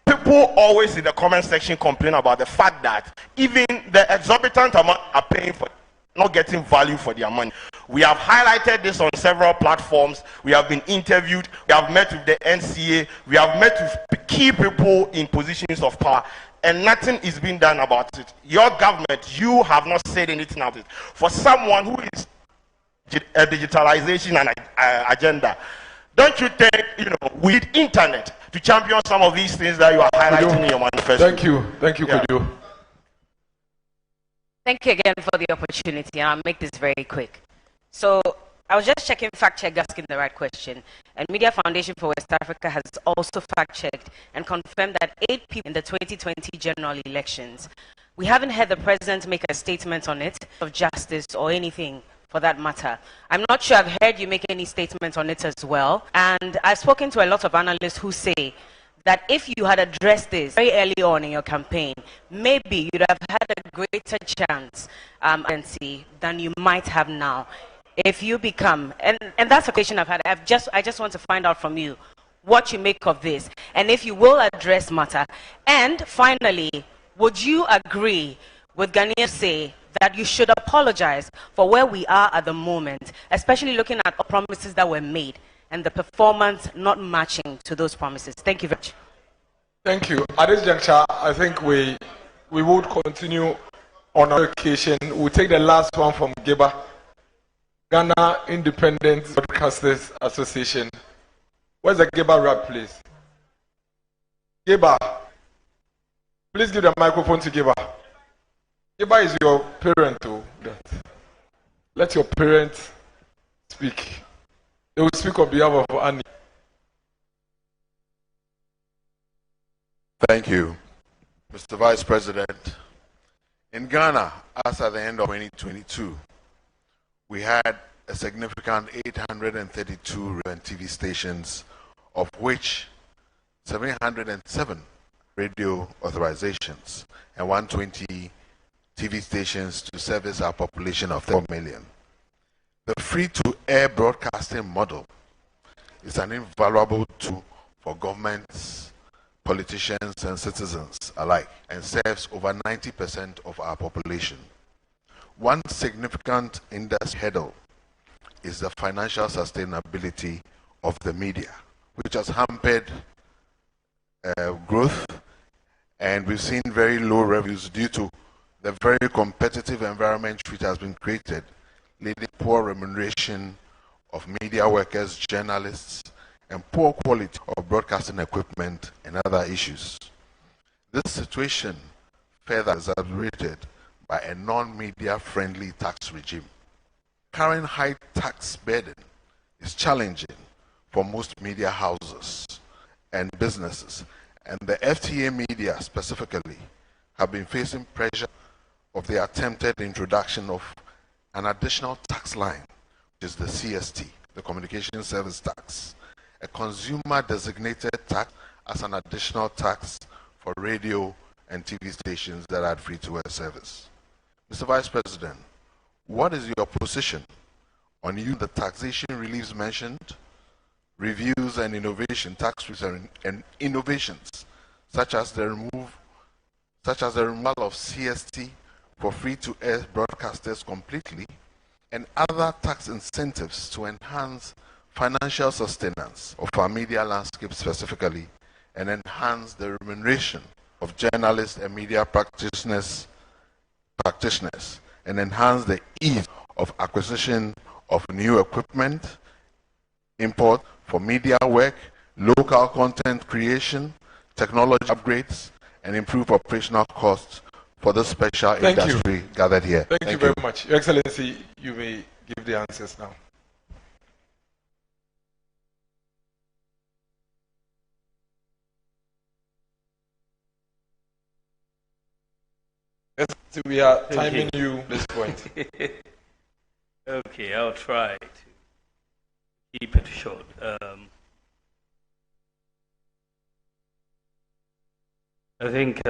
people always in the comment section complain about the fact that even the exorbitant amount are paying for not getting value for their money. We have highlighted this on several platforms. We have been interviewed. We have met with the NCA. We have met with key people in positions of power, and nothing is being done about it. Your government, you have not said anything about it. For someone who is a digitalization and agenda, don't you think we need internet to champion some of these things that you are highlighting in your manifesto? Thank you, Kojo. Thank you again for the opportunity, and I'll make this very quick. So I was just checking fact-check, asking the right question, and Media Foundation for West Africa has also fact-checked and confirmed that 8 people in the 2020 general elections. We haven't heard the president make a statement on it, of justice or anything for that matter. I'm not sure I've heard you make any statement on it as well. And I've spoken to a lot of analysts who say that if you had addressed this very early on in your campaign, maybe you'd have had a greater chance than you might have now. If you become, and that's a question I've had, I just want to find out from you what you make of this, and if you will address matter. And finally, would you agree with Ghanaians say that you should apologize for where we are at the moment, especially looking at promises that were made and the performance not matching to those promises? Thank you very much. Thank you. At this juncture, I think we would continue on our occasion. We'll take the last one from Geba, Ghana Independent Broadcasters Association. Where's the Geba rap, please? Geba, please give the microphone to Geba. Geba is your parent, too. Let your parents speak. They will speak on behalf of Annie. Thank you, Mr. Vice President. In Ghana, as at the end of 2022, we had a significant 832 TV stations, of which 707 radio authorizations and 120 TV stations to service our population of 4 million. The free-to-air broadcasting model is an invaluable tool for governments, politicians, and citizens alike, and serves over 90% of our population. One significant industry hurdle is the financial sustainability of the media, which has hampered growth, and we've seen very low revenues due to the very competitive environment which has been created, leading to poor remuneration of media workers, journalists, and poor quality of broadcasting equipment and other issues. This situation further exacerbated by a non-media friendly tax regime. Current high tax burden is challenging for most media houses and businesses, and the FTA media specifically have been facing pressure of the attempted introduction of an additional tax line, which is the CST, the Communication Service Tax, a consumer-designated tax as an additional tax for radio and TV stations that had free-to-air service. Mr. Vice President, what is your position on the taxation reliefs mentioned, reviews and innovation, tax return and innovations, such as the removal of CST for free-to-air broadcasters completely, and other tax incentives to enhance financial sustenance of our media landscape specifically, and enhance the remuneration of journalists and media practitioners practitioners and enhance the ease of acquisition of new equipment, import for media work, local content creation, technology upgrades, and improve operational costs for the special industry gathered here. Thank you very much. Your Excellency, you may give the answers now. We are timing you at this point. Okay, I'll try to keep it short. I think,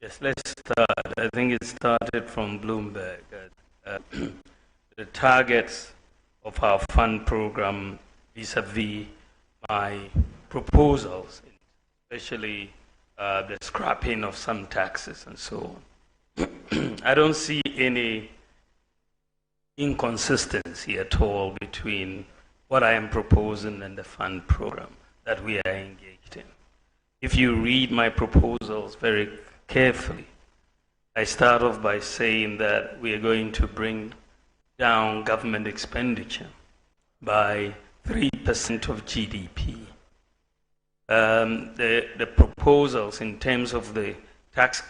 yes, let's start. I think it started from Bloomberg. The targets of our fund program vis-a-vis my proposals, especially the scrapping of some taxes and so on. I don't see any inconsistency at all between what I am proposing and the fund program that we are engaged in. If you read my proposals very carefully, I start off by saying that we are going to bring down government expenditure by 3% of GDP. The proposals in terms of the tax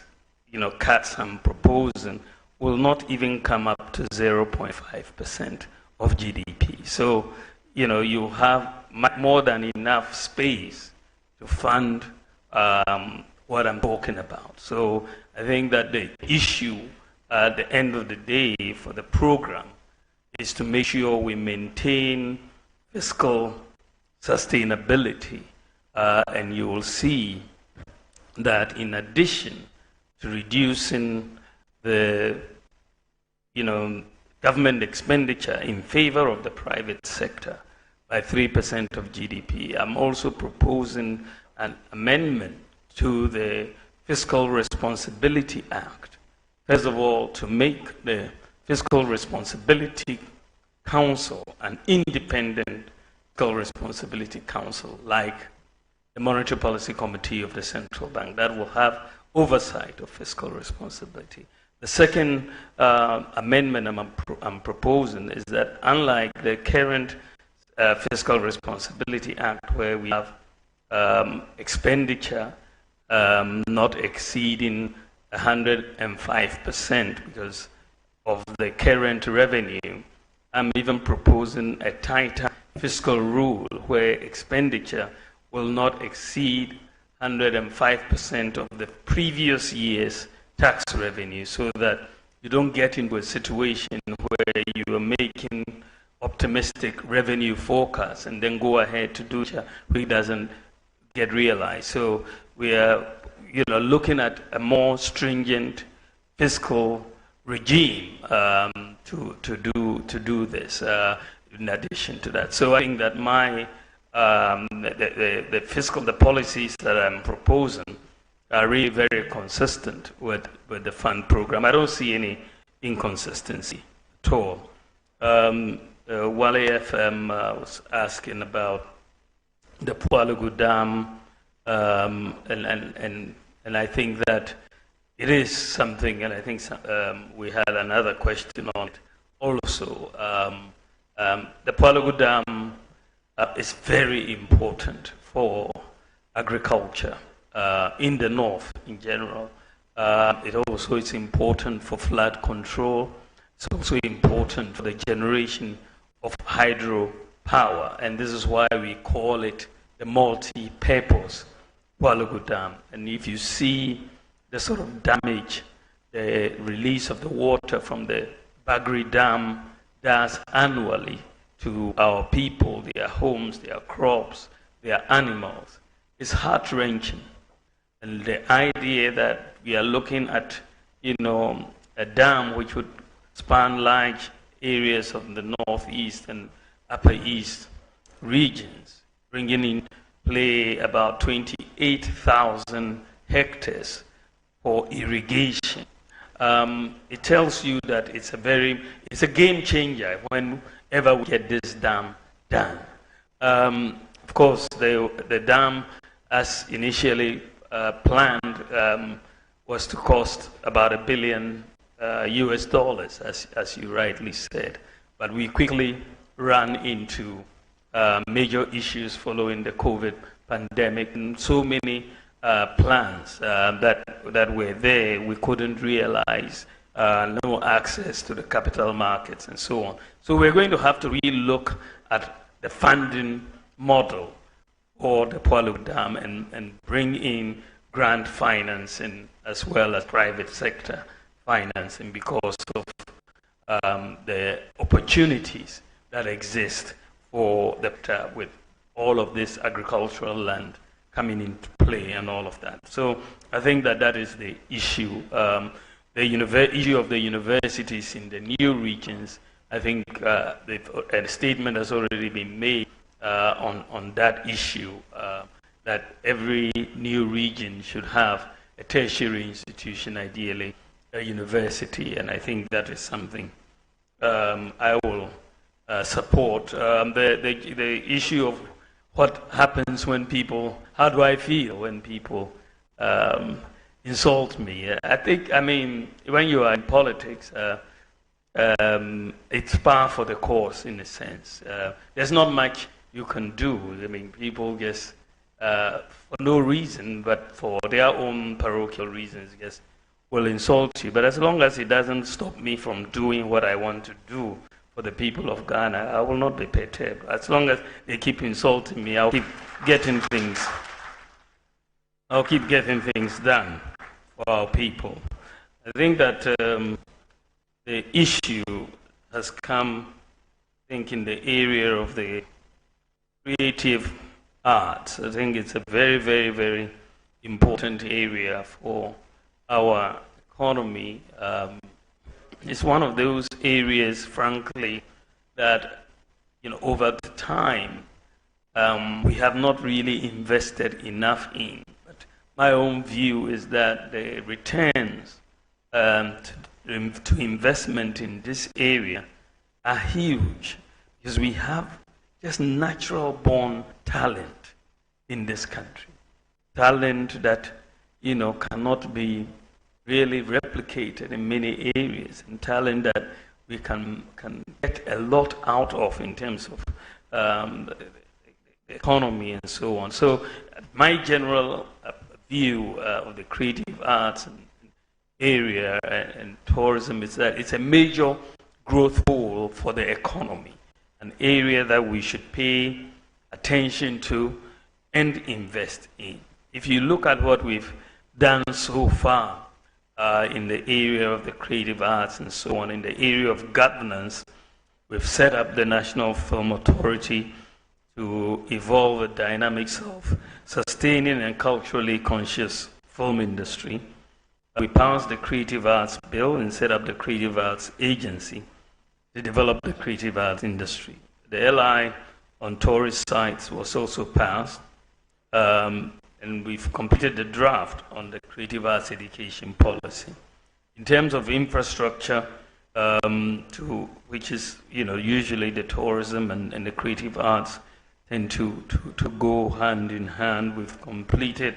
cuts I'm proposing will not even come up to 0.5% of GDP. So, you have more than enough space to fund what I'm talking about. So I think that the issue at the end of the day for the program is to make sure we maintain fiscal sustainability. And you will see that in addition to reducing the government expenditure in favor of the private sector by 3% of GDP, I'm also proposing an amendment to the Fiscal Responsibility Act. First of all, to make the Fiscal Responsibility Council an independent Fiscal Responsibility Council, like the Monetary Policy Committee of the Central Bank, that will have oversight of fiscal responsibility. The second amendment I'm proposing is that unlike the current Fiscal Responsibility Act, where we have expenditure not exceeding 105% because of the current revenue, I'm even proposing a tighter fiscal rule where expenditure will not exceed 105% of the previous year's tax revenue, so that you don't get into a situation where you are making optimistic revenue forecasts and then go ahead to do which doesn't get realized. So we are looking at a more stringent fiscal regime to do this in addition to that. So I think that my the policies that I'm proposing are really very consistent with the fund program. I don't see any inconsistency at all. Wale FM was asking about the Pualugu Dam, and I think that it is something, and I think we had another question on it also. The Pualugu Dam is very important for agriculture in the north in general. It also is important for flood control. It's also important for the generation of hydropower, and this is why we call it the multi-purpose Pualugu Dam. And if you see the sort of damage the release of the water from the Bagri Dam does annually to our people, their homes, their crops, their animals, it's heart-wrenching. And the idea that we are looking at, a dam which would span large areas of the northeast and upper east regions, bringing in play about 28,000 hectares for irrigation. It tells you that it's a game changer whenever we get this dam done. Of course, the dam, as initially planned, was to cost about $1 billion US dollars, as you rightly said. But we quickly ran into major issues following the COVID pandemic, and so many plans that were there we couldn't realize, no access to the capital markets and so on. So we're going to have to really look at the funding model for the Poilu Dam and bring in grant financing as well as private sector financing because of the opportunities that exist for the with all of this agricultural land coming into play and all of that. So I think that is the issue. The issue of the universities in the new regions, I think a statement has already been made on that issue, that every new region should have a tertiary institution, ideally a university, and I think that is something I will support. The issue of what happens when people, how do I feel when people insult me? I mean, when you are in politics, it's par for the course in a sense. There's not much you can do. I mean, people just, for no reason, but for their own parochial reasons, just will insult you. But as long as it doesn't stop me from doing what I want to do for the people of Ghana, I will not be perturbed. As long as they keep insulting me, I'll keep getting things done for our people. I think that the issue has come, I think, in the area of the creative arts. I think it's a very, very, very important area for our economy. It's one of those areas, frankly, that over the time we have not really invested enough in. But my own view is that the returns to investment in this area are huge, because we have just natural born talent in this country, talent that cannot be really replicated in many areas, and talent that we can get a lot out of in terms of the economy and so on. So my general view of the creative arts area and tourism is that it's a major growth pole for the economy, an area that we should pay attention to and invest in. If you look at what we've done so far in the area of the creative arts and so on, in the area of governance, we've set up the National Film Authority to evolve the dynamics of sustaining and culturally conscious film industry. We passed the Creative Arts Bill and set up the Creative Arts Agency to develop the creative arts industry. The LI on tourist sites was also passed, and we've completed the draft on the creative arts education policy. In terms of infrastructure, which is usually the tourism and the creative arts tend to go hand in hand. We've completed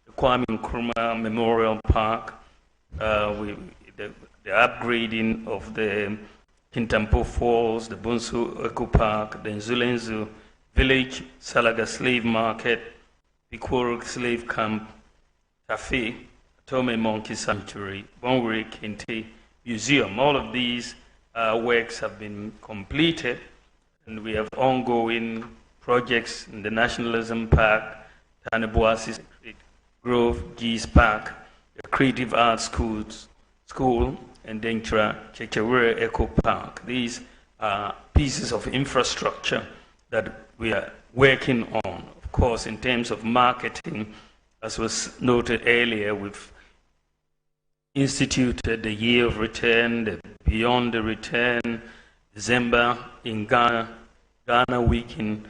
the Kwame Nkrumah Memorial Park, the upgrading of the Kintampo Falls, the Bunsu Eco Park, the Nzulenzu Village, Salaga Slave Market, Pikworo Slave Camp, Tafe, Tome Monkey Sanctuary, Bonwere Kente Museum. All of these works have been completed, and we have ongoing projects in the Nationalism Park, Taneboasi Grove, Gees Park, the Creative Arts School, and Dentra Chechewere Eco Park. These are pieces of infrastructure that we are working on. Of course, in terms of marketing, as was noted earlier, we've instituted the Year of Return, the Beyond the Return, December in Ghana, Ghana Week in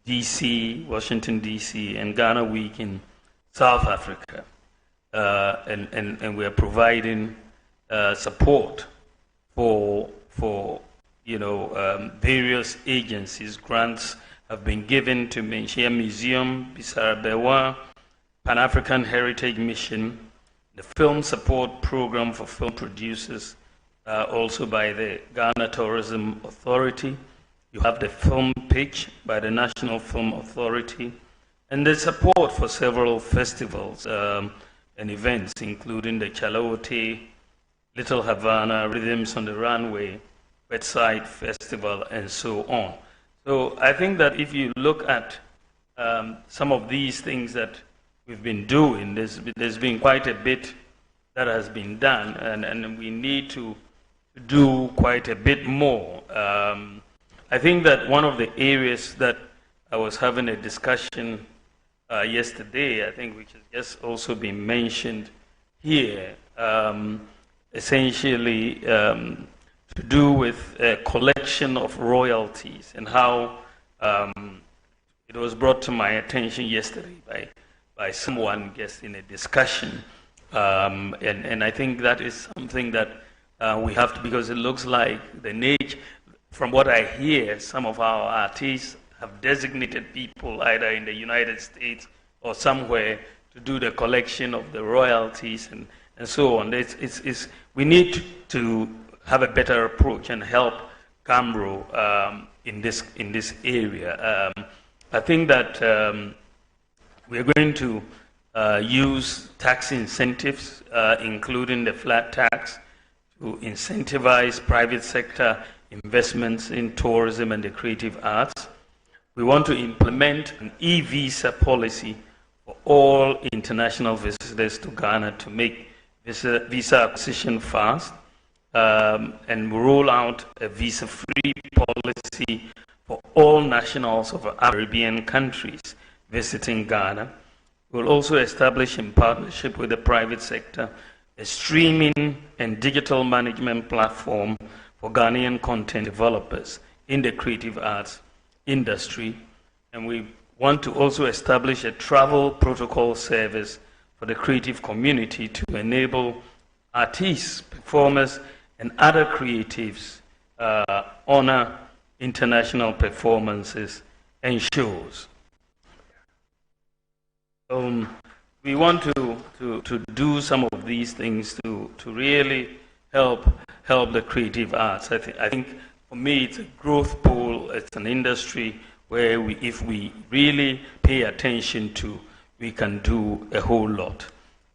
DC, Washington DC, and Ghana Week in South Africa. And we are providing support for various agencies. Grants have been given to Menchia Museum, Bisara Bewa, Pan-African Heritage Mission, the film support program for film producers, also by the Ghana Tourism Authority. You have the film pitch by the National Film Authority, and the support for several festivals and events, including the Chalawote, Little Havana, Rhythms on the Runway, Bedside Festival, and so on. So I think that if you look at some of these things that we've been doing, there's been quite a bit that has been done, and we need to do quite a bit more. I think that one of the areas that I was having a discussion yesterday, I think, which has just also been mentioned here, essentially to do with a collection of royalties and how it was brought to my attention yesterday by someone just in a discussion. And I think that is something that we have to, because it looks like the nature, from what I hear, some of our artists have designated people either in the United States or somewhere to do the collection of the royalties and so on. We need to have a better approach and help Camro in this area. I think that we're going to use tax incentives, including the flat tax, to incentivize private sector investments in tourism and the creative arts. We want to implement an e-visa policy for all international visitors to Ghana to make visa acquisition fast, and roll out a visa-free policy for all nationals of Caribbean countries visiting Ghana. We'll also establish, in partnership with the private sector, a streaming and digital management platform for Ghanaian content developers in the creative arts industry. And we want to also establish a travel protocol service for the creative community to enable artists, performers, and other creatives honor international performances and shows. We want to do some of these things to really help the creative arts. I think for me it's a growth pool. It's an industry where if we really pay attention to, we can do a whole lot.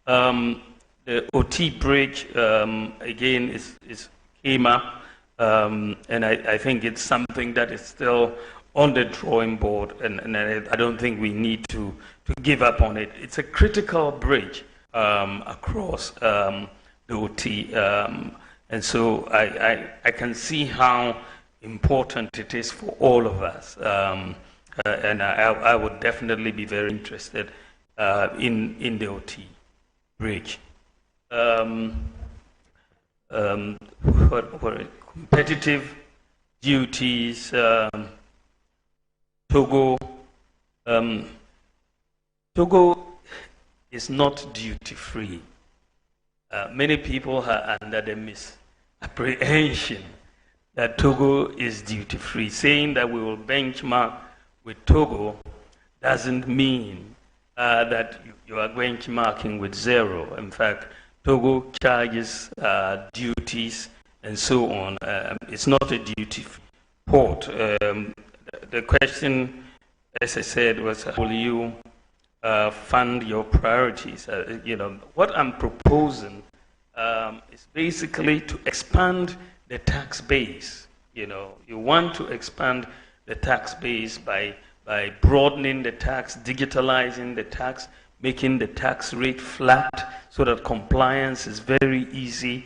The OT bridge again came up, and I think it's something that is still on the drawing board, and I don't think we need to give up on it. It's a critical bridge across the OT, and so I can see how important it is for all of us, and I would definitely be very interested in the OT bridge. Competitive duties, Togo. Togo is not duty-free. Many people are under the misapprehension that Togo is duty-free. Saying that we will benchmark with Togo doesn't mean that you are benchmarking with zero. In fact, Togo charges duties and so on. It's not a duty-free port. The question, as I said, was how will you fund your priorities? What I'm proposing is basically to expand the tax base. You want to expand the tax base by broadening the tax, digitalizing the tax, making the tax rate flat so that compliance is very easy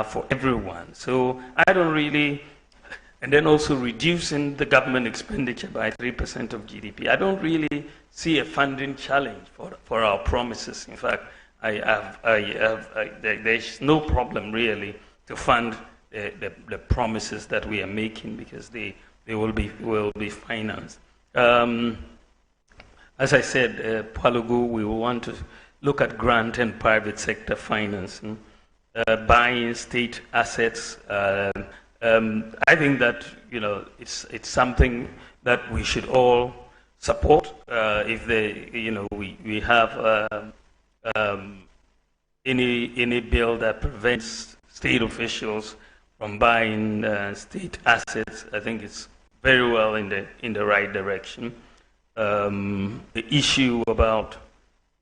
for everyone. So I don't really, and then also reducing the government expenditure by 3% of GDP. I don't really see a funding challenge for our promises. In fact, there's no problem really to fund the promises that we are making, because they will be financed. As I said, Palugu, we want to look at grant and private sector financing, buying state assets. I think that it's something that we should all support. If we have any bill that prevents state officials from buying state assets. I think it's very well in the right direction. The issue about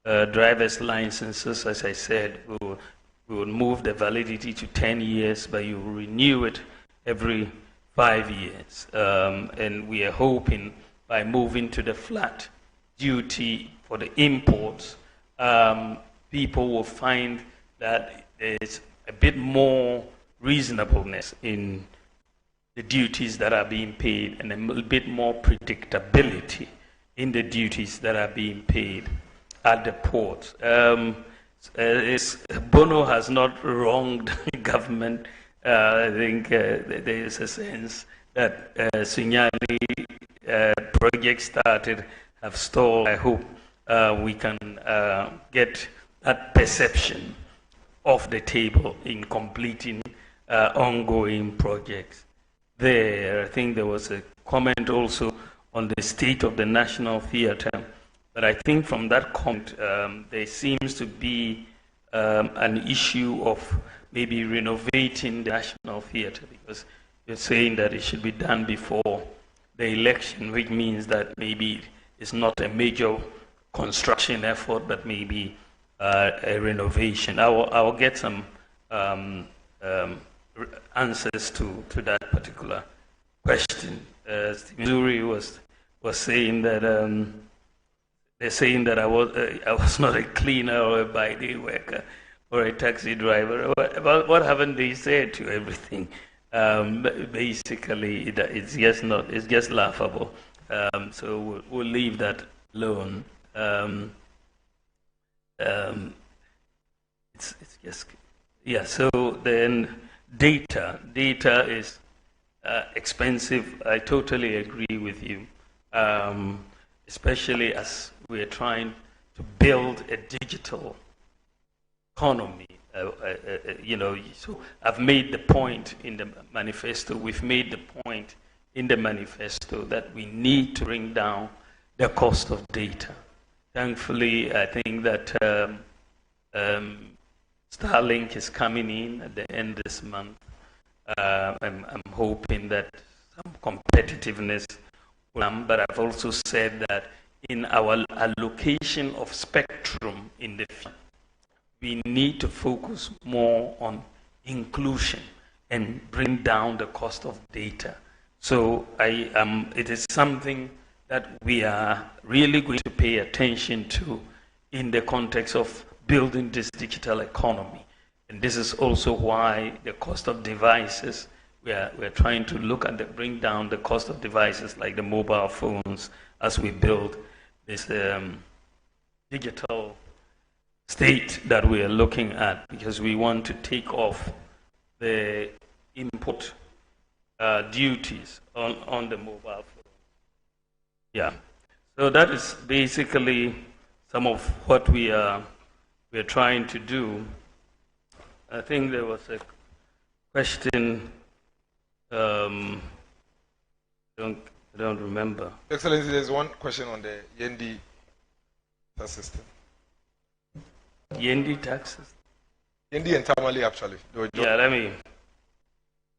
driver's licenses, as I said, we will move the validity to 10 years, but you renew it every 5 years. And we are hoping by moving to the flat duty for the imports, people will find that there's a bit more reasonableness in the duties that are being paid and a little bit more predictability in the duties that are being paid at the ports. Bono has not wronged government. I think there is a sense that Sunyani project started have stalled. I hope we can get that perception off the table in completing ongoing projects. There, I think there was a comment also on the state of the National Theatre, but I think from that comment there seems to be an issue of maybe renovating the National Theatre, because you're saying that it should be done before the election, which means that maybe it's not a major construction effort, but maybe a renovation. I will get some answers to that particular question. Stephen Zuri was saying that they're saying that I was not a cleaner or a by-day worker or a taxi driver. What haven't they said to everything? Basically, it's just laughable. So we'll leave that alone. It's just, yeah. So then data is expensive. I totally agree with you, especially as we're trying to build a digital economy. So I've made the point in the manifesto, we've made the point in the manifesto that we need to bring down the cost of data. Thankfully, I think that Starlink is coming in at the end of this month. I'm hoping that some competitiveness will come, but I've also said that in our allocation of spectrum in the future, we need to focus more on inclusion and bring down the cost of data. So it is something that we are really going to pay attention to in the context of building this digital economy. And this is also why the cost of devices, we're trying to look at bring down the cost of devices like the mobile phones as we build this digital state that we are looking at, because we want to take off the import duties on the mobile phone. Yeah, so that is basically some of what we're trying to do. I think there was a question. I don't remember. Excellency, there's one question on the Yendi tax system. Yendi taxes? Yendi and Tamale, actually. Yeah, let me.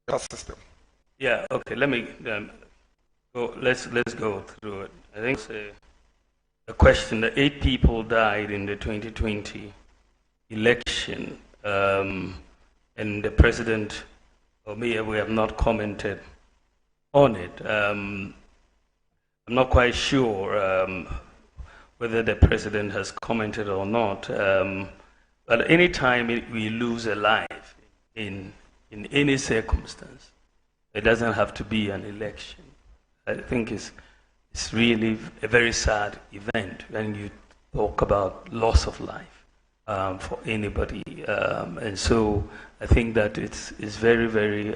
Tax system. Yeah, okay, let me go. Let's go through it. I think it's a question that 8 people died in the 2020 election, and the president, or me, we have not commented on it. I'm not quite sure whether the president has commented or not. But any time we lose a life in any circumstance, it doesn't have to be an election. I think it's really a very sad event when you talk about loss of life for anybody. And so I think that it's very, very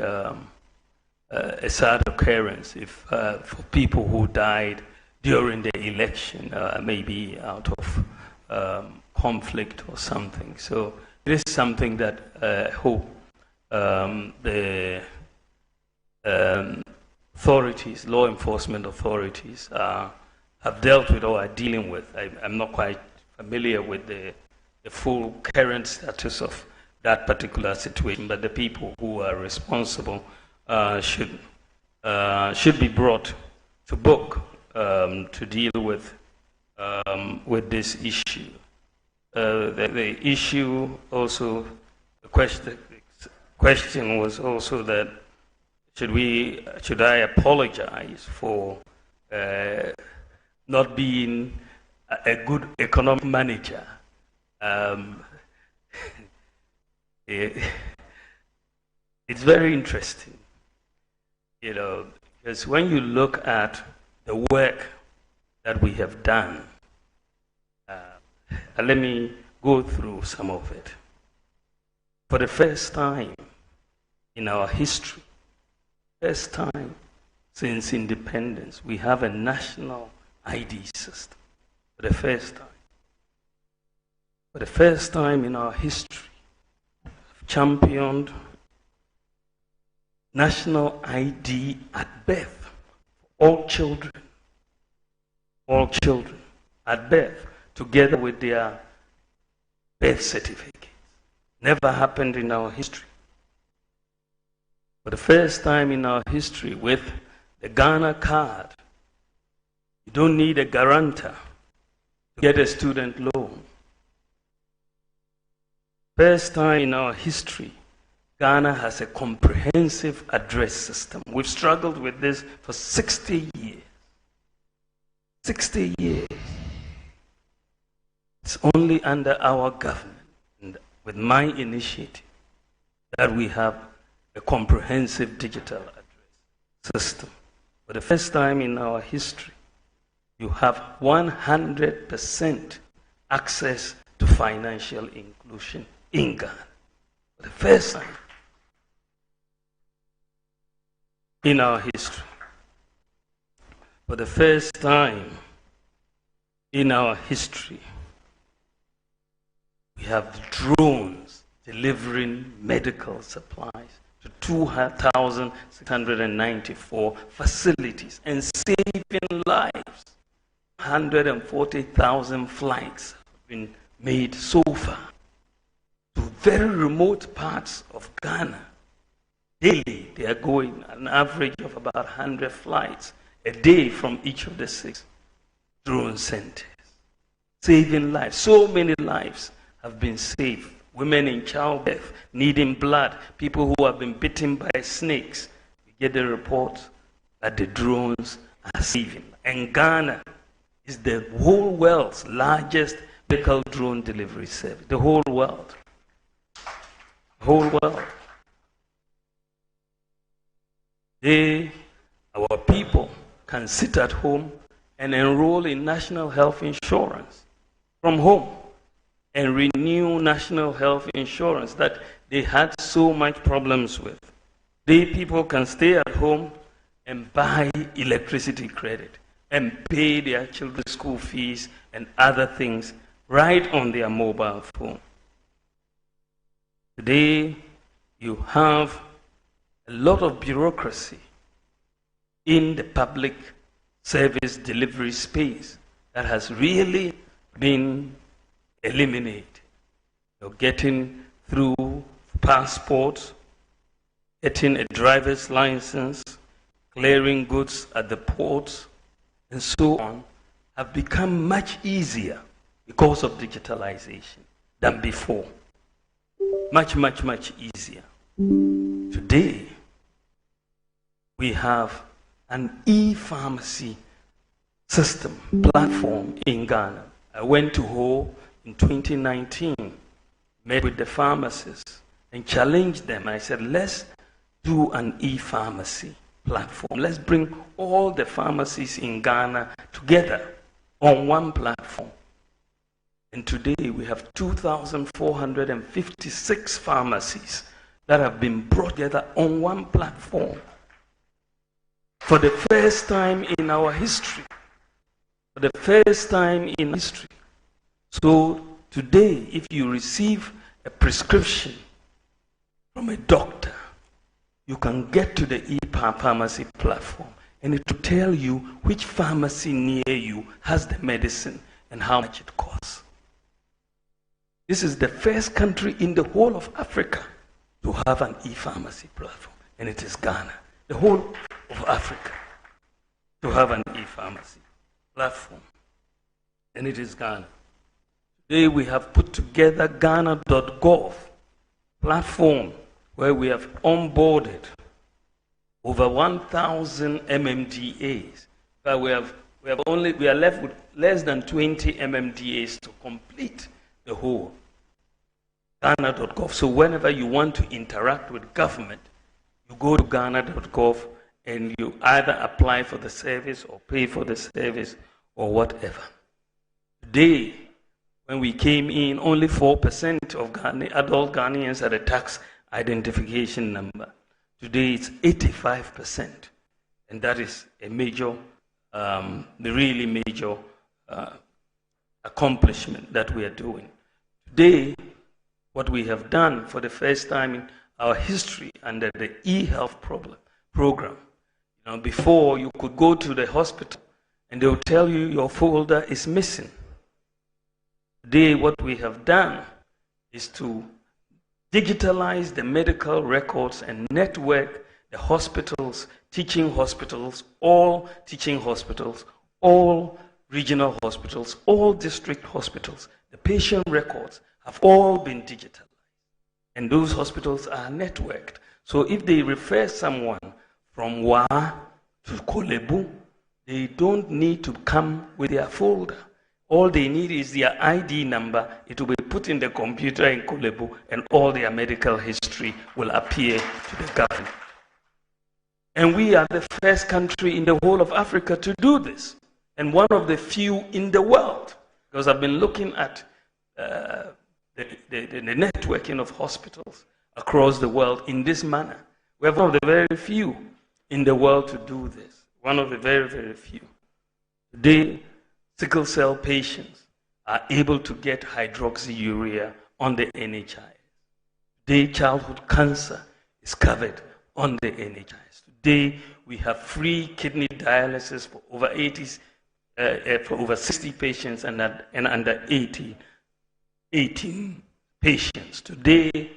a sad occurrence if for people who died during the election, maybe out of conflict or something. So it is something that I hope the authorities, law enforcement authorities, have dealt with or are dealing with. I'm not quite familiar with the the full current status of that particular situation, but the people who are responsible should be brought to book to deal with this issue. The issue also, the question was also that should I apologize for not being a good economic manager? It's very interesting, you know, because when you look at the work that we have done, let me go through some of it. For the first time in our history, first time since independence, we have a national ID system. For the first time. For the first time in our history, championed national ID at birth for all children at birth, together with their birth certificates. Never happened in our history. For the first time in our history, with the Ghana card, you don't need a guarantor to get a student loan. First time in our history, Ghana has a comprehensive address system. We've struggled with this for 60 years. 60 years. It's only under our government, and with my initiative, that we have a comprehensive digital address system. For the first time in our history, you have 100% access to financial inclusion in Ghana. For the first time in our history. For the first time in our history, we have drones delivering medical supplies to 2,694 facilities and saving lives. 140,000 flights have been made so far to very remote parts of Ghana. Daily, they are going an average of about 100 flights a day from each of the 6 drone centers, saving lives. So many lives have been saved. Women in childbirth, needing blood, people who have been bitten by snakes. We get the report that the drones are saving. And Ghana is the whole world's largest medical drone delivery service. The whole world. The whole world. Our people can sit at home and enroll in national health insurance from home and renew national health insurance that they had so much problems with. People can stay at home and buy electricity credit and pay their children's school fees and other things right on their mobile phone. Today, you have a lot of bureaucracy in the public service delivery space that has really been eliminated. You're getting through passports, getting a driver's license, clearing goods at the ports, and so on, have become much easier because of digitalization than before. Much, much, much easier. Today, we have an e-pharmacy system, platform in Ghana. I went to Ho in 2019, met with the pharmacists and challenged them. I said, let's do an e-pharmacy platform. Let's bring all the pharmacies in Ghana together on one platform. And today we have 2,456 pharmacies that have been brought together on one platform for the first time in our history. For the first time in history. So today, if you receive a prescription from a doctor, you can get to the e-pharmacy platform and it will tell you which pharmacy near you has the medicine and how much it costs. This is the first country in the whole of Africa to have an e-pharmacy platform, and it is Ghana. The whole of Africa to have an e-pharmacy platform, and it is Ghana. Today we have put together Ghana.gov platform where we have onboarded over 1,000 MMDAs. But we are left with less than 20 MMDAs to complete the whole Ghana.gov. So whenever you want to interact with government, you go to Ghana.gov and you either apply for the service or pay for the service or whatever. Today, when we came in, only 4% of adult Ghanaians had a tax identification number. Today it's 85%. And that is a major, really major accomplishment that we are doing. Today, what we have done for the first time in our history under the e-health program, before you could go to the hospital and they'll tell you your folder is missing. Today, what we have done is to digitalize the medical records and network the hospitals, all teaching hospitals, all regional hospitals, all district hospitals. The patient records have all been digitalized. And those hospitals are networked. So if they refer someone from Wa to Kolebu, they don't need to come with their folder. All they need is their ID number. It will be put in the computer in Kolebu, and all their medical history will appear to the government. And we are the first country in the whole of Africa to do this, and one of the few in the world, because I've been looking at the networking of hospitals across the world in this manner. We are one of the very few in the world to do this. One of the very, very few. Today, sickle cell patients are able to get hydroxyurea on the NHIS. Today, childhood cancer is covered on the NHIS. Today, we have free kidney dialysis for over 60 patients and under 18 patients. Today,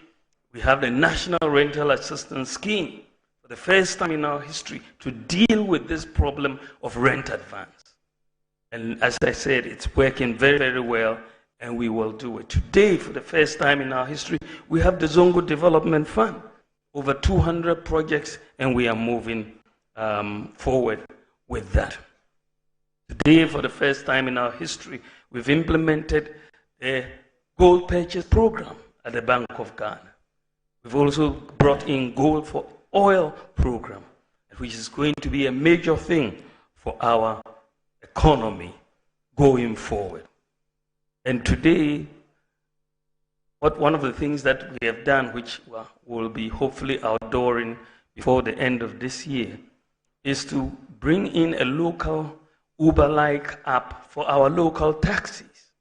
we have the National Rental Assistance Scheme for the first time in our history to deal with this problem of rent advance. And as I said, it's working very, very well, and we will do it. Today, for the first time in our history, we have the Zongo Development Fund, over 200 projects, and we are moving forward with that. Today, for the first time in our history, we've implemented a gold purchase program at the Bank of Ghana. We've also brought in gold for oil program, which is going to be a major thing for our economy going forward. And today, one of the things that we have done, which will be hopefully outdooring before the end of this year, is to bring in a local Uber-like app for our local taxis.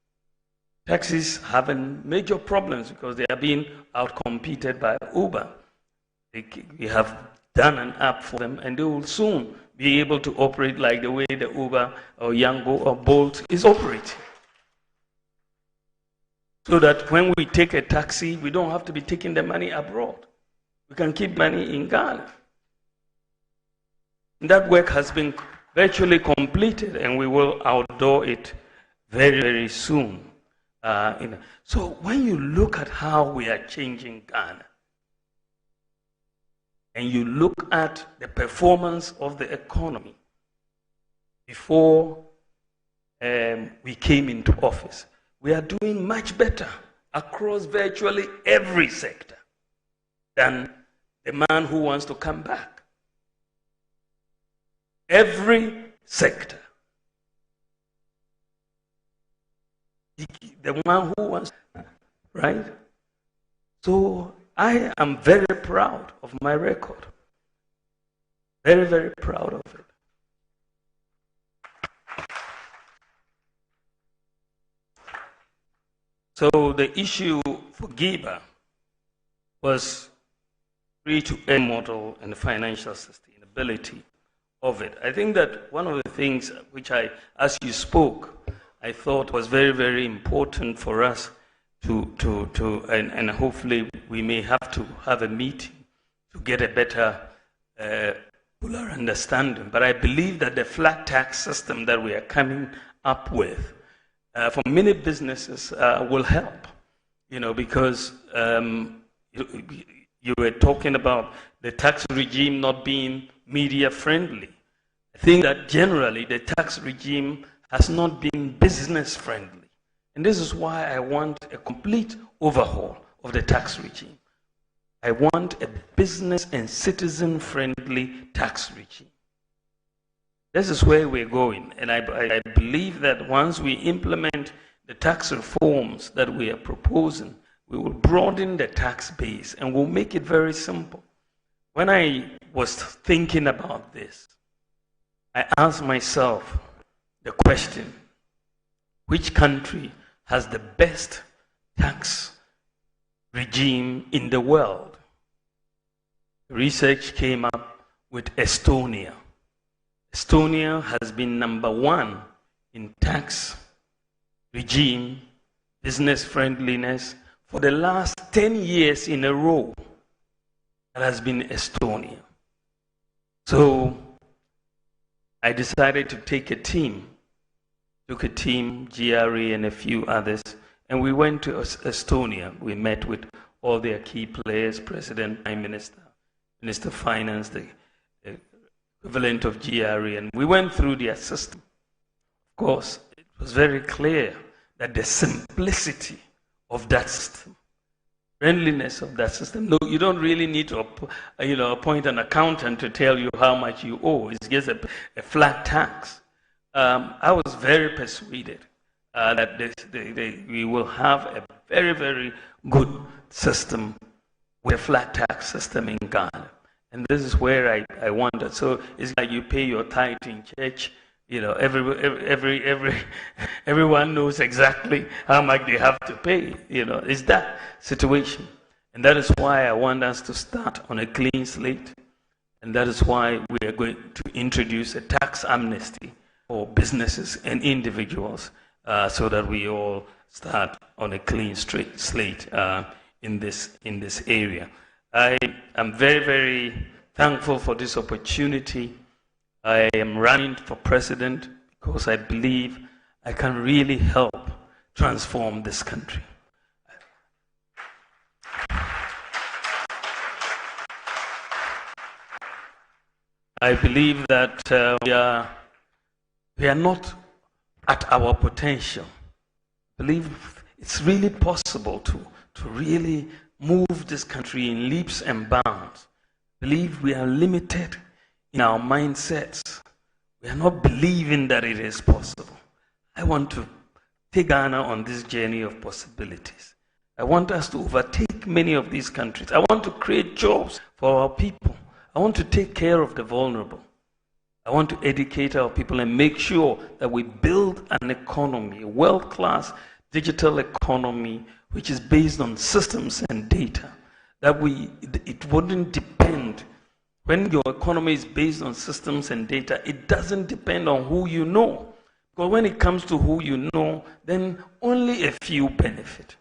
Taxis having major problems because they are being outcompeted by Uber. We have done an app for them, and they will soon be able to operate like the way the Uber or Yango or Bolt is operating. So that when we take a taxi, we don't have to be taking the money abroad. We can keep money in Ghana. And that work has been virtually completed, and we will outdoor it very, very soon. So when you look at how we are changing Ghana, and you look at the performance of the economy before we came into office, we are doing much better across virtually every sector than the man who wants to come back. Every sector. The one who wants, right? So I am very proud of my record. Very, very proud of it. So the issue for GIBA was free-to-air model and the financial sustainability of it. I think that one of the things which as you spoke, I thought was very, very important for us and hopefully we may have to have a meeting to get a better fuller understanding. But I believe that the flat tax system that we are coming up with for many businesses will help, because you were talking about the tax regime not being media friendly. I think that generally the tax regime has not been business friendly. And this is why I want a complete overhaul of the tax regime. I want a business and citizen friendly tax regime. This is where we're going. And I believe that once we implement the tax reforms that we are proposing, we will broaden the tax base and we'll make it very simple. When I was thinking about this, I asked myself the question, which country has the best tax regime in the world? Research came up with Estonia. Estonia has been #1 in tax regime, business friendliness, for the last 10 years in a row. That has been Estonia. So I decided to take a team, GRA and a few others, and we went to Estonia. We met with all their key players, President, Prime Minister, Minister of Finance, the equivalent of GRA, and we went through their system. Of course, it was very clear that the simplicity of that system, friendliness of that system. No, you don't really need to appoint an accountant to tell you how much you owe. It's just a flat tax. I was very persuaded that we will have a very, very good system with a flat tax system in Ghana. And this is where I wanted. So it's like you pay your tithe in church. Everyone knows exactly how much they have to pay. It's that situation. And that is why I want us to start on a clean slate. And that is why we are going to introduce a tax amnesty for businesses and individuals so that we all start on a clean slate in this area. I am very, very thankful for this opportunity. I am running for president because I believe I can really help transform this country. I believe that we are not at our potential. I believe it's really possible to really move this country in leaps and bounds. I believe we are limited in our mindsets. We are not believing that it is possible. I want to take Ghana on this journey of possibilities. I want us to overtake many of these countries. I want to create jobs for our people. I want to take care of the vulnerable. I want to educate our people and make sure that we build an economy, a world-class digital economy, which is based on systems and data. That it wouldn't depend. When your economy is based on systems and data, it doesn't depend on who you know. Because when it comes to who you know, then only a few benefit.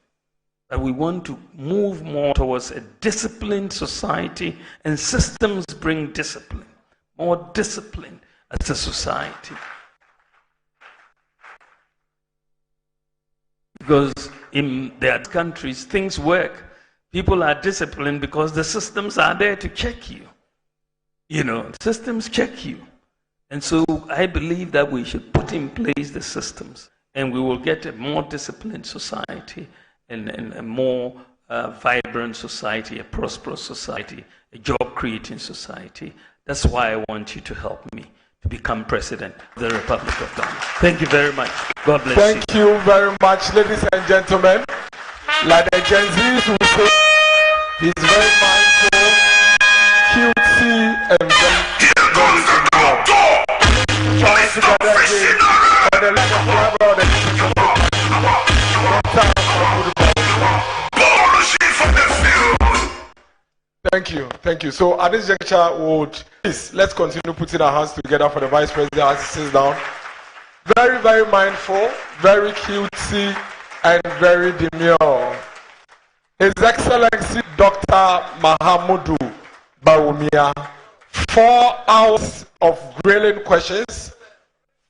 But we want to move more towards a disciplined society, and systems bring discipline. More discipline as a society. Because in their countries, things work. People are disciplined because the systems are there to check you. Systems check you. And so I believe that we should put in place the systems, and we will get a more disciplined society and a more vibrant society, a prosperous society, a job-creating society. That's why I want you to help me to become president of the Republic of Ghana. Thank you very much. God bless you. Thank you very much, ladies and gentlemen. Like the Gen Zs will say, he's very mindful, cutesy, and very trying to get that on the level of Thank you. So at this juncture, please, let's continue putting our hands together for the Vice President as he sits down. Very, very mindful, very cutesy, and very demure. His Excellency Dr. Mahamudu Bawumia, 4 hours of grilling questions,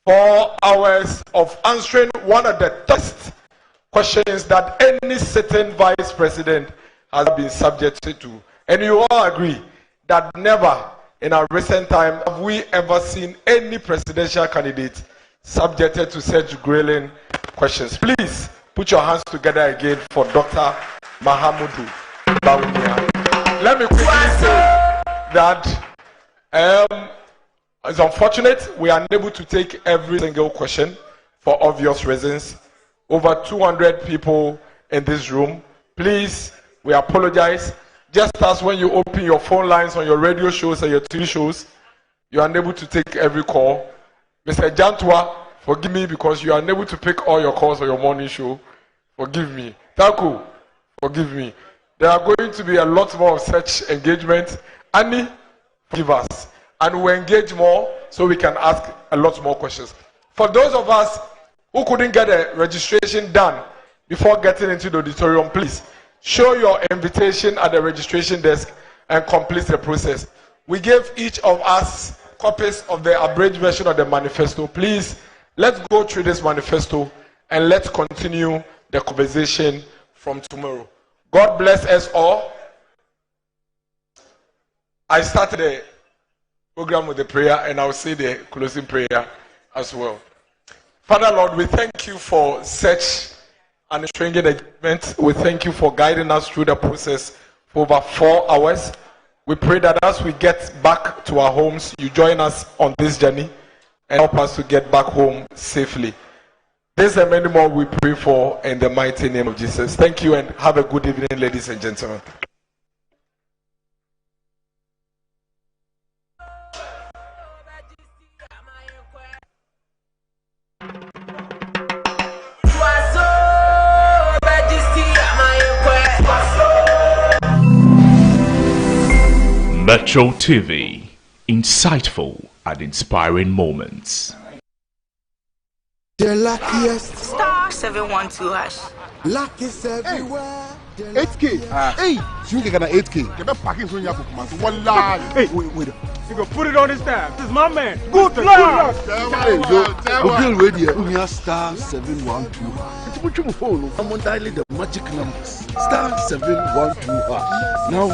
4 hours of answering one of the toughest questions that any sitting vice president has been subjected to. And you all agree that never in our recent time have we ever seen any presidential candidate subjected to such grilling questions. Please put your hands together again for Dr. Mahamudu Bawumia. Let me quickly say that it's unfortunate we are unable to take every single question for obvious reasons. Over 200 people in this room. Please, we apologize. Just as when you open your phone lines on your radio shows and your TV shows, you are unable to take every call. Mr. Jantua, forgive me because you are unable to pick all your calls on your morning show. Forgive me. Taku, forgive me. There are going to be a lot more of such engagement. Annie, forgive us. And we'll engage more so we can ask a lot more questions. For those of us who couldn't get a registration done before getting into the auditorium, please show your invitation at the registration desk and complete the process. We gave each of us copies of the abridged version of the manifesto. Please, let's go through this manifesto and let's continue the conversation from tomorrow. God bless us all. I started the program with a prayer and I'll say the closing prayer as well. Father Lord, we thank you for such an stringent engagement. We thank you for guiding us through the process for over 4 hours. We pray that as we get back to our homes, you join us on this journey and help us to get back home safely. This and many more we pray for in the mighty name of Jesus. Thank you and have a good evening, ladies and gentlemen. Metro TV, insightful and inspiring moments. The luckiest. Star 712 hash. Luckiest everywhere. 8K. Hey, you can get 8K. Get back packing from your command. One line. Hey, wait. You can put it on his tab. This is my man. Good luck. Hey, yo, Bill Radio. We are star 712. It's much more phone. I'm on dialing the magic numbers. Star 712. Now.